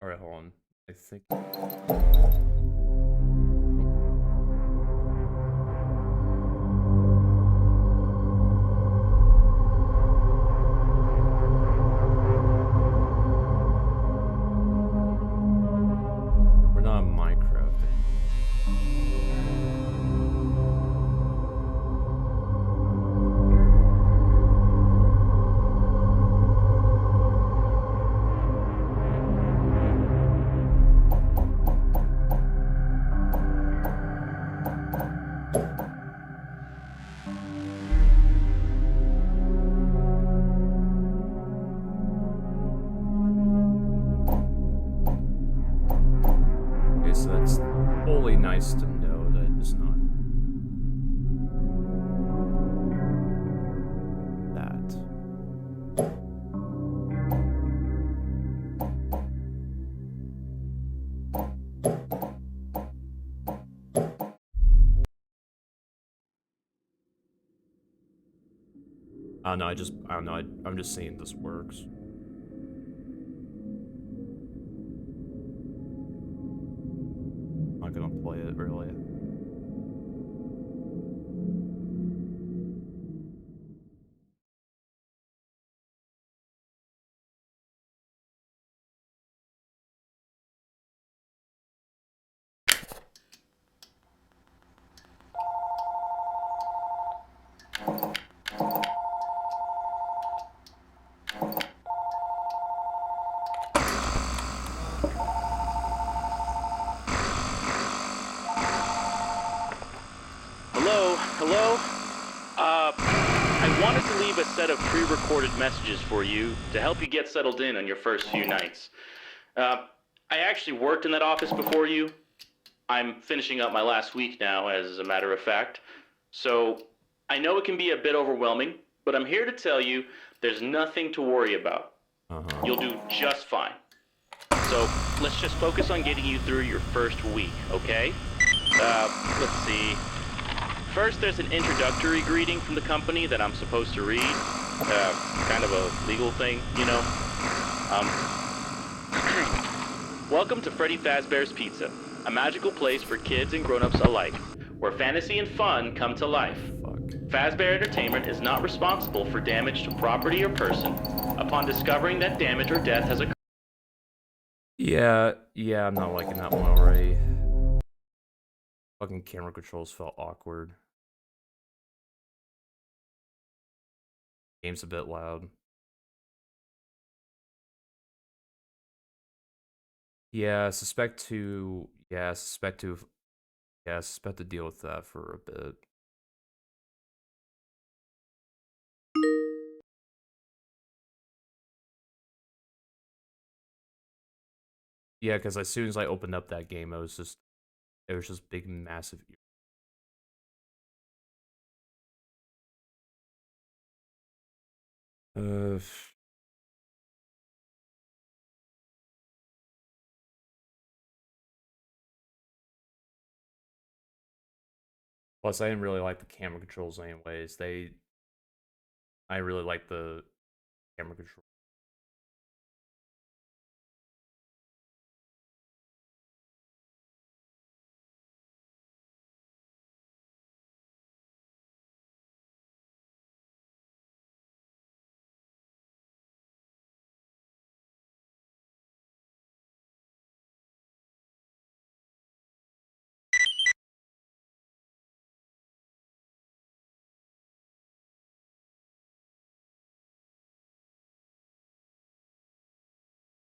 Speaker 1: Alright, hold on. I think... We're not in Minecraft. it's totally nice to know that it's not that. I don't know, I don't know, I'm just seeing this works. I'm not gonna play it, really.
Speaker 2: Hello? I wanted to leave a set of pre-recorded messages for you to help you get settled in on your first few nights. I actually worked in that office before you. I'm finishing up my last week now, as a matter of fact. So, I know it can be a bit overwhelming, but I'm here to tell you there's nothing to worry about. You'll do just fine. So, let's just focus on getting you through your first week, okay? Let's see. First, there's an introductory greeting from the company that I'm supposed to read. Kind of a legal thing, you know. Welcome to Freddy Fazbear's Pizza, a magical place for kids and grown-ups alike, where fantasy and fun come to life. Fazbear Entertainment is not responsible for damage to property or person upon discovering that damage or death has occurred.
Speaker 1: Yeah, I'm not liking that one already. Fucking camera controls felt awkward. Game's a bit loud. Yeah, suspect to deal with that for a bit. Yeah, because as soon as I opened up that game, it was just big, massive. Uh, Plus, I didn't really like the camera controls anyways. I really like the camera control.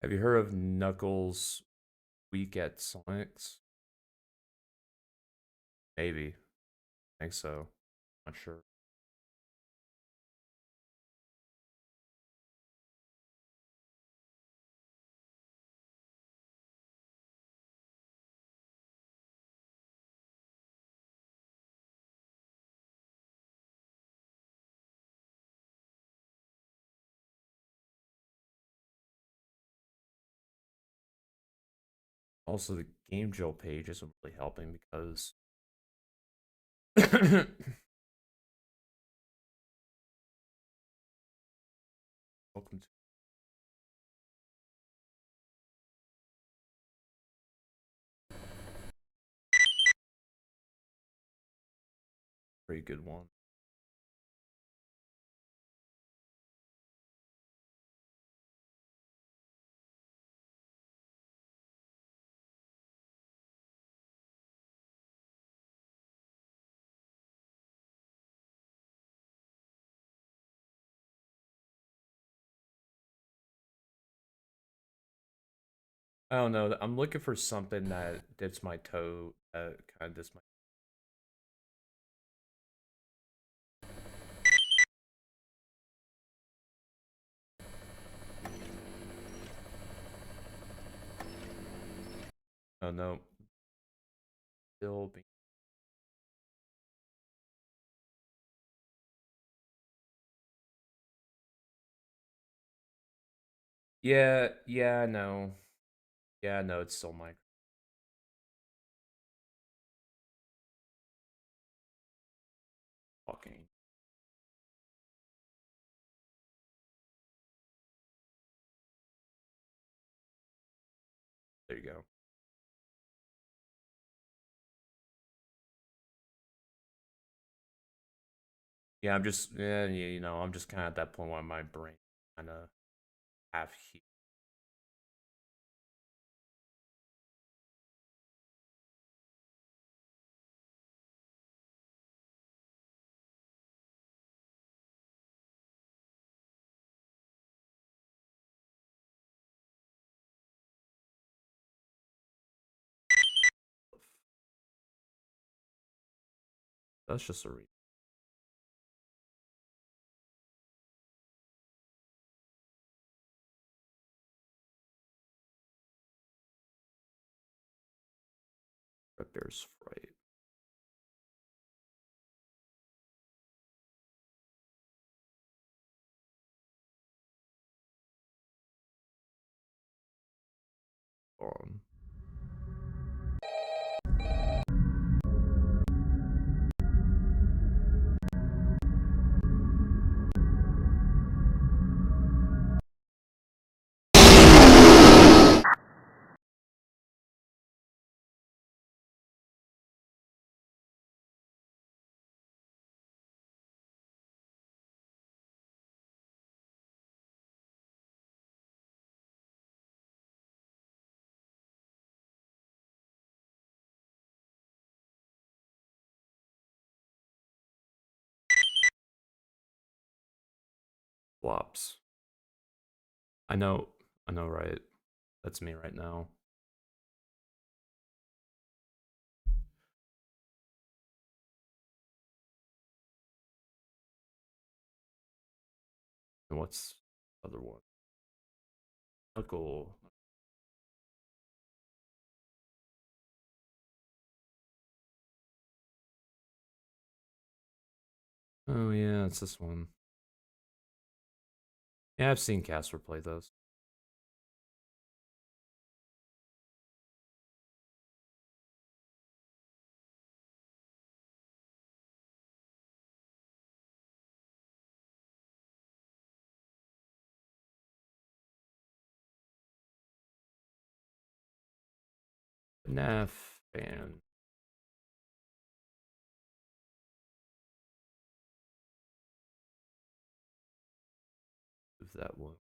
Speaker 1: Have you heard of Knuckles' Week at Sonic's? Maybe. I think so. Not sure. Also, the game Joe page isn't really helping because welcome to a pretty good one. I don't know. I'm looking for something that dips my toe. Kind of dips my. Oh no. Still being. Yeah, no. Yeah, no, it's still my fucking. There you go. Yeah, I'm just, yeah, I'm just kind of at that point where my brain kind of half heat. That's just a read. Bear's fright. On. Flops. I know, right? That's me right now. And what's the other one? Knuckle. Oh yeah, it's this one. Yeah, I've seen Casper play those. FNAF fan. Who's that one?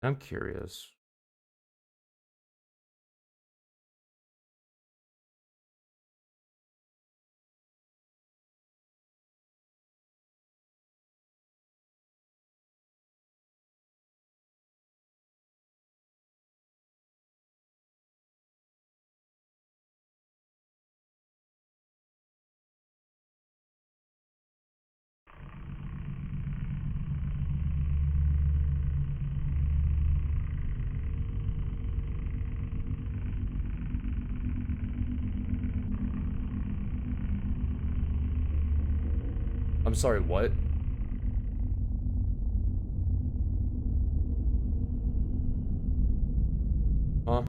Speaker 1: I'm curious. I'm sorry, what? Huh?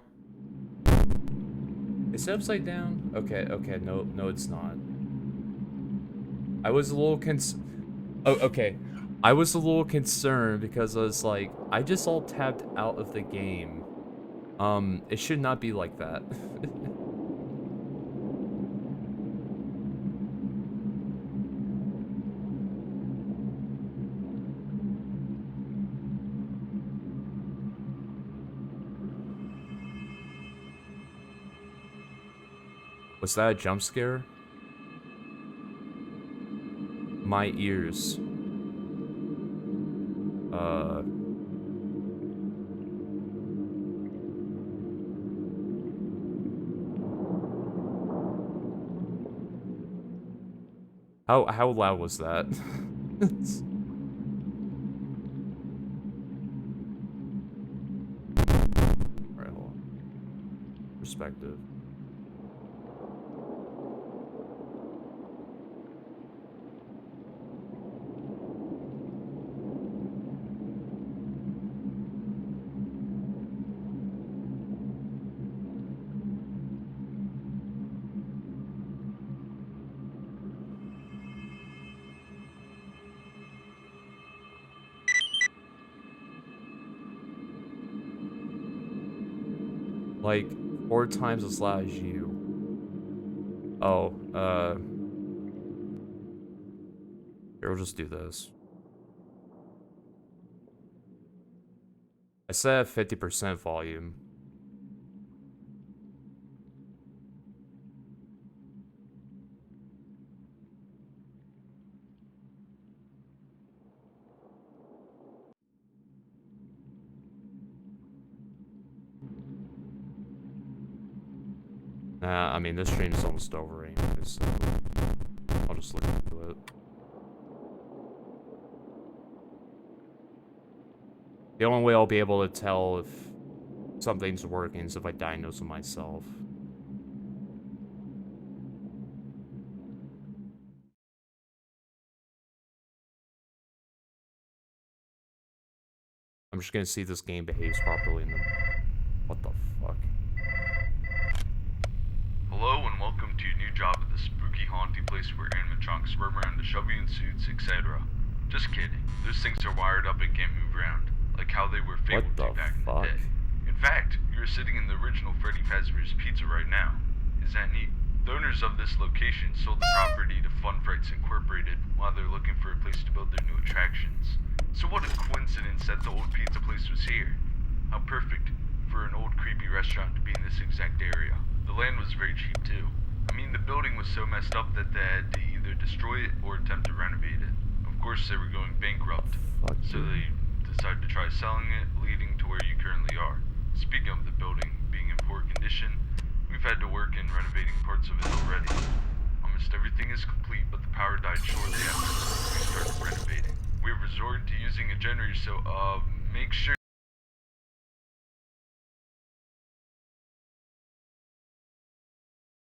Speaker 1: Is it upside down? Okay, no, it's not. I was a little Oh, okay. I was a little concerned because I was like, I just all tapped out of the game. It should not be like that. Was that a jump scare? My ears. Uh... How loud was that? Alright, hold on. Perspective. Like 4 times as loud as you. Oh, here, we'll just do this. I set 50% volume. Nah, I mean, this stream is almost over anyway, so I'll just look into it. The only way I'll be able to tell if something's working is if I diagnose it myself. I'm just gonna see if this game behaves properly in the... What the fuck?
Speaker 3: Hello and welcome to your new job at the spooky haunting place where animatronics roam around to shove you in suits, etc. Just kidding. Those things are wired up and can't move around, like how they were fabled to back in the day. In fact, you're sitting in the original Freddy Fazbear's Pizza right now. Is that neat? The owners of this location sold the property to Fun Frights Incorporated while they're looking for a place to build their new attractions. So what a coincidence that the old pizza place was here. How perfect for an old creepy restaurant to be in this exact area. The land was very cheap too. I mean, the building was so messed up that they had to either destroy it or attempt to renovate it. Of course, they were going bankrupt, so they decided to try selling it, leading to where you currently are. Speaking of the building being in poor condition, we've had to work in renovating parts of it already. Almost everything is complete, but the power died shortly after we started renovating. We've resorted to using a generator, so make sure.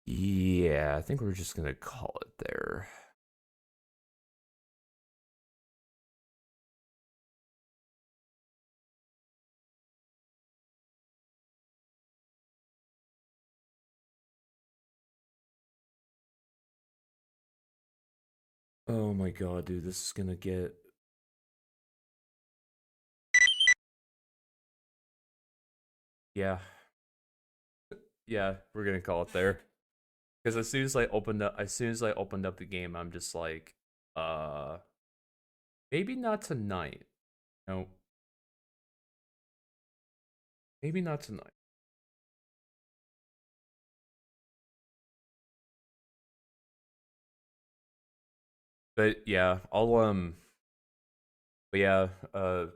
Speaker 1: Yeah, I think we're just gonna call it there. Oh my god, dude, this is gonna get... Yeah. Yeah, we're gonna call it there. Because as soon as I opened up the game, I'm just like, maybe not tonight. No. Maybe not tonight. But yeah, but yeah, I'll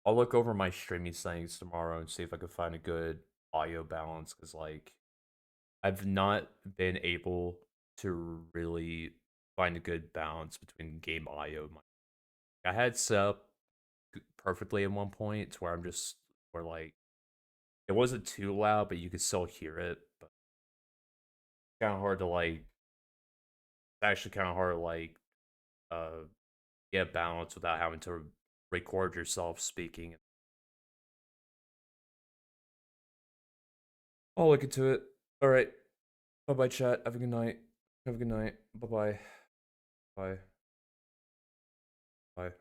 Speaker 1: look over my streaming settings tomorrow and see if I can find a good audio balance, because like I've not been able to really find a good balance between game audio. I had set up perfectly at one point to where where like it wasn't too loud, but you could still hear it. But kind of hard to like. It's actually kind of hard to like get balance without having to record yourself speaking. I'll look into it. All right. Bye bye, chat. Have a good night. Have a good night. Bye bye. Bye. Bye.